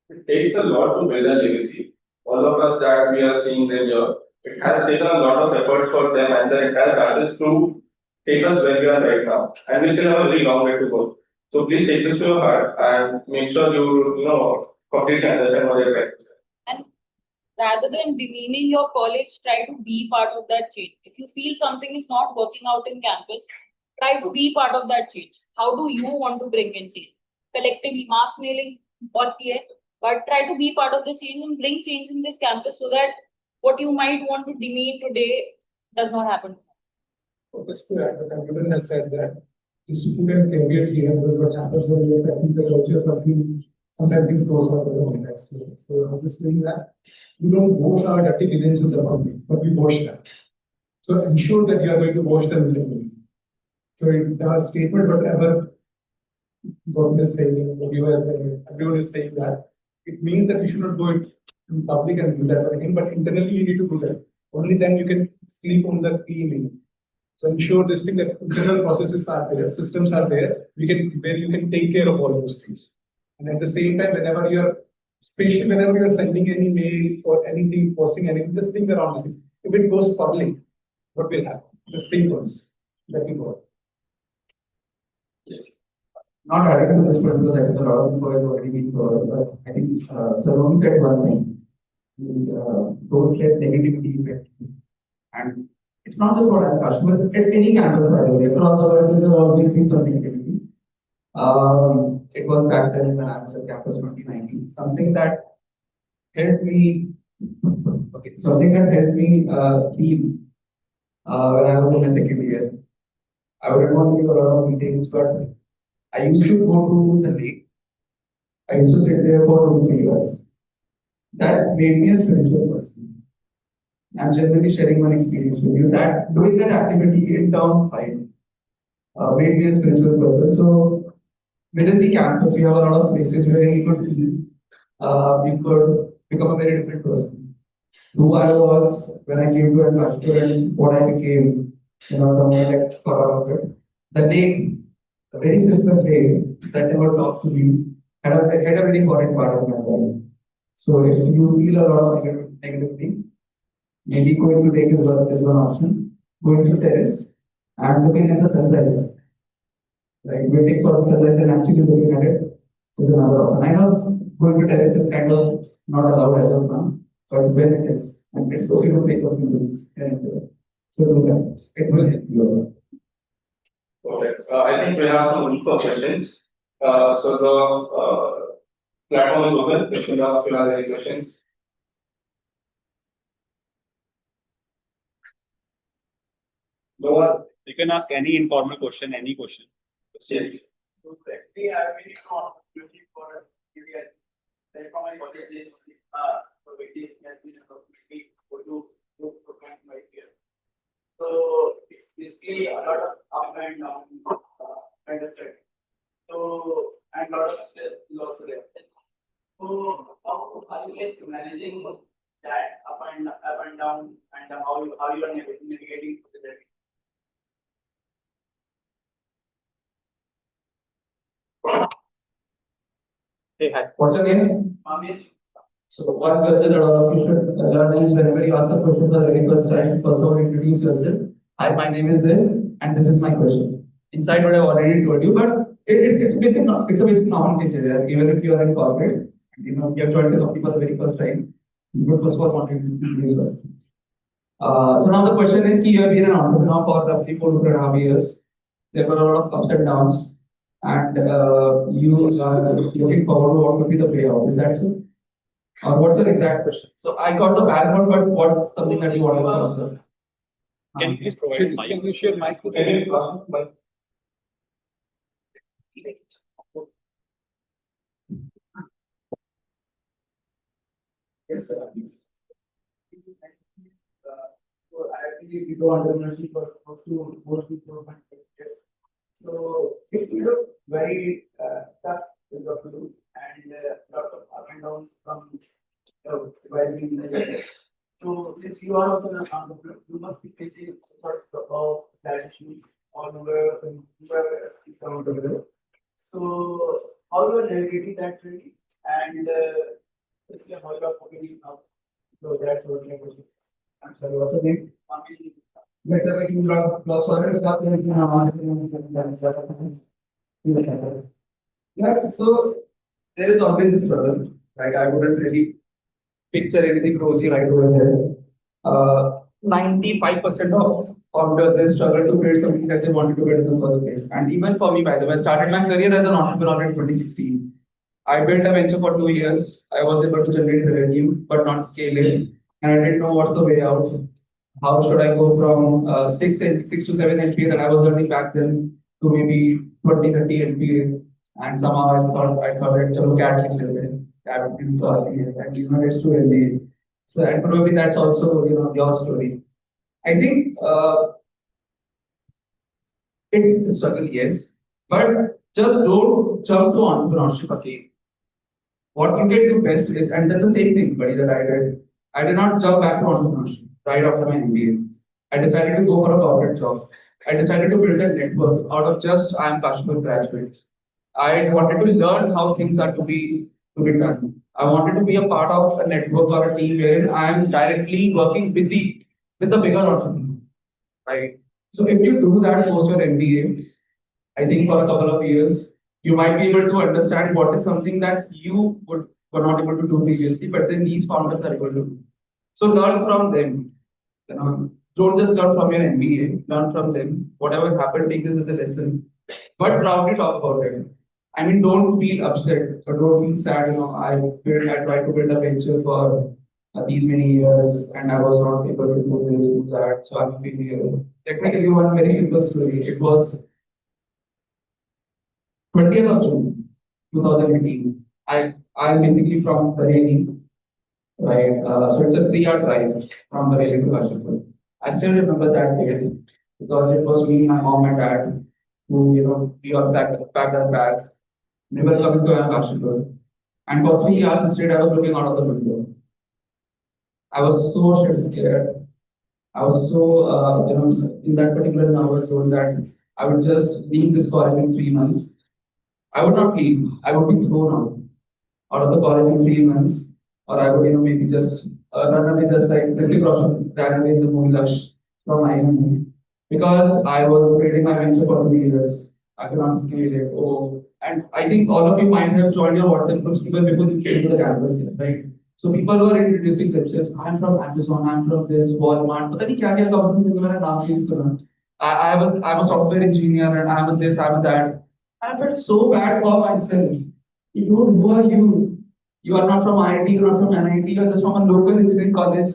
It takes a lot to build a legacy. All of us that we are seeing them here, it has taken a lot of effort for them and the entire batches to take us where we are right now. And we still have a very long way to go. So please take this to your heart and make sure you completely understand what you're trying to say. And rather than demeaning your college, try to be part of that change. If you feel something is not working out in campus, try to be part of that change. How do you want to bring in change? Collectively, mass mailing, what but try to be part of the change and bring change in this campus so that what you might want to demean today does not happen. So just to add, what everyone has said that the student career here, what happens when we are setting the culture, sometimes things goes out of the context. So I'm just saying that we don't wash our dirty linen in the public, but we wash them. So ensure that you are going to wash them in the public. So the statement, whatever government is saying, what you are saying, everyone is saying that it means that you should not go in public and do that again, but internally you need to do that. Only then you can sleep on the cleaning. So ensure this thing that internal processes are there, systems are there, where you can take care of all those things. And at the same time, especially whenever you're sending any mails or anything, posting anything, just think around this. If it goes public, what will happen? Just think once. Let me go. Not adding to this one because I think a lot of people have already been covered, but I think Saloni said one thing. Don't let negativity affect you. And it's not just for Aayush, but at any campus, by the way, across the world, there will always be some negativity. It was back then when I was at campus 2019. Something that helped me, heal when I was in my second year. I wouldn't want to give a lot of meetings, but I used to go to the lake. I used to sit there for 2 to 3 years. That made me a spiritual person. I'm generally sharing my experience with you. That doing that activity in term 5 made me a spiritual person. So within the campus, we have a lot of places where you could you could become a very different person. Who I was when I came to Kashipur and what I became, the moment I thought about it. The lake, a very simple day that never talked to me, had a very important part of my life. So if you feel a lot of negativity, maybe going to lake is one option. Going to terrace and looking at the sunrise. Like waiting for the sunrise and actually looking at it is another option. I know going to terrace is kind of not allowed as of now, but when it is, and it's okay to take a few minutes and so do that. It will help you a lot. Perfect. I think we have some room for questions. So the platform is open. If you have any questions. No one. You can ask any informal question, any question. Yes. So we have very opportunity for areas. Like from my college, for waiting has been a speak for to program right here. So it's basically a lot of up and down kind of thing. So and a lot of stress is also there. So how are you guys managing that up and down and how you are navigating that? Hey, hi. What's your name? Amish. So one question that all of you should learn is whenever you ask a question for the very first time, first of all introduce yourself. Hi, my name is this, and this is my question. Inside what I've already told you, but it's a basic nomenclature. Even if you are in corporate, you have joined the company for the very first time, you would first of all want to introduce yourself. So now the question is, you have been an entrepreneur for roughly 4 to 4.5 years. There were a lot of ups and downs, and you are looking forward to what would be the way out. Is that so? Or what's your exact question? So I got the background, but what's something that you want us to answer? Can you please provide mic? Can you share mic? Can you ask mic? Yes, sir. So I actually do entrepreneurship for most people. So it's very tough to do and lots of up and downs from while being in the journey. So since you are also an entrepreneur, you must be facing sort of that issues all over and whoever is entrepreneur. So how you are navigating that really and basically how you are focusing now. So that's what my question. I'm sorry, what's your name? Let's say you lost for it. Yeah, so there is always a struggle, right? I wouldn't really picture anything rosy right over here. 95% of founders they struggle to build something that they wanted to build in the first place. And even for me, by the way, I started my career as an entrepreneur in 2016. I built a venture for 2 years. I was able to generate revenue, but not scale it. And I didn't know what's the way out. How should I go from 6 to 7 LPA that I was earning back then to maybe 20, 30 LPA? And somehow I thought it to look at it a little bit. And it's to MBA. So and probably that's also your story. I think it's a struggle, yes, but just don't jump to entrepreneurship again. What you can do best is, and that's the same thing, buddy, that I did. I did not jump back to entrepreneurship right after my MBA. I decided to go for a corporate job. I decided to build a network out of just IIM Kashipur graduates. I wanted to learn how things are to be done. I wanted to be a part of a network or a team wherein I am directly working with the bigger entrepreneur, right? So if you do that post your MBA, I think for a couple of years, you might be able to understand what is something that you were not able to do previously, but then these founders are able to do. So learn from them. Don't just learn from your MBA, learn from them. Whatever happened, take this as a lesson, but proudly talk about it. I mean, don't feel upset or don't feel sad. I tried to build a venture for these many years and I was not able to do this, do that. So I'm feeling. Let me tell you one very simple story. It was 20th of June, 2018. I'm basically from Bareilly, right? So it's a 3-hour drive from Bareilly to Kashipur. I still remember that day because it was me, my mom, and dad who we all packed our bags. We were coming to Kashipur, and for 3 hours straight, I was looking out of the window. I was so shit scared. I was so in that particular nervous zone that I would just leave this college in 3 months. I would not leave. I would be thrown out of the college in 3 months, or I would maybe just run away just like Hrithik Roshan ran away in the movie Lush from IIM because I was creating my venture for 2 years. I could not scale it. Oh, and I think all of you might have joined your WhatsApp groups even before you came to the campus, right? So people were introducing themselves. I'm from Amazon. I'm from this Walmart. पता नहीं क्या-क्या company जिनका मैंने नाम नहीं सुना. I'm a software engineer and I'm a this, I'm a that. I felt so bad for myself. Who are you? You are not from IIT, you are not from NIT, you are just from a local engineering college.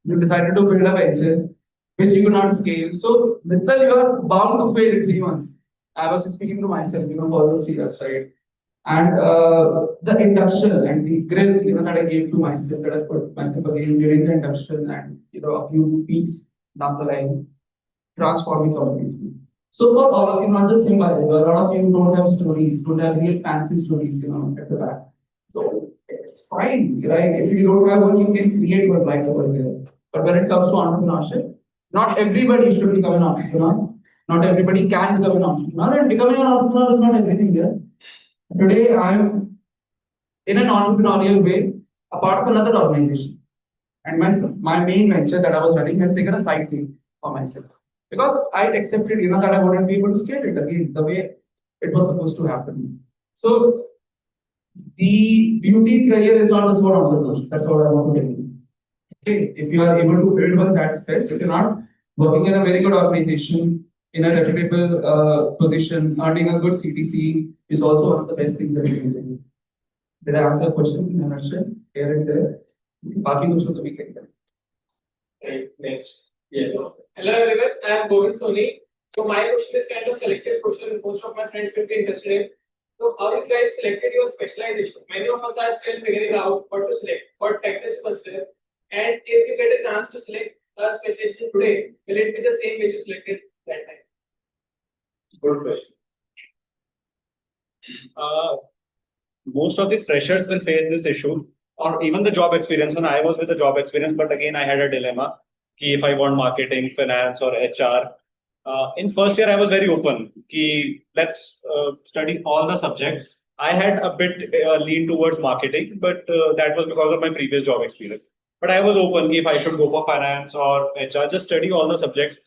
You decided to build a venture which you could not scale. So, Mittal, you are bound to fail in 3 months. I was speaking to myself, for those 3 years, right? And the induction and the grill, that I gave to myself, that I put myself again during the induction and, a few weeks down the line, transformed me completely. So for all of you, not just symbolize, a lot of you don't have stories, don't have real fancy stories, at the back. So it's fine, right? If you don't have one, you can create one right over here. But when it comes to entrepreneurship, not everybody should become an entrepreneur. Not everybody can become an entrepreneur, and becoming an entrepreneur is not everything there. Today, I'm in an entrepreneurial way, a part of another organization. And my main venture that I was running has taken a side gig for myself. Because I accepted, that I wouldn't be able to scale it again the way it was supposed to happen. So the beauty here is not just for entrepreneurship. That's what I want to tell you. Okay, if you are able to build one, that's best. If you're not working in a very good organization, in a reputable position, earning a good CTC is also one of the best things that you can do. Did I answer your question in a nutshell? Here and there. Baki kuch ho to bhi kare. Right, next. Yes. Hello everyone, I am Govind Soni. So my question is kind of collective question. Most of my friends will be interested in. So how you guys selected your specialization? Many of us are still figuring out what to select, what factors to consider. And if you get a chance to select a specialization today, will it be the same which you selected that time? Good question. Most of the freshers will face this issue, or even the job experience. When I was with the job experience, but again I had a dilemma. If I want marketing, finance, or HR. In first year, I was very open. Let's study all the subjects. I had a bit lean towards marketing, but that was because of my previous job experience. But I was open if I should go for finance or HR, just study all the subjects.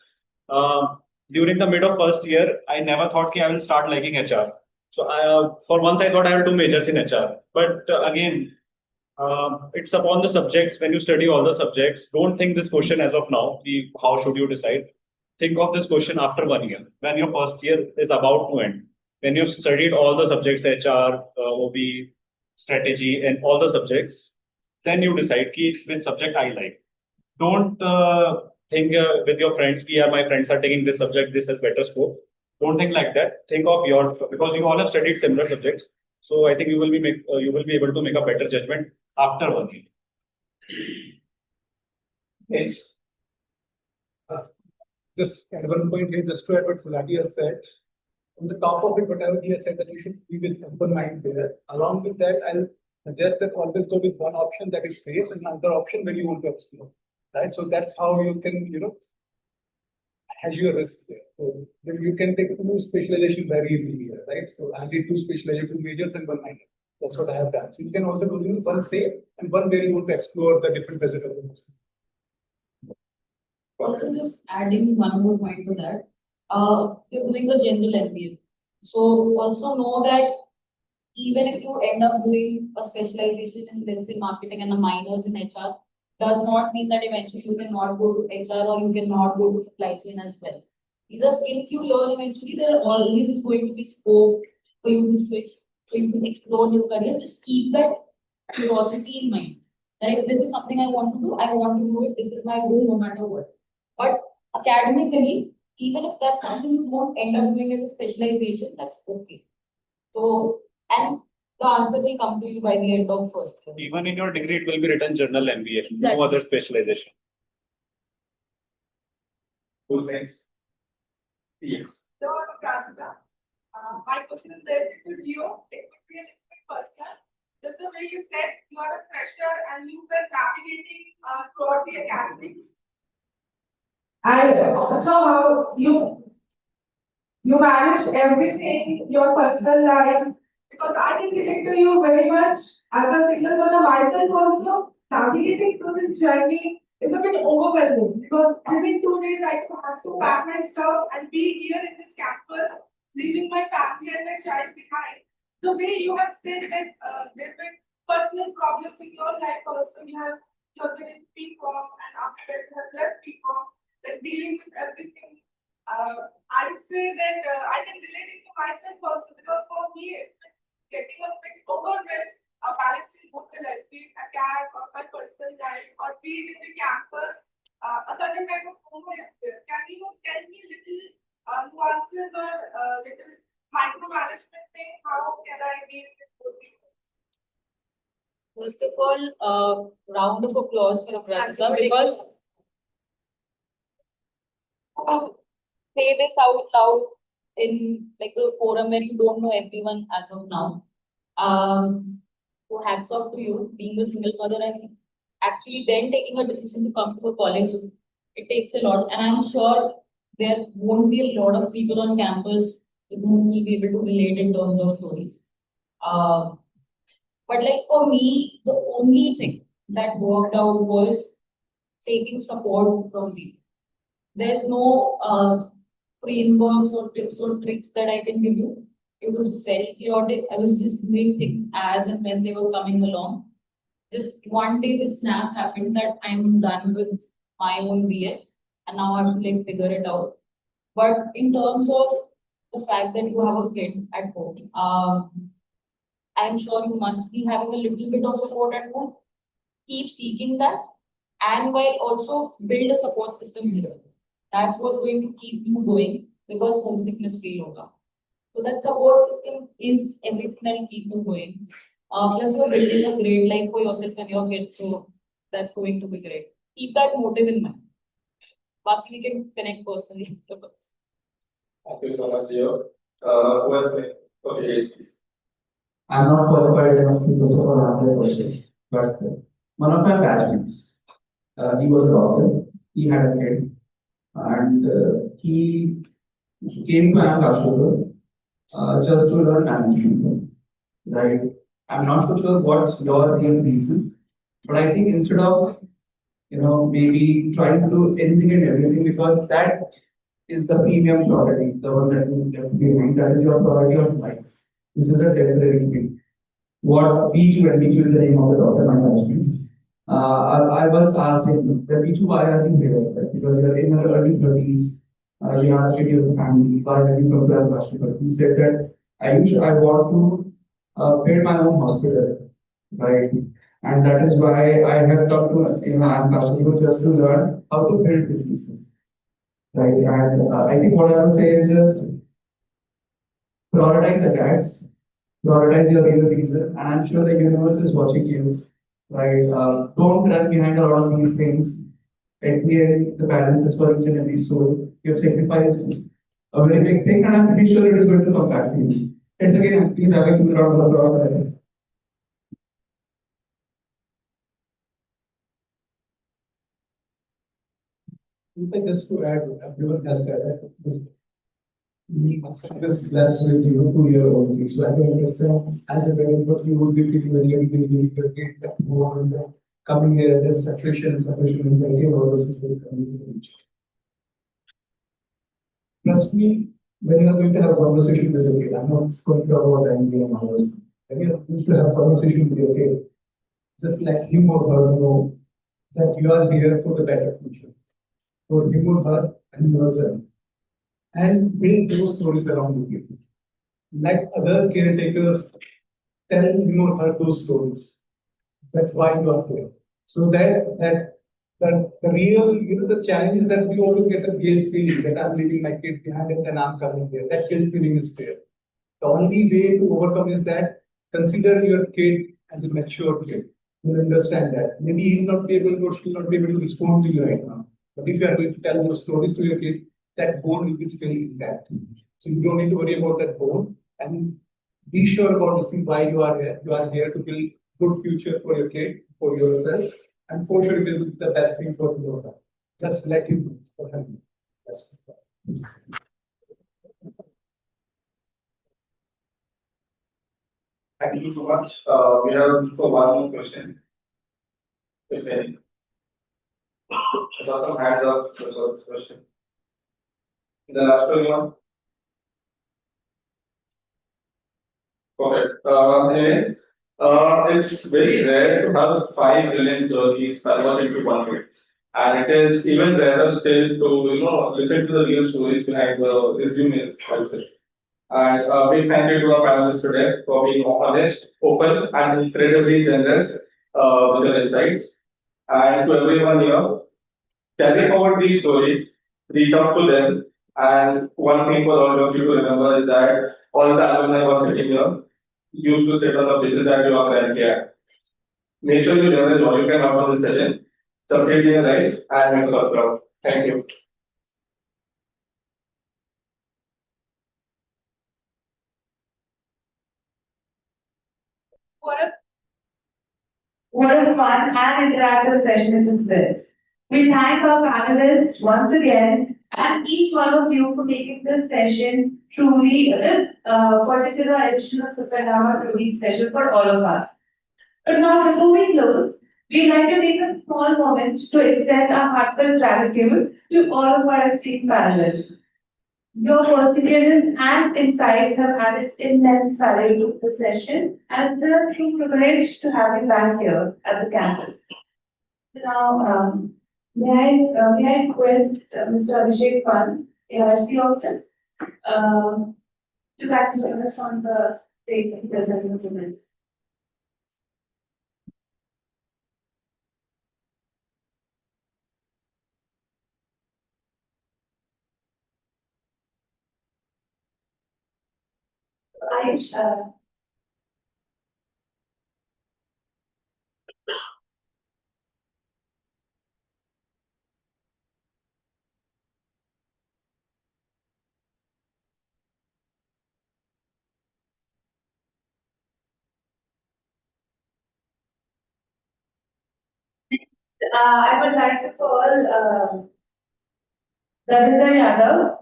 During the mid of first year, I never thought I will start liking HR. So for months, I thought I will do majors in HR. But again, it's upon the subjects. When you study all the subjects, don't think this question as of now. How should you decide? Think of this question after 1 year, when your first year is about to end. When you've studied all the subjects, HR, OB, strategy in all the subjects, then you decide which subject I like. Don't think with your friends, yeah, my friends are taking this subject, this has better scope. Don't think like that. Think of yours, because you all have studied similar subjects. So I think you will be able to make a better judgment after 1 year. Yes. Just at one point here, just to add what Fulati has said, on the top of it, whatever he has said, that you should be with open mind there. Along with that, I'll suggest that always go with one option that is safe and another option where you want to explore. Right? So that's how you can, hedge your risk there. So then you can take 2 specialization very easily here, right? So I did 2 specialization, 2 majors and 1 minor. That's what I have done. So you can also do one safe and one where you want to explore the different facets of the business. Also, just adding one more point to that, you're doing a general MBA. So also know that even if you end up doing a specialization in, let's say, marketing and a minors in HR, does not mean that eventually you cannot go to HR or you cannot go to supply chain as well. These are skills you learn eventually. There are always going to be scope for you to switch, for you to explore new careers. Just keep that curiosity in mind. That if this is something I want to do, I want to do it. This is my goal, no matter what. But academically, even if that's something you won't end up doing as a specialization, that's okay. So, and the answer will come to you by the end of first year. Even in your degree, it will be written general MBA, Exactly. no other specialization. Who's next? Yes. So, Rajita, my question is that it is you, it could be a little bit personal. Just the way you said you are a fresher and you were navigating throughout the academics. So how you manage everything, your personal life, because I can relate to you very much as a single mother myself also. Navigating through this journey is a bit overwhelming because within 2 days I have to pack my stuff and be here in this campus, leaving my family and my child behind. The way you have said that there have been personal problems in your life also, you have been in PCOM and after that you have left PCOM. Like dealing with everything, I would say that I can relate it to myself also because for me it's been getting a bit overwhelmed, balancing both the lives, be it acad or my personal life or be it in the campus. A certain kind of homework is there. Can you tell me little nuances or little micromanagement thing? How can I deal with both these? First of all, round of applause for Rajita, because say this out loud in like the forum where you don't know everyone as of now. So hats off to you, being a single mother and actually then taking a decision to come to a college. It takes a lot, and I'm sure there won't be a lot of people on campus with whom we'll be able to relate in terms of stories. But like for me, the only thing that worked out was taking support from people. There's no frameworks or tips or tricks that I can give you. It was very chaotic. I was just doing things as and when they were coming along. Just one day the snap happened that I'm done with my own BS and now I have to like figure it out. But in terms of the fact that you have a kid at home, I'm sure you must be having a little bit of support at home. Keep seeking that, and while also build a support system here. That's what's going to keep you going because homesickness will yoga. So that support system is everything that will keep you going. Plus you're building a great life for yourself and your kids, so that's going to be great. Keep that motive in mind. But we can connect personally. Thank you so much, Leo. Who was next? Okay, yes, please. I'm not qualified enough to first of all answer the question, but one of my batchmates, he was a doctor, he had a kid, and he came to IIM Kashipur just to learn management, right? I'm not so sure what's your real reason, but I think instead of maybe trying to do anything and everything, because that is the premium priority, the one that you left behind, that is your priority of life. This is a temporary thing. What B2 and B2 is the name of the doctor, my husband. I once asked him, the B2, why are you here? Because you're in your early 30s, you have a kid, you have a family, why have you come to Kashipur? He said that I want to build my own hospital. right? And that is why I have talked to IIM Kashipur just to learn how to build businesses, right? And I think what I would say is just prioritize attacks, prioritize your real reason, and I'm sure the universe is watching you, right? Don't run behind a lot of these things. At the end, the balance is for each and every soul. You have sacrificed a very big thing, and I'm pretty sure it is going to come back to you. It's again, please have a good round of applause. Just to add, everyone has said that we this last with you 2 year only. So I can understand as a parent what you would be feeling when you're giving your kid that more and the coming year, there's separation anxiety, and all those things will come into the picture. Trust me, when you are going to have a conversation with your kid, I'm not going to talk about MBA and all those things. When you are going to have a conversation with your kid, just let him or her know that you are here for the better future, for him or her and yourself. And build those stories around the people. Let other caretakers tell him or her those stories. That's why you are here. So that the real, the challenge is that we always get a guilt feeling that I'm leaving my kid behind and I'm coming here. That guilt feeling is there. The only way to overcome is that consider your kid as a mature kid. You understand that. Maybe he'll not be able to, or she'll not be able to respond to you right now. But if you are going to tell those stories to your kid, that bond will be still intact. So you don't need to worry about that bond. And be sure about this thing why you are here. You are here to build good future for your kid, for yourself, and for sure it is the best thing for your life. Just let him do for him. Yes. Thank you so much. We have for one more question. If any. I saw some hands up for this question. The last one. Perfect. Anyway, it's very rare to have 5 million journeys converged into one way. And it is even rarer still to listen to the real stories behind the resumes also. And big thank you to our panelists today for being honest, open, and incredibly generous with their insights. And to everyone here, carry forward these stories, reach out to them. And one thing for all of you to remember is that all the alumni who are sitting here used to sit on the places that you are currently at. Make sure you learn what you can out of this session, succeed in your life, and make yourself proud. Thank you. What a fun and interactive session it has been. We thank our panelists once again and each one of you for making this session this particular edition of Safarnama truly special for all of us. But now, before we close, we'd like to take a small moment to extend our heartfelt gratitude to all of our esteemed panelists. Your perseverance and insights have added immense value to the session, and it's been a true privilege to have you back here at the campus. Now, may I request Mr. Abhishek Pan, ARC office, to guide us on the stage and present document. Ayush, I would like to call Davinder Yadav.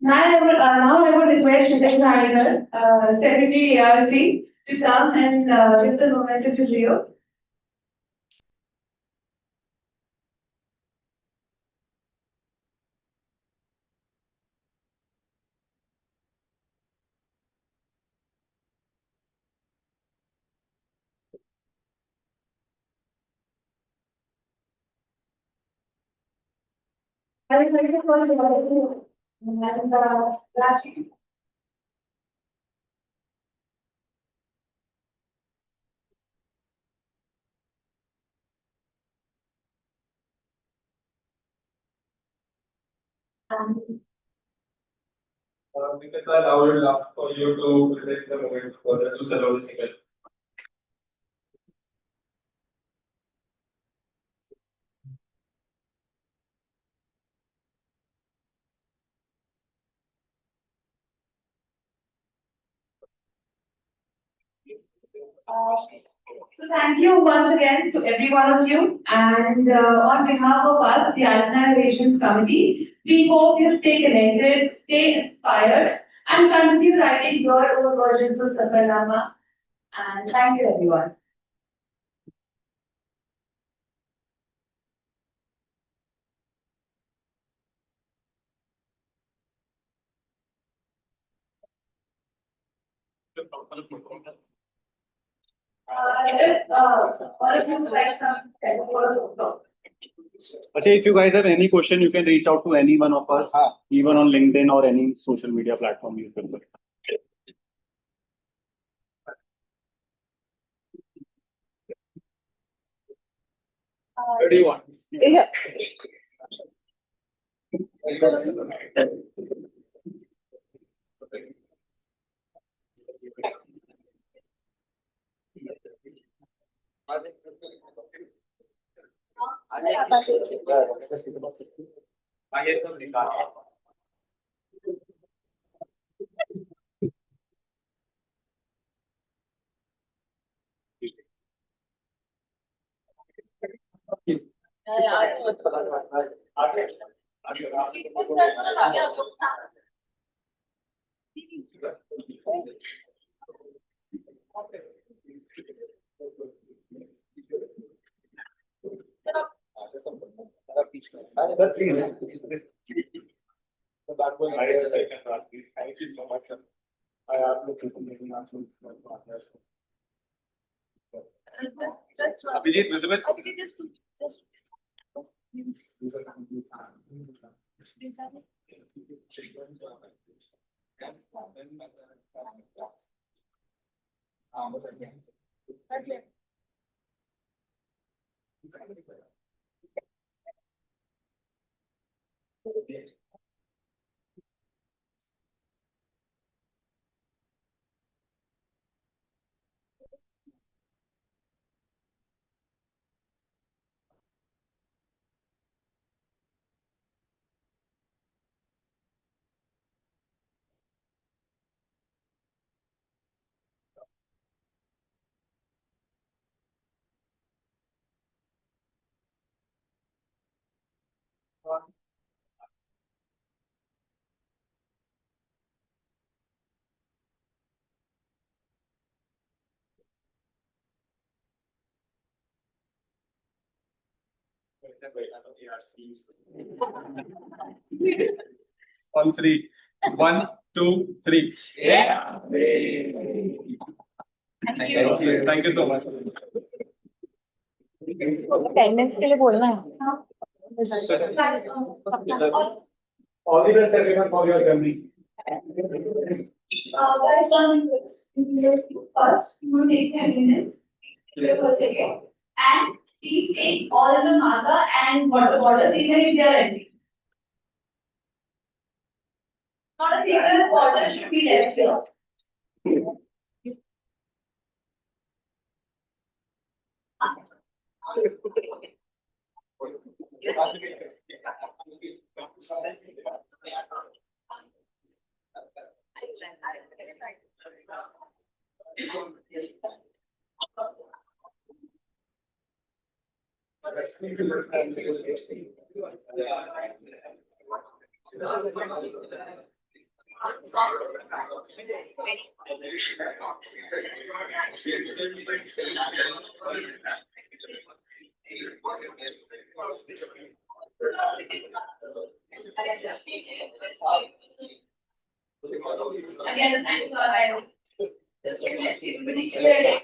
Now I would request Shitesh Nagar, Secretary ARC, to come and give the momentum to Rio. I would like to call the and last week. Because I would love for you to present the moment further to Saloni Singhal. So thank you once again to every one of you, and on behalf of us, the Alumni Relations Committee, we hope you stay connected, stay inspired, and continue writing your own versions of Safarnama. And thank you, everyone. Okay, if you guys have any question, you can reach out to any one of us, even on LinkedIn or any social media platform you prefer. What do you want? Yeah. Thank you so much. I am looking for Abhijit, visible? On three. 1, 2, 3. Yeah. Thank you. Thank you so much. Attendance के लिए बोलना है All the best everyone for your journey. Guys, first, you take 10 minutes, for a second, and please take all the marker and water bottles, even if they are empty. Not a single bottle should be left here. I understand you are just let's everybody clear it.